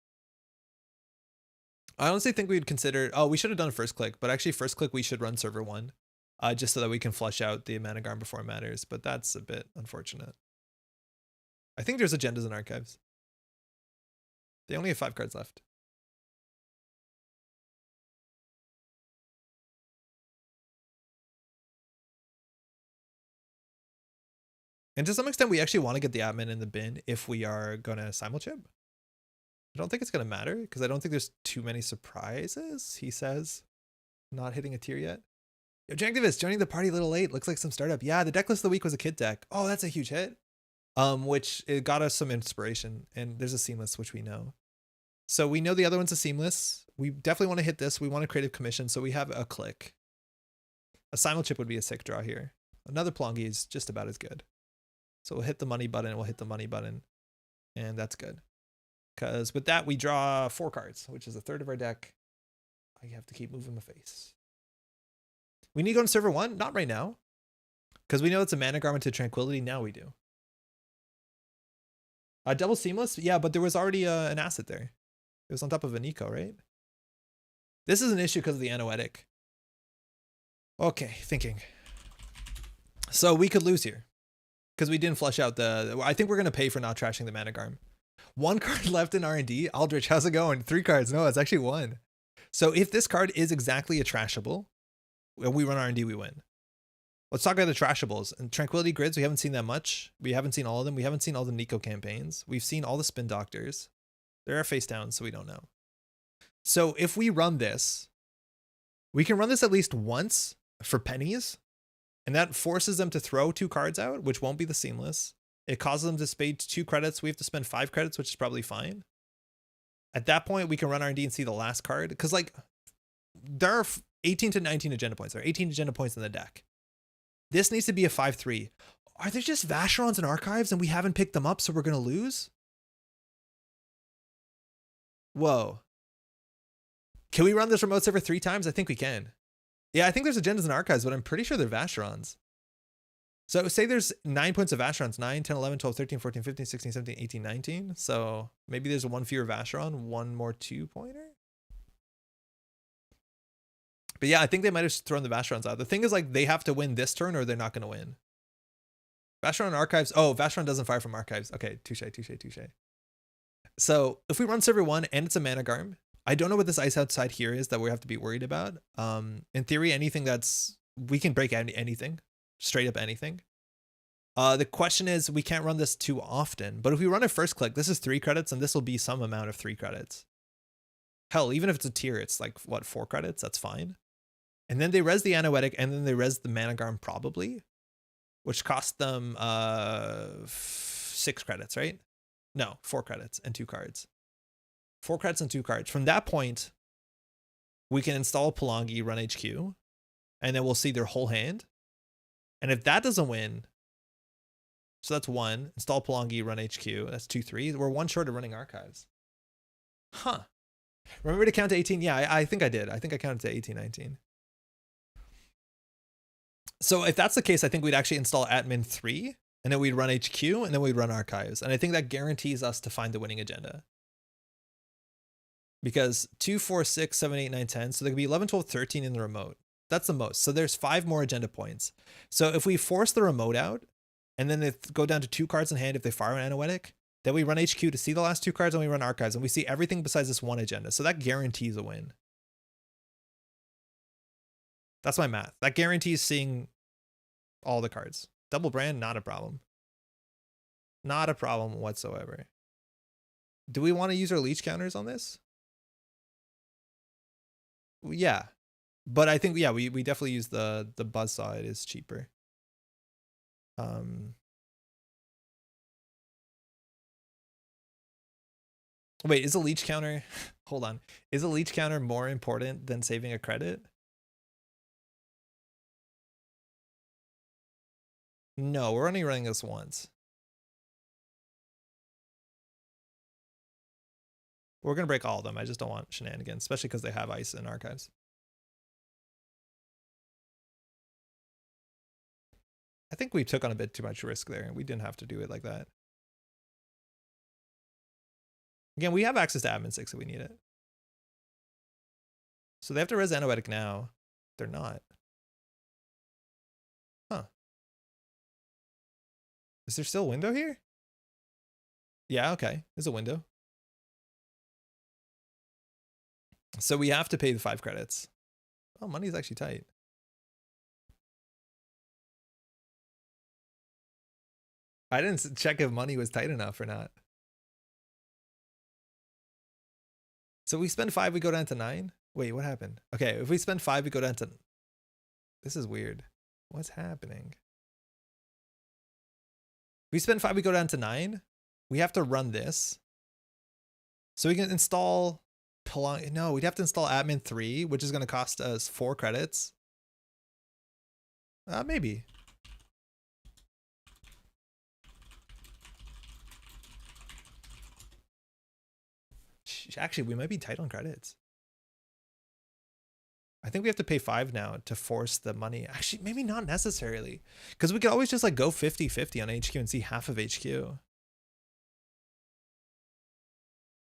I honestly think we'd consider. Oh, we should have done a first click, but actually, first click we should run server 1. Just so that we can flush out the Managarm before it matters, but that's a bit unfortunate. I think there's agendas and archives. They only have 5 cards left. And to some extent, we actually want to get the Atman in the bin if we are going to Simulchip. I don't think it's going to matter because I don't think there's too many surprises, he says. Not hitting a tier yet. Yo, Janktivist, joining the party a little late. Looks like some startup. Yeah, the deck list of the week was a kid deck. Oh, that's a huge hit. Which it got us some inspiration. And there's a seamless, which we know. So we know the other one's a seamless. We definitely want to hit this. We want a creative commission. So we have a click. A Simulchip would be a sick draw here. Another Palangi is just about as good. So we'll hit the money button. We'll hit the money button. And that's good. Because with that, we draw 4 cards, which is a third of our deck. I have to keep moving my face. We need to go to server 1? Not right now. Because we know it's a Managarm into Tranquility. Now we do. Double seamless? Yeah, but there was already an asset there. It was on top of a Nico, right? This is an issue because of the Anoetic. Okay, thinking. So we could lose here. Because we didn't flush out the... I think we're going to pay for not trashing the Managarm. 1 card left in R&D. Aldrich, how's it going? 3 cards. No, it's actually 1. So if this card is exactly a trashable, we run R&D, we win. Let's talk about the trashables. And Tranquility Grids, we haven't seen that much. We haven't seen all of them. We haven't seen all the Nico campaigns. We've seen all the Spin Doctors. There are face downs, so we don't know. So if we run this, we can run this at least once for pennies, and that forces them to throw 2 cards out, which won't be the seamless. It causes them to spend 2 credits. We have to spend 5 credits, which is probably fine. At that point, we can run R&D and see the last card. Because, like, there are 18 to 19 agenda points. There are 18 agenda points in the deck. This needs to be a 5-3. Are there just Vacherons and Archives and we haven't picked them up, so we're going to lose? Whoa. Can we run this remote server 3 times? I think we can. Yeah, I think there's agendas and archives, but I'm pretty sure they're Vacherons. So say there's 9 points of Vacherons, 9, 10, 11, 12, 13, 14, 15, 16, 17, 18, 19. So maybe there's 1 fewer Vacheron, 1 more 2-pointer. But yeah, I think they might have thrown the Vacherons out. The thing is, like, they have to win this turn or they're not going to win. Vacheron archives. Oh, Vacheron doesn't fire from archives. Okay, touche. So if we run server 1 and it's a mana garm, I don't know what this ice outside here is that we have to be worried about. In theory, anything we can break anything, straight up anything. The question is, we can't run this too often, but if we run it first click, this is 3 credits and this will be some amount of 3 credits. Hell, even if it's a tier, it's like, what, 4 credits? That's fine. And then they res the Anoetic and then they res the mana garm probably, which cost them 6 credits, right? No, 4 credits and 2 cards. 4 credits and 2 cards. From that point, we can install Palangi, run HQ, and then we'll see their whole hand. And if that doesn't win, so that's 1, install Palangi, run HQ, that's 2, 3. We're 1 short of running archives. Huh. Remember to count to 18? Yeah, I think I did. I think I counted to 18, 19. So if that's the case, I think we'd actually install Atman 3, and then we'd run HQ, and then we'd run archives. And I think that guarantees us to find the winning agenda. Because 2, 4, 6, 7, 8, 9, 10. So there could be 11, 12, 13 in the remote. That's the most. So there's 5 more agenda points. So if we force the remote out, and then they go down to 2 cards in hand if they fire an Anoetic, then we run HQ to see the last 2 cards, and we run archives, and we see everything besides this 1 agenda. So that guarantees a win. That's my math. That guarantees seeing all the cards. Double brand, not a problem. Not a problem whatsoever. Do we want to use our leech counters on this? Yeah. But I think, yeah, we definitely use the Buzzsaw. It is cheaper. Wait, is a leech counter... Hold on. Is a leech counter more important than saving a credit? No, we're only running this once. We're going to break all of them. I just don't want shenanigans, especially because they have ice and archives. I think we took on a bit too much risk there. We didn't have to do it like that. Again, we have access to Admin 6 if we need it. So they have to res Anoetic now. They're not. Huh. Is there still a window here? Yeah, okay. There's a window. So we have to pay the 5 credits. Oh, money is actually tight. I didn't check if money was tight enough or not. So we spend 5, we go down to 9. Wait, what happened? Okay, if we spend 5, we go down to... This is weird. What's happening? If we spend 5, we go down to 9. We have to run this. So we can install... No, we'd have to install Atman 3, which is going to cost us 4 credits. Maybe. Actually, we might be tight on credits. I think we have to pay 5 now to force the money. Actually, maybe not necessarily. Because we could always just like go 50-50 on HQ and see half of HQ.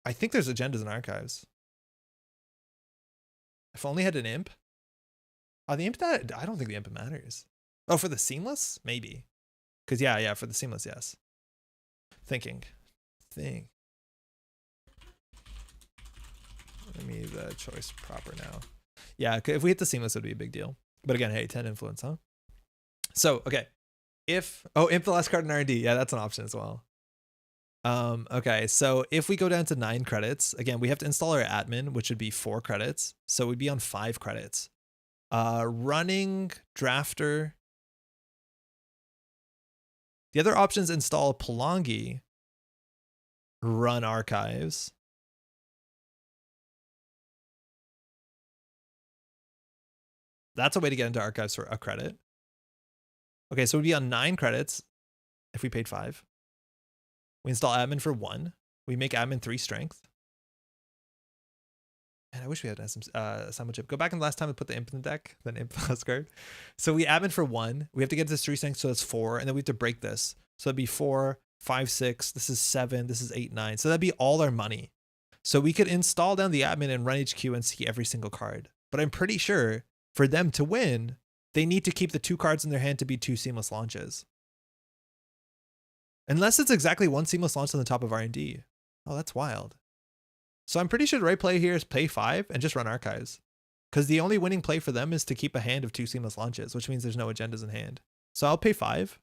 I think there's agendas and archives. If I only had an imp. Oh, the imp, that I don't think the imp matters. Oh, for the seamless? Maybe. Because yeah, for the seamless, yes. Think. Let me the choice proper now. Yeah, if we hit the seamless, it would be a big deal. But again, hey, 10 influence, huh? So, okay. Imp the last card in R&D. Yeah, that's an option as well. Okay, so if we go down to 9 credits, again, we have to install our Atman, which would be 4 credits. So we'd be on 5 credits. Running drafter. The other options install Pelongi, run archives. That's a way to get into archives for a credit. Okay, so we'd be on 9 credits if we paid 5. We install Atman for 1. We make Atman 3 strength. And I wish we had some assignment chip. Go back in the last time and put the imp in the deck, then imp plus card. So we Atman for 1. We have to get this 3 strength, so that's 4, and then we have to break this. So it'd be 4, 5, 6. This is 7. This is 8, 9. So that'd be all our money. So we could install down the Atman and run HQ and see every single card. But I'm pretty sure for them to win, they need to keep the 2 cards in their hand to be 2 seamless launches. Unless it's exactly 1 seamless launch on the top of R&D. Oh, that's wild. So I'm pretty sure the right play here is pay 5 and just run archives. Because the only winning play for them is to keep a hand of 2 seamless launches, which means there's no agendas in hand. So I'll pay 5.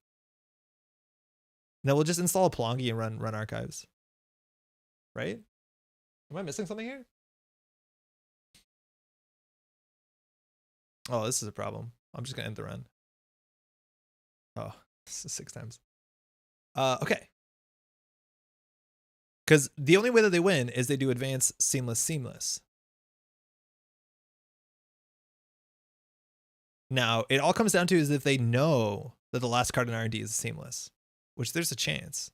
Then we'll just install a Pelongi and run archives. Right? Am I missing something here? Oh, this is a problem. I'm just gonna end the run. Oh, this is 6 times. Okay. Because the only way that they win is they do advance seamless. Now, it all comes down to is if they know that the last card in R&D is seamless, which there's a chance.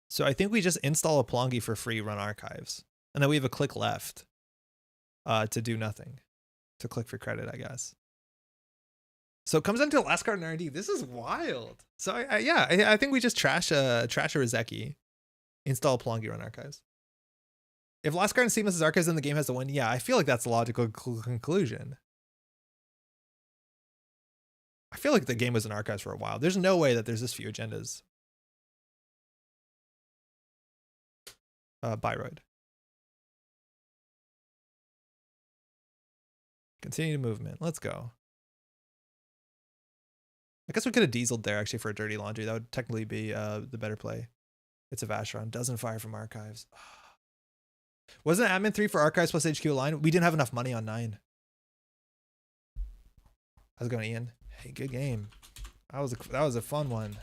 So I think we just install a Pelongi for free, run archives. And then we have a click left to do nothing. To click for credit, I guess. So it comes down to the last card in R&D. This is wild. So I think we just trash a Rizeki. Install Pelongi, run archives. If last card in seamless is archives, then the game has to win. Yeah, I feel like that's a logical conclusion. I feel like the game was in archives for a while. There's no way that there's this few agendas. Byroid. Continue movement. Let's go. I guess we could have dieseled there actually for a dirty laundry. That would technically be the better play. It's a Vashron. Doesn't fire from archives. Wasn't Atman 3 for archives plus HQ line? We didn't have enough money on 9. How's it going, Ian? Hey, good game. That was a fun one.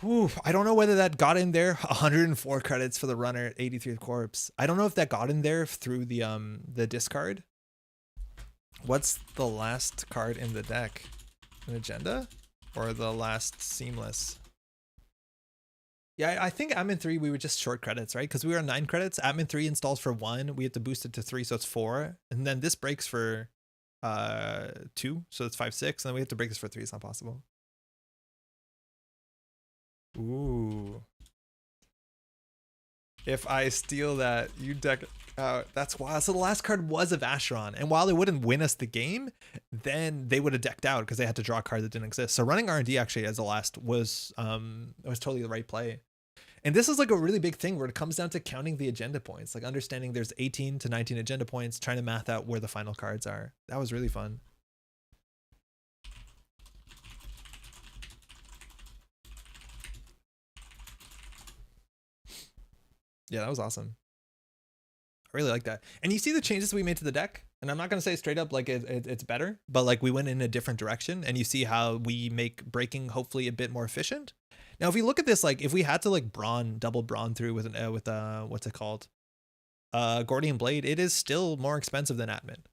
Whew, I don't know whether that got in there. 104 credits for the runner at 83 corpse. I don't know if that got in there through the discard. What's the last card in the deck? An agenda? Or the last seamless? Yeah, I think Atman 3 we were just short credits, right? Because we were on 9 credits. Atman 3 installs for 1. We have to boost it to 3, so it's 4. And then this breaks for 2, so it's 5, 6. And then we have to break this for 3. It's not possible. Ooh. If I steal that, you deck out. That's wild. So the last card was a Vashron. And while it wouldn't win us the game, then they would have decked out because they had to draw a card that didn't exist. So running R&D actually as the last was totally the right play. And this is like a really big thing where it comes down to counting the agenda points, like understanding there's 18 to 19 agenda points, trying to math out where the final cards are. That was really fun. Yeah, that was awesome. I really like that. And you see the changes we made to the deck? And I'm not going to say straight up like it's better, but like we went in a different direction and you see how we make breaking hopefully a bit more efficient. Now, if we look at this, like if we had to like double brawn through with what's it called? Gordian Blade, it is still more expensive than Atman.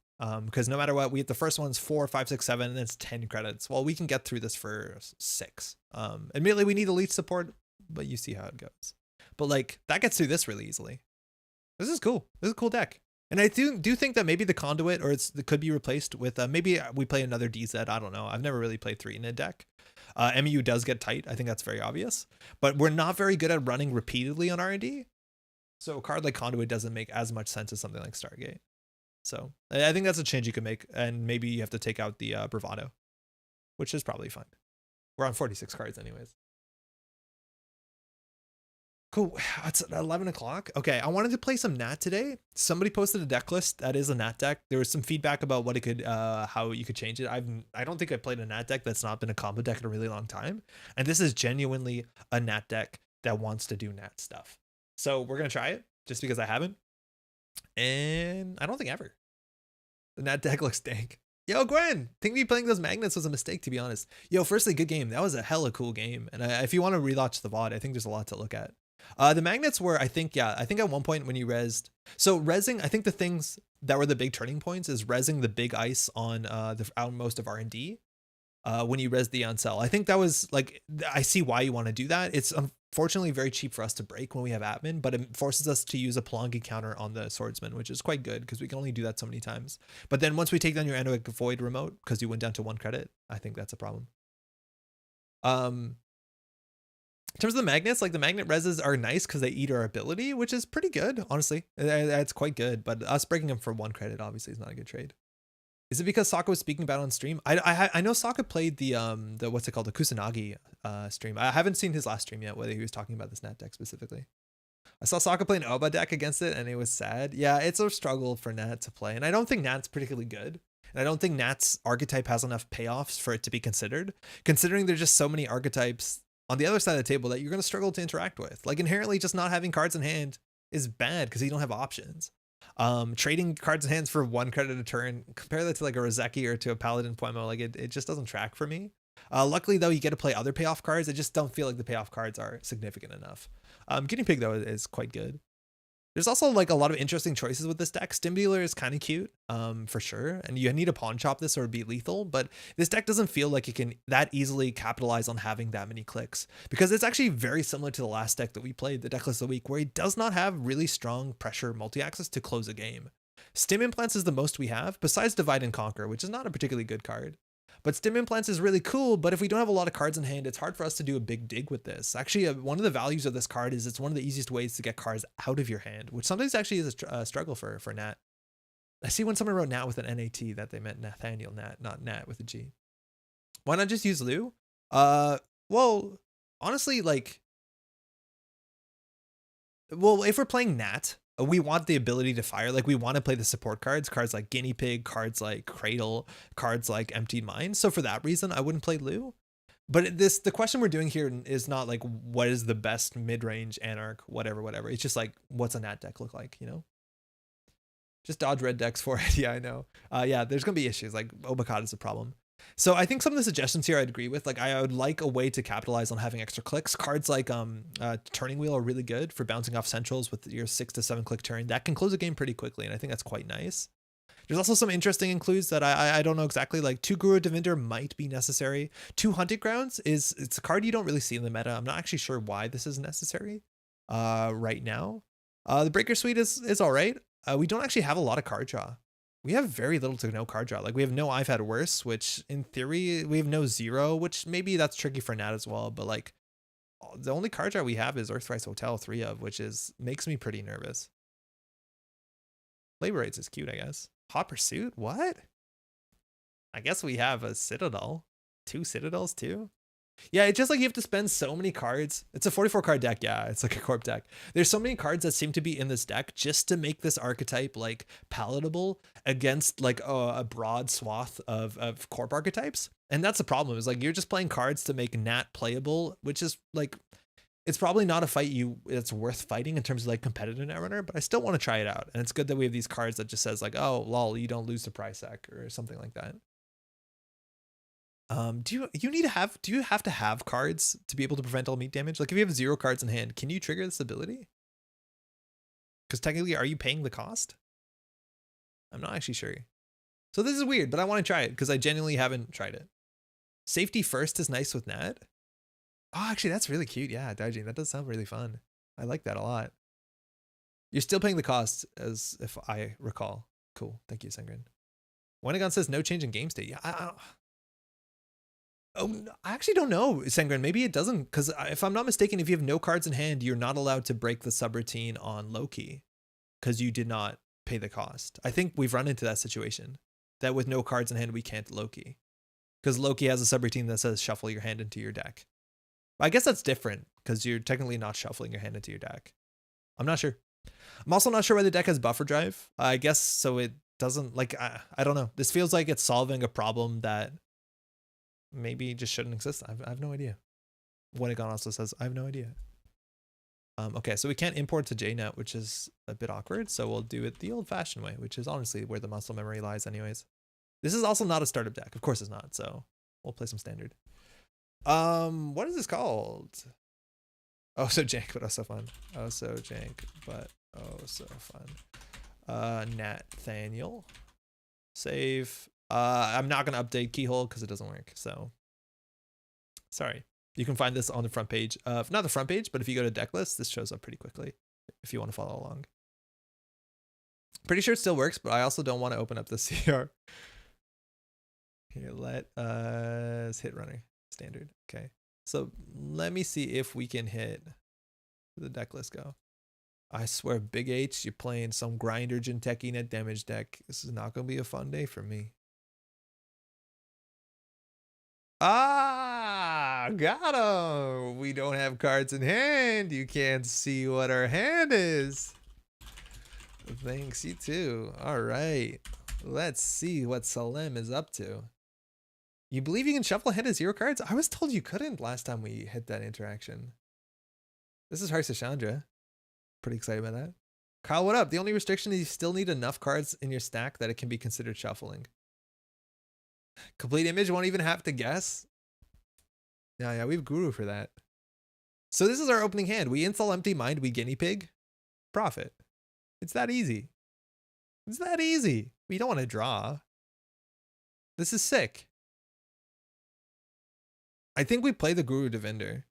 Because no matter what, the first one's 4, 5, 6, 7, and it's 10 credits. Well, we can get through this for 6. Admittedly, we need elite support, but you see how it goes. But like that gets through this really easily. This is cool. This is a cool deck. And I do think that maybe the conduit it could be replaced with maybe we play another DZ. I don't know. I've never really played 3 in a deck. MU does get tight. I think that's very obvious. But we're not very good at running repeatedly on R&D. So a card like Conduit doesn't make as much sense as something like Stargate. So I think that's a change you can make. And maybe you have to take out the Bravado, which is probably fine. We're on 46 cards anyways. Cool. It's 11 o'clock. Okay, I wanted to play some Gnat today. Somebody posted a deck list that is a Gnat deck. There was some feedback about what it could, how you could change it. I don't think I played a Gnat deck that's not been a combo deck in a really long time. And this is genuinely a Gnat deck that wants to do Gnat stuff. So we're gonna try it just because I haven't. And I don't think ever. The Gnat deck looks dank. Yo, Gwen, think me playing those magnets was a mistake, to be honest. Yo, firstly, good game. That was a hella cool game. And if you want to rewatch the VOD, I think there's a lot to look at. The magnets were, I think at one point when you rezzed, so rezzing, I think the things that were the big turning points is rezzing the big ice on the outmost of R&D when you res the uncell. I think that was like, I see why you want to do that. It's unfortunately very cheap for us to break when we have Atman, but it forces us to use a Pelongi counter on the swordsman, which is quite good because we can only do that so many times. But then once we take down your Anoic Void remote, because you went down to 1 credit, I think that's a problem. In terms of the magnets, like the magnet reses are nice because they eat our ability, which is pretty good, honestly. It's quite good, but us breaking them for 1 credit obviously is not a good trade. Is it because Sokka was speaking about it on stream? I know Sokka played the what's it called, the Kusanagi stream. I haven't seen his last stream yet, whether he was talking about this Gnat deck specifically. I saw Sokka play an Oba deck against it, and it was sad. Yeah, it's a struggle for Gnat to play, and I don't think Gnat's particularly good. And I don't think Gnat's archetype has enough payoffs for it to be considered, considering there's just so many archetypes on the other side of the table that you're going to struggle to interact with. Like inherently just not having cards in hand is bad because you don't have options. Trading cards in hands for 1 credit a turn, compare that to like a Rozeki or to a Paladin Poemo, like it just doesn't track for me. Luckily though, you get to play other payoff cards. I just don't feel like the payoff cards are significant enough. Guinea Pig though is quite good. There's also like a lot of interesting choices with this deck. Stim Dealer is kind of cute, for sure. And you need to pawn chop this or be lethal, but this deck doesn't feel like it can that easily capitalize on having that many clicks, because it's actually very similar to the last deck that we played, the Decklist of the Week, where it does not have really strong pressure multi-axis to close a game. Stim Implants is the most we have, besides Divide and Conquer, which is not a particularly good card. But Stim Implants is really cool, but if we don't have a lot of cards in hand, it's hard for us to do a big dig with this. Actually, one of the values of this card is it's one of the easiest ways to get cards out of your hand, which sometimes actually is a struggle for Nat. I see when someone wrote Nat with an NAT that they meant Nathaniel Nat, not Nat with a G. Why not just use Lu? Well, honestly, like, well, if we're playing Nat, we want the ability to fire. Like we want to play the support cards like Guinea Pig, cards like Cradle, cards like Emptied Mind. So for that reason, I wouldn't play Lu. But the question we're doing here is not like what is the best mid-range Anarch, whatever. It's just like, what's a Nat deck look like, you know? Just dodge red decks for it. Yeah, I know. Yeah, there's gonna be issues. Like Obakata is a problem. So I think some of the suggestions here I'd agree with. Like I would like a way to capitalize on having extra clicks. Cards like Turning Wheel are really good for bouncing off centrals with your 6 to 7 click turn. That can close a game pretty quickly, and I think that's quite nice. There's also some interesting includes that I don't know exactly. Like 2 Guru Devinder might be necessary. 2 Hunted Grounds it's a card you don't really see in the meta. I'm not actually sure why this is necessary right now. The Breaker Suite is all right. We don't actually have a lot of card draw. We have very little to no card draw. Like we have no I've Had Worse, which in theory we have no Zero, which maybe that's tricky for Nat as well. But like the only card draw we have is Earthrise Hotel, 3 of, which makes me pretty nervous. Labor Rates is cute, I guess. Hot Pursuit? What? I guess we have a Citadel. 2 Citadels too? Yeah, it's just like you have to spend so many cards. It's a 44 card deck. Yeah, it's like a corp deck. There's so many cards that seem to be in this deck just to make this archetype like palatable against like a broad swath of corp archetypes. And that's the problem, is like you're just playing cards to make Nat playable, which is like, it's probably not a fight that's worth fighting in terms of like competitive Netrunner, but I still want to try it out. And it's good that we have these cards that just says like, oh, lol, you don't lose to price sack or something like that. Do you have to have cards to be able to prevent all meat damage? Like if you have 0 cards in hand, can you trigger this ability? Because technically, are you paying the cost? I'm not actually sure. So this is weird, but I want to try it because I genuinely haven't tried it. Safety First is nice with Nat. Oh, actually, that's really cute. Yeah, Daijin, that does sound really fun. I like that a lot. You're still paying the cost, as if I recall. Cool. Thank you, Sengrin. Wenagon says no change in game state. Yeah, I actually don't know, Sengrin. Maybe it doesn't, because if I'm not mistaken, if you have no cards in hand, you're not allowed to break the subroutine on Loki because you did not pay the cost. I think we've run into that situation, that with no cards in hand, we can't Loki because Loki has a subroutine that says shuffle your hand into your deck. I guess that's different because you're technically not shuffling your hand into your deck. I'm not sure. I'm also not sure why the deck has buffer drive. I guess so it doesn't, like, I don't know. This feels like it's solving a problem that maybe just shouldn't exist. I have no idea. Winnegon also says, I have no idea. Okay, so we can't import to JNet, which is a bit awkward. So we'll do it the old fashioned way, which is honestly where the muscle memory lies anyways. This is also not a startup deck. Of course it's not. So we'll play some standard. What is this called? Oh, so jank, but oh, so fun. Oh, so jank, but oh, so fun. Nathaniel. Save. I'm not going to update keyhole because it doesn't work. So sorry. You can find this on the front page. Not the front page, but if you go to deck lists, this shows up pretty quickly if you want to follow along. Pretty sure it still works, but I also don't want to open up the CR. Here, let us hit runner standard. Okay. So let me see if we can hit the deck list go. I swear, Big H, you're playing some grinder Jinteki net damage deck. This is not going to be a fun day for me. Ah, got him. We don't have cards in hand. You can't see what our hand is. Thanks, you too. All right. Let's see what Salem is up to. You believe you can shuffle a hand of 0 cards? I was told you couldn't last time we hit that interaction. This is Harsashandra. Pretty excited about that. Kyle, what up? The only restriction is you still need enough cards in your stack that it can be considered shuffling. Complete image, won't even have to guess. Yeah, we have Guru for that. So this is our opening hand. We install Empty Mind, we guinea pig. Profit. It's that easy. It's that easy. We don't want to draw. This is sick. I think we play the Guru Devinder.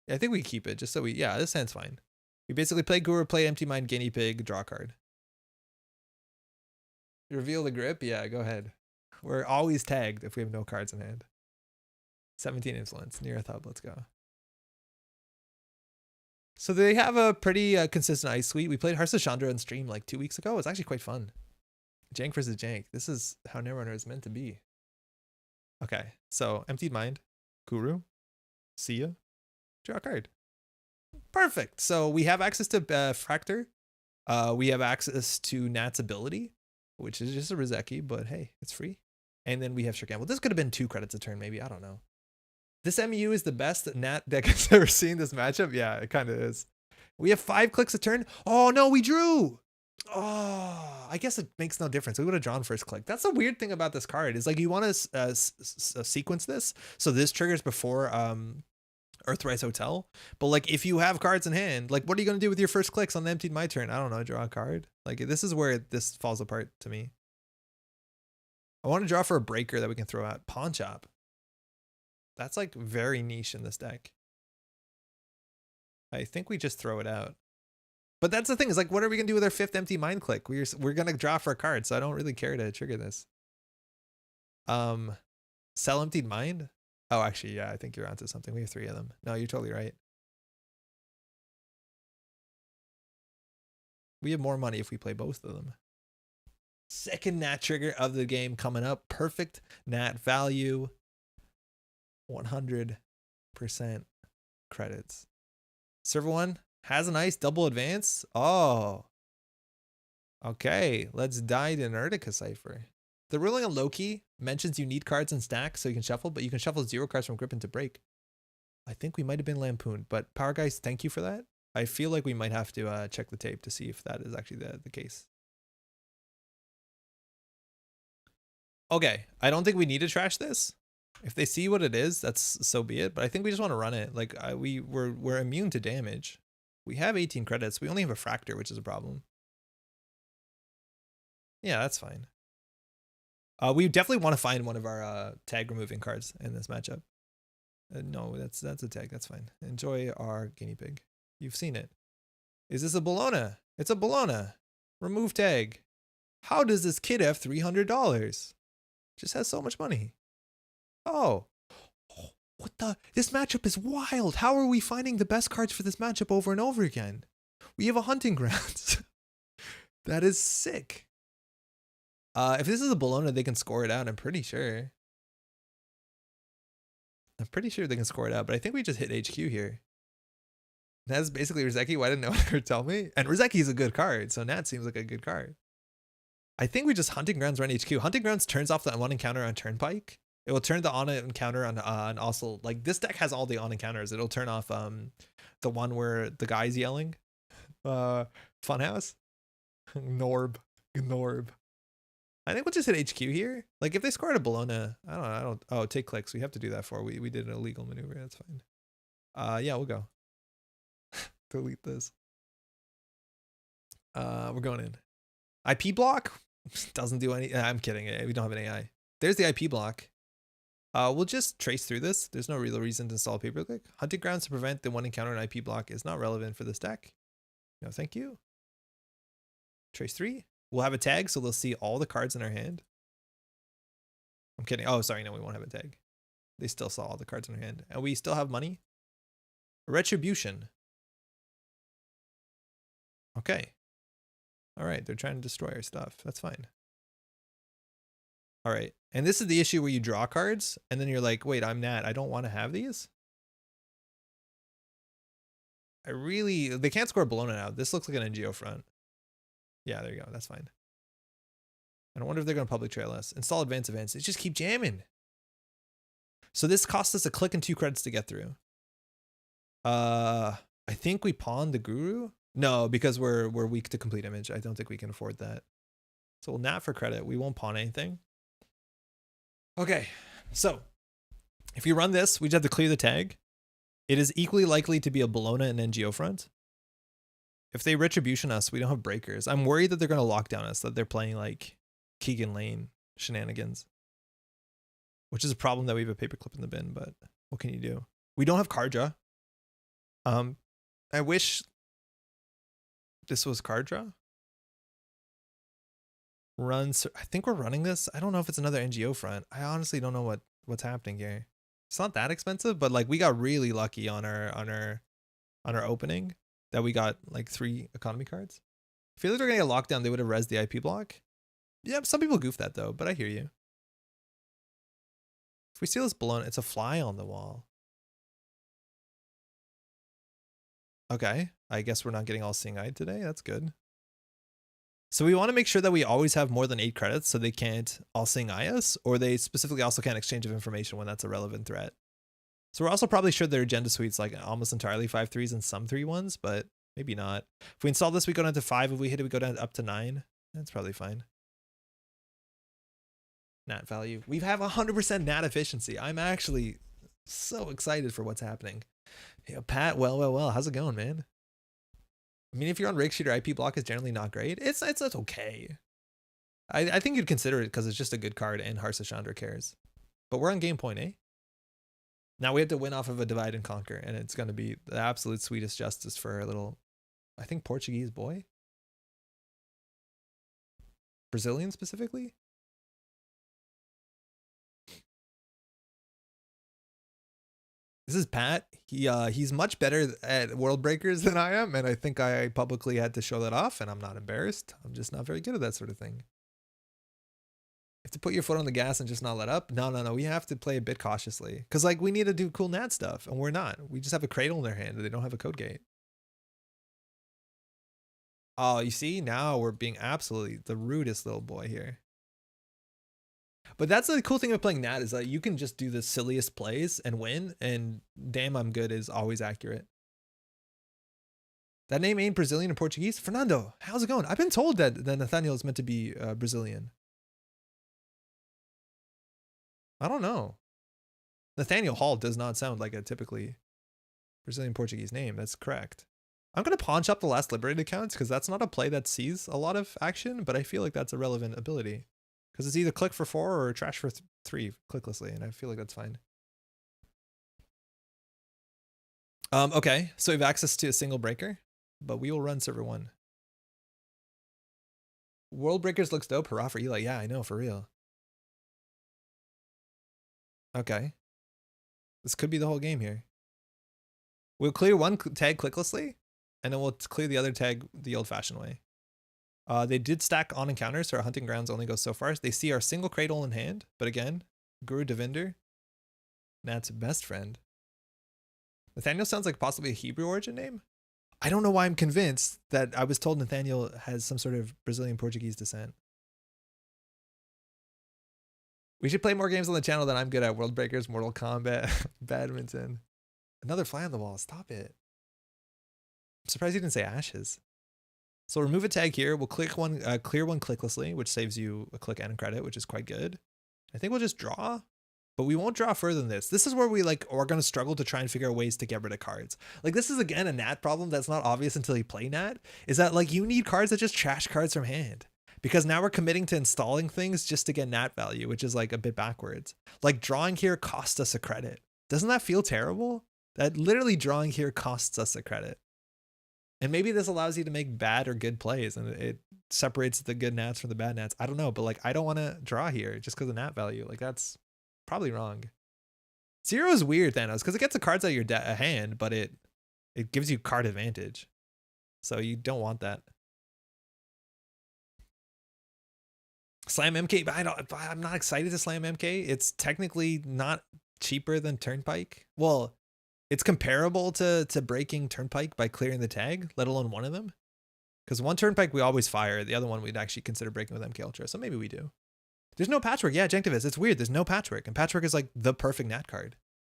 Yeah, I think we keep it just so yeah, this hand's fine. We basically play Guru, play Empty Mind, guinea pig, draw card. Reveal the grip? Yeah, go ahead. We're always tagged if we have no cards in hand. 17 influence, near a hub, let's go. So they have a pretty consistent ice suite. We played Harsashandra on stream like 2 weeks ago. It's actually quite fun. Jank versus Jank. This is how Netrunner is meant to be. Okay, so Emptied Mind, Guru, see ya, draw a card. Perfect. So we have access to Fractor. We have access to Gnat's ability, which is just a Rizeki, but hey, it's free. And then we have Shurkan. Well, this could have been 2 credits a turn, maybe. I don't know. This MU is the best Gnat deck I've ever seen this matchup. Yeah, it kind of is. We have 5 clicks a turn. Oh, no, we drew. Oh, I guess it makes no difference. We would have drawn first click. That's the weird thing about this card is like you want to sequence this. So this triggers before Earthrise Hotel. But like if you have cards in hand, like what are you going to do with your first clicks on the Emptied My turn? I don't know. Draw a card. Like this is where this falls apart to me. I want to draw for a breaker that we can throw out. Pawn Chop. That's like very niche in this deck. I think we just throw it out. But that's the thing is like, what are we going to do with our 5th Empty Mind click? We're going to draw for a card. So I don't really care to trigger this. Sell Emptied Mind. Oh, actually, yeah, I think you're onto something. We have 3 of them. No, you're totally right. We have more money if we play both of them. Second Gnat trigger of the game coming up. Perfect Gnat value. 100% credits. Server 1 has a nice double advance. Oh. Okay, let's dive in Ertica Cipher. The ruling on Loki mentions you need cards in stack so you can shuffle, but you can shuffle 0 cards from grip into break. I think we might have been lampooned, but Power Guys, thank you for that. I feel like we might have to check the tape to see if that is actually the case. Okay, I don't think we need to trash this. If they see what it is, that's so be it. But I think we just want to run it. Like we're immune to damage. We have 18 credits. We only have a Fractor, which is a problem. Yeah, that's fine. We definitely want to find one of our tag removing cards in this matchup. No, that's a tag. That's fine. Enjoy our guinea pig. You've seen it. Is this a Bologna? It's a Bologna. Remove tag. How does this kid have $300? Just has so much money. Oh, what the? This matchup is wild. How are we finding the best cards for this matchup over and over again? We have a hunting ground. That is sick. If this is a Bologna, they can score it out. I'm pretty sure. I'm pretty sure they can score it out, but I think we just hit HQ here. Nat's basically Rizeki. Why didn't no one ever tell me? And Rizeki's a good card, so Nat seems like a good card. I think we just Hunting Grounds run HQ. Hunting Grounds turns off the one encounter on Turnpike. It will turn the on encounter on and also like this deck has all the on encounters. It'll turn off the one where the guy's yelling. Funhouse. Norb. I think we'll just hit HQ here. Like if they scored a Bologna, I don't oh, take clicks. We have to do that for we did an illegal maneuver. That's fine. Yeah, we'll go. Delete this. We're going in. IP block doesn't do any. I'm kidding. We don't have an AI. There's the IP block. We'll just trace through this. There's no real reason to install pay-per-click. Hunting Grounds to prevent the one encounter and IP block is not relevant for this deck. No, thank you. Trace 3. We'll have a tag, so they'll see all the cards in our hand. I'm kidding. Oh, sorry. No, we won't have a tag. They still saw all the cards in our hand. And we still have money. Retribution. Okay. All right. They're trying to destroy our stuff. That's fine. All right. And this is the issue where you draw cards, and then you're like, wait, I'm Nat. I don't want to have these. They can't score Bologna now. This looks like an NGO front. Yeah, there you go. That's fine. And I wonder if they're going to public trail us. Install advanced events. They just keep jamming. So this costs us a click and 2 credits to get through. I think we pawned the Guru. No, because we're weak to complete image. I don't think we can afford that. So we'll Nat for credit. We won't pawn anything. Okay, so if you run this, we just have to clear the tag. It is equally likely to be a Bologna and NGO front. If they retribution us, we don't have breakers. I'm worried that they're going to lock down us, that they're playing like Keegan Lane shenanigans, which is a problem that we have a paperclip in the bin, but what can you do? We don't have card draw. I wish this was card draw. Runs. I think we're running this. I don't know if it's another NGO front. I honestly don't know what's happening here. It's not that expensive, but like we got really lucky on our opening that we got like 3 economy cards. I feel like they're gonna get locked down. They would have rezzed the IP block. Yeah, some people goof that though, but I hear you. If we steal this Bologna, it's a fly on the wall. Okay, I guess we're not getting all seeing-eyed today. That's good. So we want to make sure that we always have more than 8 credits so they can't all seeing-eye us, or they specifically also can't exchange of information when that's a relevant threat. So we're also probably sure their agenda suite's like almost entirely 5/3s and some 3/1s, but maybe not. If we install this, we go down to 5. If we hit it, we go down up to 9. That's probably fine. Nat value. We have 100% Nat efficiency. I'm actually so excited for what's happening. Yeah, Pat, well. How's it going, man? I mean, if you're on Rake Sheet or IP block is generally not great. It's okay. I think you'd consider it because it's just a good card and Harsa Chandra cares. But we're on game point, eh? Now we have to win off of a divide and conquer, and it's going to be the absolute sweetest justice for a little, I think, Portuguese boy. Brazilian specifically. This is Pat. He's much better at World Breakers than I am, and I think I publicly had to show that off, and I'm not embarrassed. I'm just not very good at that sort of thing. You have to put your foot on the gas and just not let up. No. We have to play a bit cautiously, because like we need to do cool Nat stuff, and we're not. We just have a cradle in their hand, and they don't have a code gate. Oh, you see, now we're being absolutely the rudest little boy here. But that's the cool thing of playing Nat is that you can just do the silliest plays and win, and damn I'm good is always accurate. That name ain't Brazilian or Portuguese? Fernando, how's it going? I've been told that Nathaniel is meant to be Brazilian. I don't know. Nathaniel Hall does not sound like a typically Brazilian Portuguese name. That's correct. I'm going to pawn shop the last liberated accounts because that's not a play that sees a lot of action, but I feel like that's a relevant ability. Because it's either click for 4 or trash for 3 clicklessly, and I feel like that's fine. Okay, so we have access to a single breaker, but we will run server 1. World Breakers looks dope. Hurrah for Eli. Yeah, I know, for real. Okay. This could be the whole game here. We'll clear one tag clicklessly, and then we'll clear the other tag the old-fashioned way. They did stack on encounters, so our hunting grounds only go so far. They see our single cradle in hand, but again, Guru Devinder, Nat's best friend. Nathaniel sounds like possibly a Hebrew origin name. I don't know why I'm convinced that I was told Nathaniel has some sort of Brazilian Portuguese descent. We should play more games on the channel that I'm good at. World Breakers, Mortal Kombat, badminton. Another fly on the wall. Stop it. I'm surprised you didn't say ashes. So remove a tag here. We'll click one, clear one clicklessly, which saves you a click and a credit, which is quite good. I think we'll just draw, but we won't draw further than this. This is where we are going to struggle to try and figure out ways to get rid of cards. Like this is again a Gnat problem that's not obvious until you play Gnat, is that like you need cards that just trash cards from hand. Because now we're committing to installing things just to get Gnat value, which is like a bit backwards. Like drawing here costs us a credit. Doesn't that feel terrible? That literally drawing here costs us a credit. And maybe this allows you to make bad or good plays and it separates the good Gnats from the bad Gnats. I don't know, but like I don't want to draw here just because of Gnat value. Like that's probably wrong. 0 is weird, Thanos, because it gets the cards out of your hand, but it gives you card advantage. So you don't want that. Slam MK, I'm not excited to slam MK. It's technically not cheaper than Turnpike. Well, it's comparable to breaking Turnpike by clearing the tag, let alone one of them. Because one Turnpike we always fire, the other one we'd actually consider breaking with MK Ultra, so maybe we do. There's no patchwork. Yeah, Janktivist, it's weird. There's no patchwork, and patchwork is like the perfect Gnat card.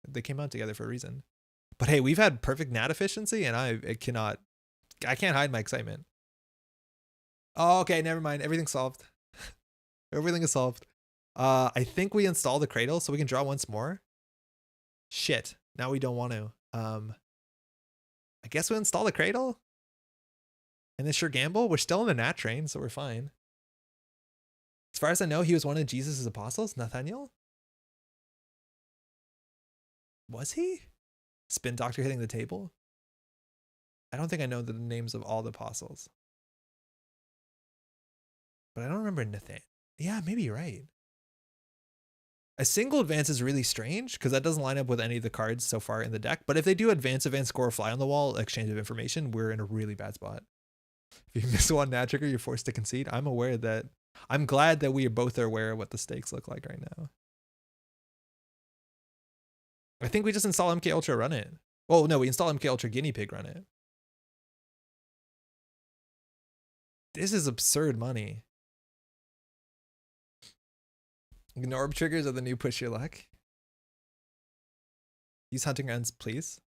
They came out together for a reason. But hey, we've had perfect Gnat efficiency, and I can't hide my excitement. Oh, okay, never mind. Everything's solved. Everything is solved. I think we install the cradle so we can draw once more. Shit. Now we don't want to. I guess we install the cradle. And then sure gamble. We're still in the Gnat train, so we're fine. As far as I know, he was one of Jesus' apostles, Nathaniel. Was he? Spin Doctor hitting the table? I don't think I know the names of all the apostles. But I don't remember Nathan. Yeah, maybe you're right. A single advance is really strange because that doesn't line up with any of the cards so far in the deck. But if they do advance, score a fly on the wall, exchange of information, we're in a really bad spot. If you miss one Gnat trigger, you're forced to concede. I'm aware that, I'm glad that we both are aware of what the stakes look like right now. I think we just install MK Ultra, run it. Oh no, we install MK Ultra Guinea Pig, run it. This is absurd money. Ignore triggers are the new push your luck. Use hunting grounds, please.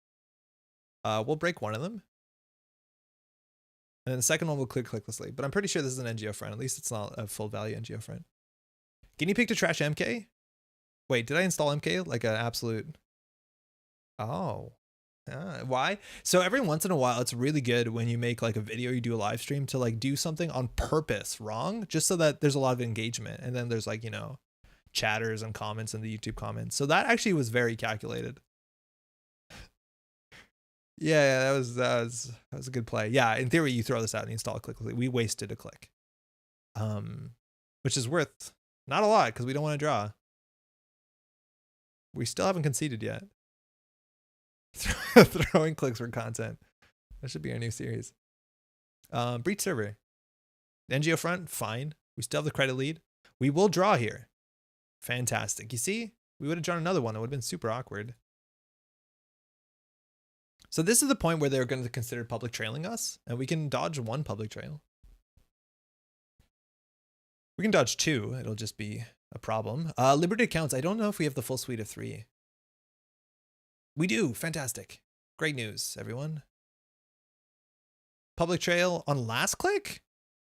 We'll break one of them. And then the second one will clear clicklessly. But I'm pretty sure this is an NGO friend. At least it's not a full value NGO friend. Guinea pig to trash MK? Wait, did I install MK? Like an absolute... Oh. Why? So every once in a while, it's really good when you make like a video, you do a live stream to like do something on purpose wrong, just so that there's a lot of engagement. And then there's like, you know, chatters and comments in the YouTube comments. So that actually was very calculated. Yeah, that was a good play. Yeah, in theory, you throw this out and you install it quickly. We wasted a click, which is worth not a lot because we don't want to draw. We still haven't conceded yet. Throwing clicks for content. That should be our new series. Breach server. The NGO front, fine. We still have the credit lead. We will draw here. Fantastic. You see, we would have drawn another one. It would have been super awkward. So this is the point where they're going to consider public trailing us, and we can dodge one public trail. We can dodge two. It'll just be a problem. Liberty accounts. I don't know if we have the full suite of 3. We do. Fantastic. Great news, everyone. Public trail on last click?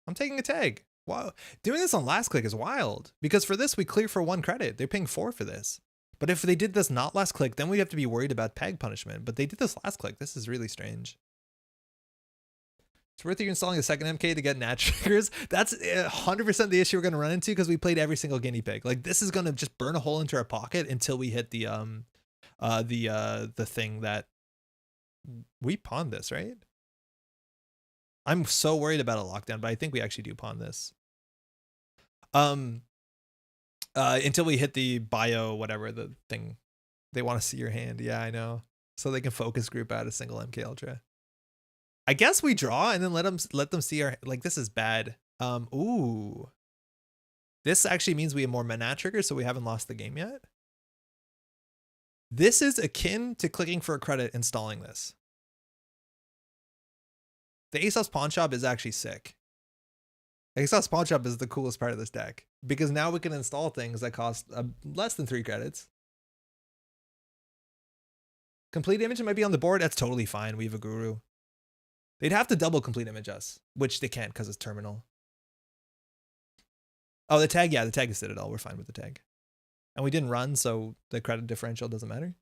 I'm taking a tag. Wow. Doing this on last click is wild because for this, we clear for 1 credit. They're paying 4 for this. But if they did this not last click, then we'd have to be worried about peg punishment. But they did this last click. This is really strange. It's worth you installing a second MK to get Gnat triggers. That's 100% the issue we're going to run into because we played every single guinea pig. Like this is going to just burn a hole into our pocket until we hit the thing that we pawned this, right? I'm so worried about a lockdown, but I think we actually do pawn this. Until we hit the bio, whatever the thing, they want to see your hand. Yeah, I know. So they can focus group out a single MK Ultra. I guess we draw and then let them see our, like, this is bad. Ooh. This actually means we have more Gnat triggers, so we haven't lost the game yet. This is akin to clicking for a credit, installing this. The ASOS Pawn Shop is actually sick. ASOS Pawn Shop is the coolest part of this deck because now we can install things that cost less than 3 credits. Complete image might be on the board. That's totally fine. We have a guru. They'd have to double complete image us, which they can't because it's terminal. Oh, the tag. Yeah, the tag is Citadel. We're fine with the tag. And we didn't run, so the credit differential doesn't matter.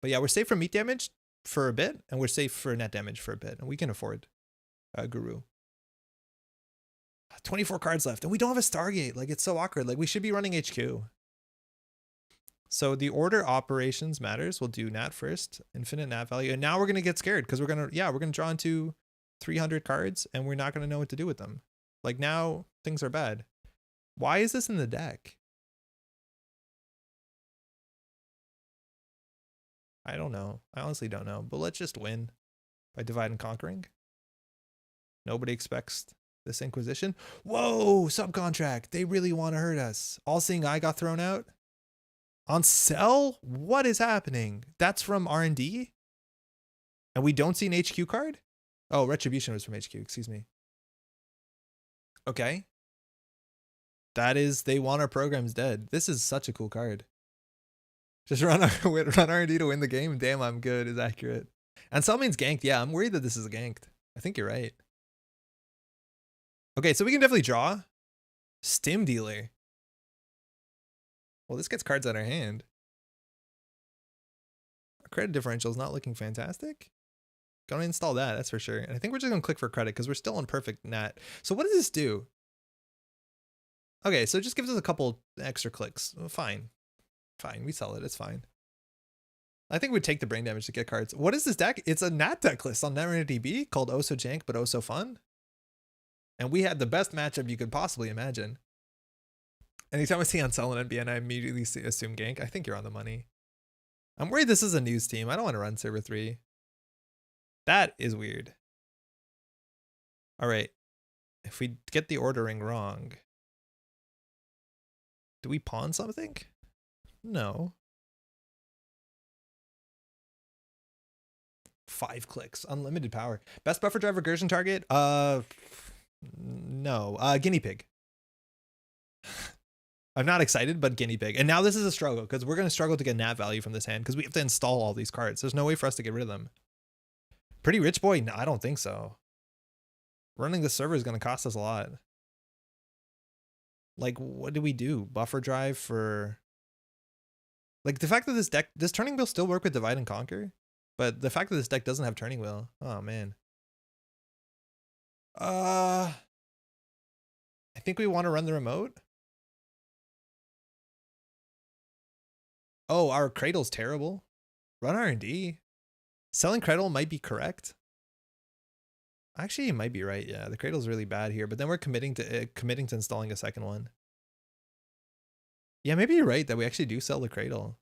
But yeah, we're safe from meat damage for a bit, and we're safe for net damage for a bit, and we can afford guru. 24 cards left, and we don't have a Stargate. Like, it's so awkward. Like, we should be running HQ. So the order operations matters. We'll do Gnat first, infinite Gnat value, and now we're gonna get scared because we're gonna draw into 300 cards, and we're not gonna know what to do with them. Like, now things are bad. Why is this in the deck? I don't know. I honestly don't know. But let's just win by divide and conquering. Nobody expects this Inquisition. Whoa, subcontract. They really want to hurt us. All-Seeing Eye got thrown out. On sell? What is happening? That's from R&D? And we don't see an HQ card? Oh, Retribution was from HQ. Excuse me. Okay. That is, they want our programs dead. This is such a cool card. Just run R&D to win the game. Damn, I'm good is accurate. And Cell means ganked. Yeah, I'm worried that this is ganked. I think you're right. Okay, so we can definitely draw. Stim Dealer. Well, this gets cards out of our hand. Our credit differential is not looking fantastic. Gonna install that, that's for sure. And I think we're just gonna click for credit because we're still on perfect Gnat. So what does this do? Okay, so it just gives us a couple extra clicks. Fine. Fine, we sell it, it's fine. I think we'd take the brain damage to get cards. What is this deck? It's a Gnat deck list on Netrunner DB called Oh So Jank but Oh So Fun. And we had the best matchup you could possibly imagine. Anytime I see on sell and NBN, I immediately assume gank. I think you're on the money. I'm worried this is a news team. I don't want to run server 3. That is weird. All right. If we get the ordering wrong, do we pawn something? No. 5 clicks. Unlimited power. Best buffer drive recursion target? No. Guinea pig. I'm not excited, but guinea pig. And now this is a struggle because we're going to struggle to get Gnat value from this hand because we have to install all these cards. There's no way for us to get rid of them. Pretty Rich Boy? No, I don't think so. Running the server is going to cost us a lot. Like, what do we do? Buffer drive for... Like, the fact that this deck... Does Turning Wheel still work with Divide and Conquer? But the fact that this deck doesn't have Turning Wheel... Oh, man. I think we want to run the remote. Oh, our Cradle's terrible. Run R&D. Selling Cradle might be correct. Actually, it might be right. Yeah, the Cradle's really bad here, but then we're committing to installing a second one. Yeah, maybe you're right that we actually do sell the Cradle.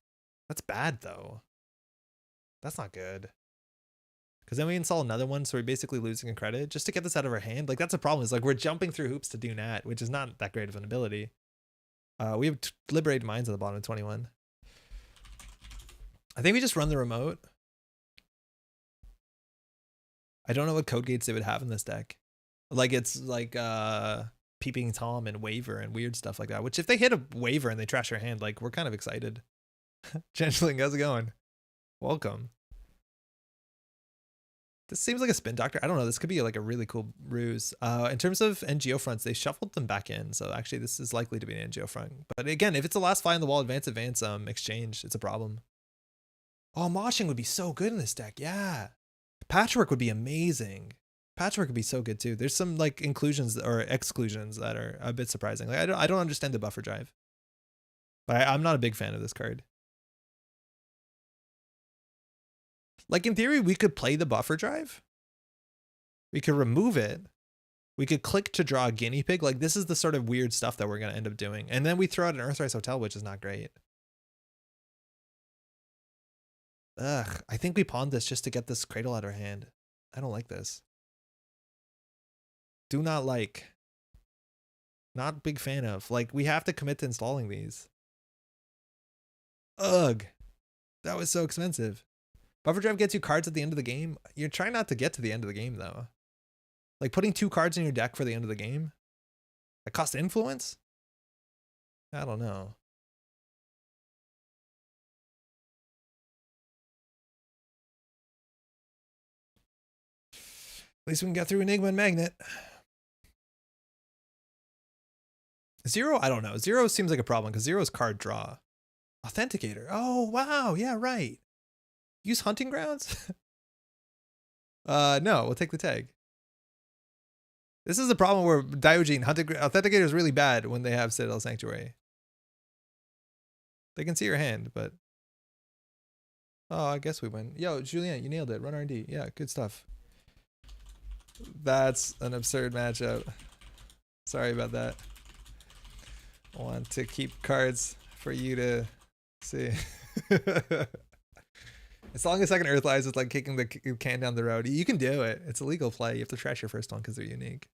That's bad though. That's not good. Because then we install another one, so we're basically losing a credit just to get this out of our hand. Like, that's a problem. Is like we're jumping through hoops to do Gnat, which is not that great of an ability. We have Liberated Minds at the bottom of 21. I think we just run the remote. I don't know what code gates they would have in this deck. Like, it's like Peeping Tom and Waver and weird stuff like that. Which if they hit a Waver and they trash your hand, like, we're kind of excited. Changeling, how's it going? Welcome. This seems like a spin doctor. I don't know. This could be like a really cool ruse. In terms of NGO fronts, they shuffled them back in. So actually this is likely to be an NGO front. But again, if it's the last fly on the wall, advance, exchange, it's a problem. Oh, moshing would be so good in this deck. Yeah. Patchwork would be amazing. Patchwork would be so good too. There's some like inclusions or exclusions that are a bit surprising. Like I don't understand the buffer drive. But I'm not a big fan of this card. Like, in theory, we could play the buffer drive. We could remove it. We could click to draw a guinea pig. Like, this is the sort of weird stuff that we're going to end up doing. And then we throw out an Earthrise Hotel, which is not great. Ugh, I think we pawned this just to get this Cradle out of our hand. I don't like this. Do not like. Not big fan of. Like, we have to commit to installing these. Ugh. That was so expensive. Buffer drive gets you cards at the end of the game. You're trying not to get to the end of the game, though. Like putting 2 cards in your deck for the end of the game. That cost influence? I don't know. At least we can get through Enigma and Magnet. 0, I don't know. 0 seems like a problem because 0 is card draw. Authenticator. Oh, wow. Yeah, right. Use Hunting Grounds? No, we'll take the tag. This is the problem where Diogene, Authenticator is really bad when they have Citadel Sanctuary. They can see your hand, but... Oh, I guess we win. Yo, Julien, you nailed it. Run R&D. Yeah, good stuff. That's an absurd matchup. Sorry about that. I want to keep cards for you to see. As long as second Earthlies is like kicking the can down the road, you can do it. It's a legal play. You have to trash your first one because they're unique.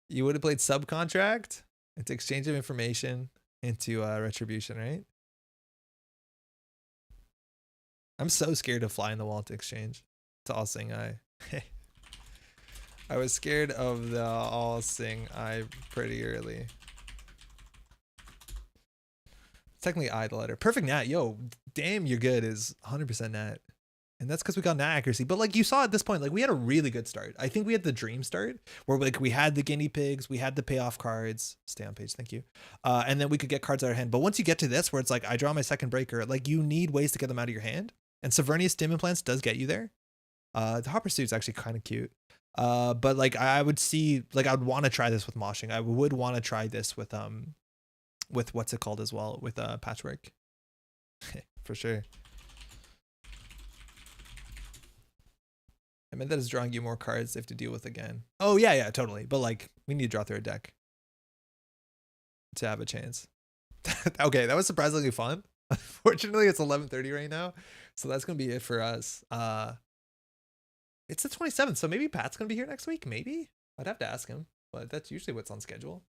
You would have played Subcontract. It's exchange of information into retribution, right? I'm so scared of flying the wall to exchange. To All Sing Eye. I was scared of the All Sing Eye pretty early. Technically I the letter. Perfect Nat. Yo, damn, you're good is 100% Nat. And that's because we got Nat accuracy. But like you saw at this point, like we had a really good start. I think we had the dream start where like we had the guinea pigs, we had the payoff cards. Stay on page, thank you. And then we could get cards out of our hand. But once you get to this where it's like I draw my second breaker, like you need ways to get them out of your hand. And Severnius Stim Implants does get you there. The Hopper Suit's actually kind of cute. But like I would see, like I would want to try this with moshing. I would want to try this with what's it called as well, with Patchwork. For sure. I meant that is drawing you more cards they have to deal with again. Oh yeah, totally. But like we need to draw through a deck to have a chance. Okay, that was surprisingly fun. Unfortunately, it's 11:30 right now, so that's gonna be it for us. It's the 27th, so maybe Pat's gonna be here next week. Maybe I'd have to ask him, but that's usually what's on schedule.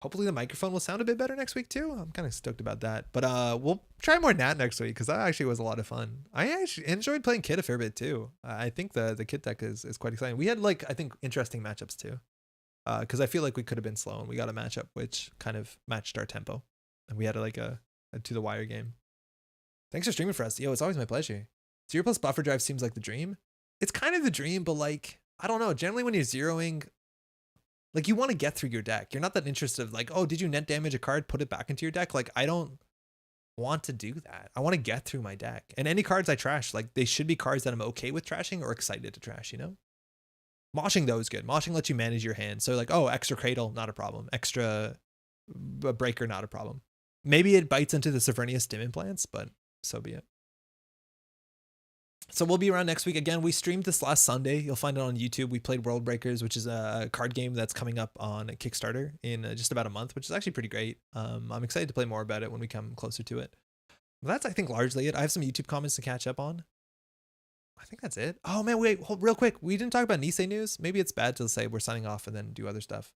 Hopefully the microphone will sound a bit better next week too. I'm kind of stoked about that. But we'll try more Nat next week because that actually was a lot of fun. I actually enjoyed playing Kit a fair bit too. I think the Kit deck is quite exciting. We had like I think interesting matchups too. Because I feel like we could have been slow and we got a matchup which kind of matched our tempo. And we had like a to the wire game. Thanks for streaming for us. Yo, it's always my pleasure. 0+ buffer drive seems like the dream. It's kind of the dream, but like, I don't know. Generally when you're zeroing, like you want to get through your deck. You're not that interested like, oh, did you net damage a card? Put it back into your deck. Like I don't want to do that. I want to get through my deck. And any cards I trash, like they should be cards that I'm okay with trashing or excited to trash, you know? Moshing though is good. Moshing lets you manage your hand. So like, oh, extra Cradle, not a problem. Extra Breaker, not a problem. Maybe it bites into the Severnius Stim Implants, but so be it. So we'll be around next week. Again, we streamed this last Sunday. You'll find it on YouTube. We played World Breakers, which is a card game that's coming up on Kickstarter in just about a month, which is actually pretty great. I'm excited to play more about it when we come closer to it. That's, I think, largely it. I have some YouTube comments to catch up on. I think that's it. Oh, man, wait, hold, real quick. We didn't talk about Nisei news. Maybe it's bad to say we're signing off and then do other stuff.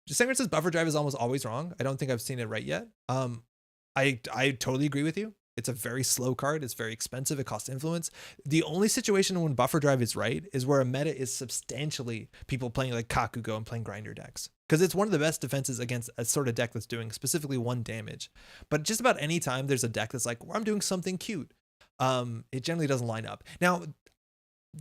Sanger says buffer drive is almost always wrong. I don't think I've seen it right yet. I totally agree with you. It's a very slow card. It's very expensive. It costs influence. The only situation when buffer drive is right is where a meta is substantially people playing like Kakugo and playing grinder decks. Because it's one of the best defenses against a sort of deck that's doing specifically 1 damage. But just about any time there's a deck that's like, well, I'm doing something cute, it generally doesn't line up. Now,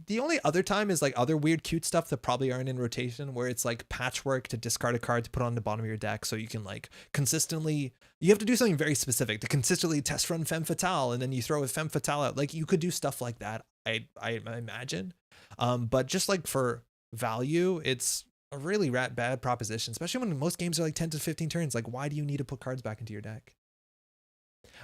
the only other time is like other weird cute stuff that probably aren't in rotation where it's like patchwork to discard a card to put on the bottom of your deck so you can like consistently, you have to do something very specific to consistently test run Femme Fatale and then you throw a Femme Fatale out. Like you could do stuff like that, I imagine. But just like for value, it's a really bad proposition, especially when most games are like 10 to 15 turns. Like why do you need to put cards back into your deck?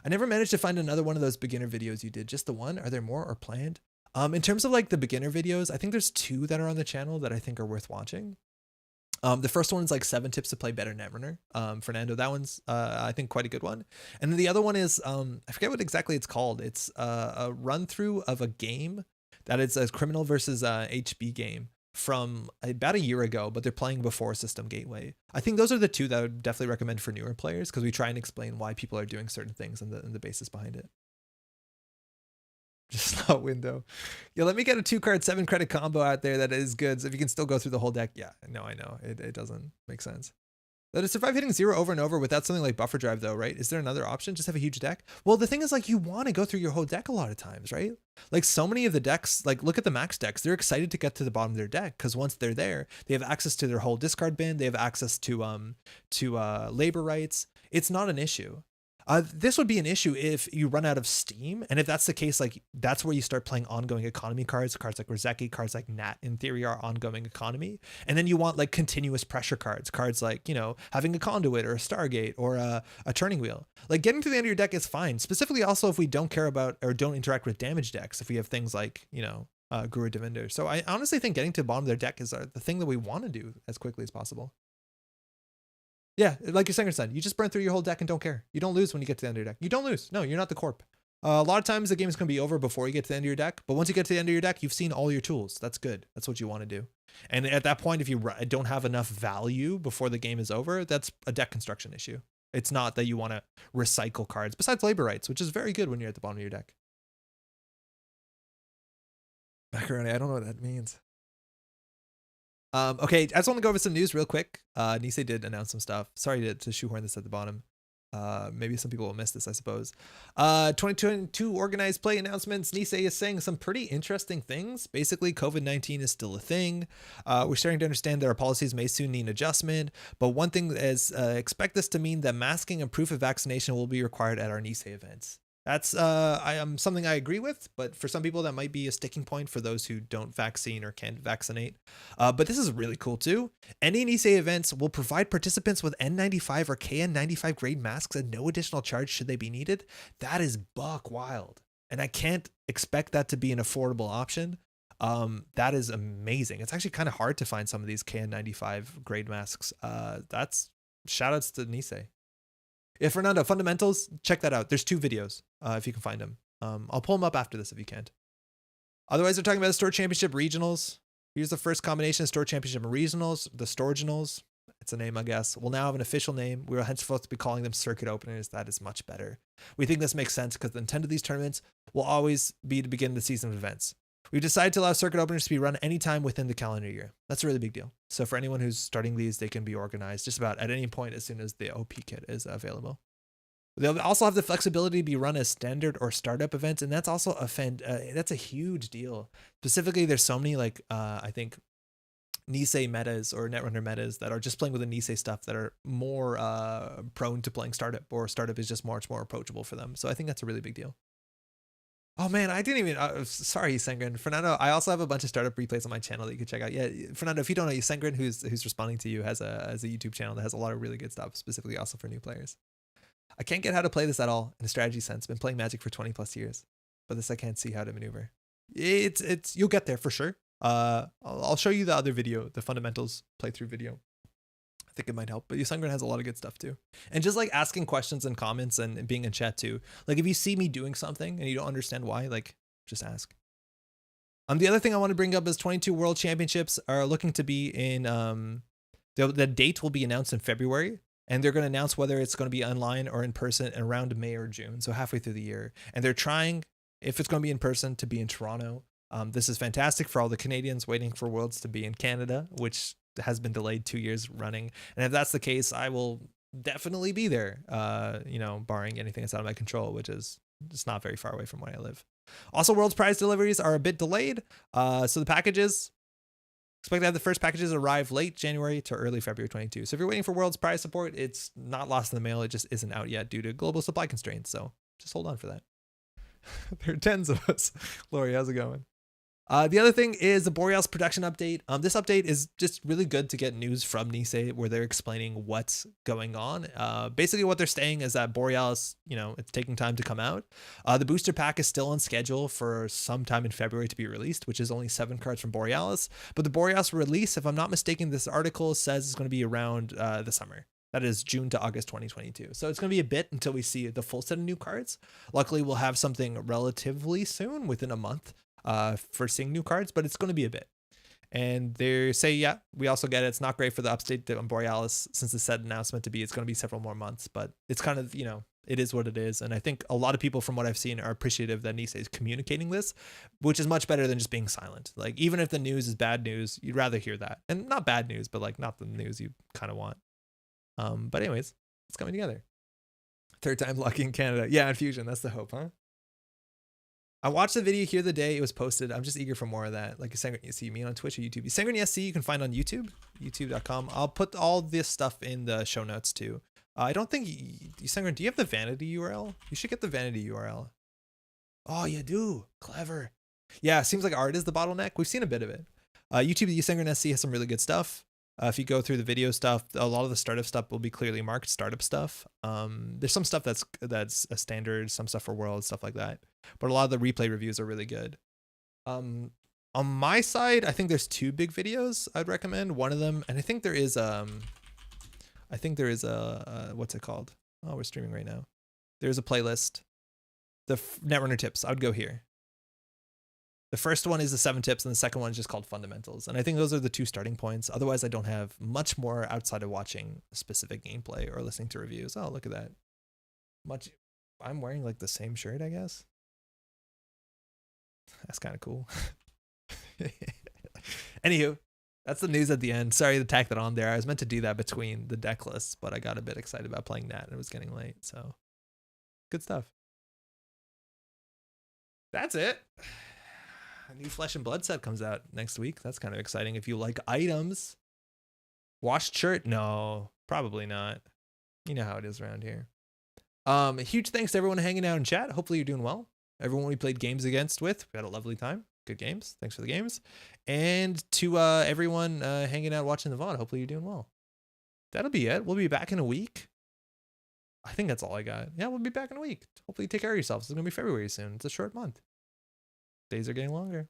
I never managed to find another one of those beginner videos you did. Just the one? Are there more or planned? In terms of like the beginner videos, I think there's 2 that are on the channel that I think are worth watching. The first one's like 7 tips to play better Netrunner. Fernando, that one's I think quite a good one. And then the other one is I forget what exactly it's called. It's a run through of a game that is a criminal versus HB game from about a year ago, but they're playing before System Gateway. I think those are the 2 that I would definitely recommend for newer players because we try and explain why people are doing certain things and the basis behind it. Just slot window. Yeah, let me get a 2-card 7-credit combo out there that is good. So if you can still go through the whole deck, yeah, no, I know it doesn't make sense. Let it survive hitting 0 over and over without something like buffer drive though, right? Is there another option? Just have a huge deck? Well, the thing is, like, you want to go through your whole deck a lot of times, right? Like, so many of the decks, like, look at the max decks. They're excited to get to the bottom of their deck because once they're there, they have access to their whole discard bin. They have access to labor rights. It's not an issue. This would be an issue if you run out of steam. And if that's the case, like, that's where you start playing ongoing economy cards. Cards like Rielle, cards like Gnat, in theory, are ongoing economy. And then you want like continuous pressure cards. Cards like, you know, having a conduit or a Stargate or a turning wheel. Like, getting to the end of your deck is fine. Specifically also if we don't care about or don't interact with damage decks. If we have things like, you know, Guru Devinder. So I honestly think getting to the bottom of their deck is the thing that we want to do as quickly as possible. Yeah, like your Singer said, you just burn through your whole deck and don't care. You don't lose when you get to the end of your deck. You don't lose. No, you're not the corp. A lot of times the game is going to be over before you get to the end of your deck. But once you get to the end of your deck, you've seen all your tools. That's good. That's what you want to do. And at that point, if you don't have enough value before the game is over, that's a deck construction issue. It's not that you want to recycle cards besides labor rights, which is very good when you're at the bottom of your deck. Macaroni, I don't know what that means. Okay, I just want to go over some news real quick. Nisei did announce some stuff. Sorry to shoehorn this at the bottom. Maybe some people will miss this, I suppose. 2022 organized play announcements. Nisei is saying some pretty interesting things. Basically, COVID-19 is still a thing. We're starting to understand that our policies may soon need adjustment. But one thing is, expect this to mean that masking and proof of vaccination will be required at our Nisei events. That's something I agree with, but for some people that might be a sticking point for those who don't vaccine or can't vaccinate. But this is really cool too. Any Nisei events will provide participants with N95 or KN95 grade masks at no additional charge should they be needed. That is buck wild. And I can't expect that to be an affordable option. That is amazing. It's actually kind of hard to find some of these KN95 grade masks. That's shout outs to Nisei. If Fernando, fundamentals, check that out. There's 2 videos if you can find them. I'll pull them up after this if you can't. Otherwise, they're talking about the Store Championship Regionals. Here's the first combination of Store Championship and Regionals. The Storginals, it's a name, I guess, will now have an official name. We will henceforth be calling them Circuit Openers. That is much better. We think this makes sense because the intent of these tournaments will always be to begin the season of events. We've decided to allow Circuit Openers to be run anytime within the calendar year. That's a really big deal. So for anyone who's starting these, they can be organized just about at any point as soon as the OP kit is available. They'll also have the flexibility to be run as standard or startup events, and that's also that's a huge deal. Specifically, there's so many like I think Nisei metas or Netrunner metas that are just playing with the Nisei stuff that are more prone to playing startup, or startup is just much more approachable for them. So I think that's a really big deal. Oh man, I didn't even, sorry, Sengren. Fernando, I also have a bunch of startup replays on my channel that you can check out. Yeah, Fernando, if you don't know, Sengren, who's responding to you, has a YouTube channel that has a lot of really good stuff, specifically also for new players. I can't get how to play this at all in a strategy sense. Been playing Magic for 20 plus years, but this I can't see how to maneuver. It's you'll get there for sure. I'll show you the other video, the fundamentals playthrough video. I think it might help, but Sungren has a lot of good stuff too. And just like asking questions and comments and being in chat too. Like if you see me doing something and you don't understand why, like just ask. The other thing I want to bring up is 22 World Championships are looking to be in, the date will be announced in February. And they're going to announce whether it's going to be online or in person around May or June, so halfway through the year. And they're trying, if it's going to be in person, to be in Toronto. This is fantastic for all the Canadians waiting for Worlds to be in Canada, which has been delayed 2 years running. And if that's the case, I will definitely be there, barring anything that's out of my control, which is just not very far away from where I live. Also, Worlds prize deliveries are a bit delayed. So the packages, expect to have the first packages arrive late January to early February 22. So if you're waiting for World's prize support, it's not lost in the mail. It just isn't out yet due to global supply constraints. So just hold on for that. There are tens of us. Lori, how's it going? The other thing is the Borealis production update. This update is just really good to get news from Nisei where they're explaining what's going on. Basically what they're saying is that Borealis, it's taking time to come out. The booster pack is still on schedule for sometime in February to be released, which is only 7 cards from Borealis. But the Borealis release, if I'm not mistaken, this article says it's going to be around the summer. That is June to August 2022. So it's going to be a bit until we see the full set of new cards. Luckily, we'll have something relatively soon, within a month, for seeing new cards, but it's going to be a bit. And they say, yeah, we also get it. It's not great for the update on Borealis since the said announcement to be it's going to be several more months, but it's kind of, it is what it is. And I think a lot of people from what I've seen are appreciative that Nisei is communicating this, which is much better than just being silent. Like, even if the news is bad news, you'd rather hear that. And not bad news, but like not the news you kind of want. But anyways, it's coming together. Third time lucky in Canada. Yeah, Infusion. That's the hope, huh? I watched the video here the day it was posted. I'm just eager for more of that. Like, you see me on Twitch or YouTube. Sanguine SC you can find on YouTube, youtube.com. I'll put all this stuff in the show notes too. I don't think Sanguine, do you have the vanity URL? You should get the vanity URL. Oh, you do. Clever. Yeah, seems like art is the bottleneck. We've seen a bit of it. YouTube, Sanguine SC has some really good stuff. If you go through the video stuff, a lot of the startup stuff will be clearly marked startup stuff. There's some stuff that's a standard, some stuff for world, stuff like that. But a lot of the replay reviews are really good. On my side, I think there's two big videos I'd recommend. One of them, and I think there is a what's it called? Oh, we're streaming right now. There's a playlist. The Netrunner tips. I would go here. The first one is the 7 tips, and the second one is just called fundamentals. And I think those are the two starting points. Otherwise, I don't have much more outside of watching specific gameplay or listening to reviews. Oh, look at that. I'm wearing like the same shirt, I guess. That's kind of cool. Anywho, that's the news at the end. Sorry to tack that on there. I was meant to do that between the deck lists, but I got a bit excited about playing Gnat and it was getting late. So good stuff. That's it. A new Flesh and Blood set comes out next week. That's kind of exciting. If you like items. Washed shirt? No, probably not. You know how it is around here. Huge thanks to everyone hanging out in chat. Hopefully you're doing well. Everyone we played games against with, we had a lovely time. Good games. Thanks for the games. And to everyone hanging out watching the VOD, hopefully you're doing well. That'll be it. We'll be back in a week. I think that's all I got. Yeah, we'll be back in a week. Hopefully you take care of yourselves. It's going to be February soon. It's a short month. Days are getting longer.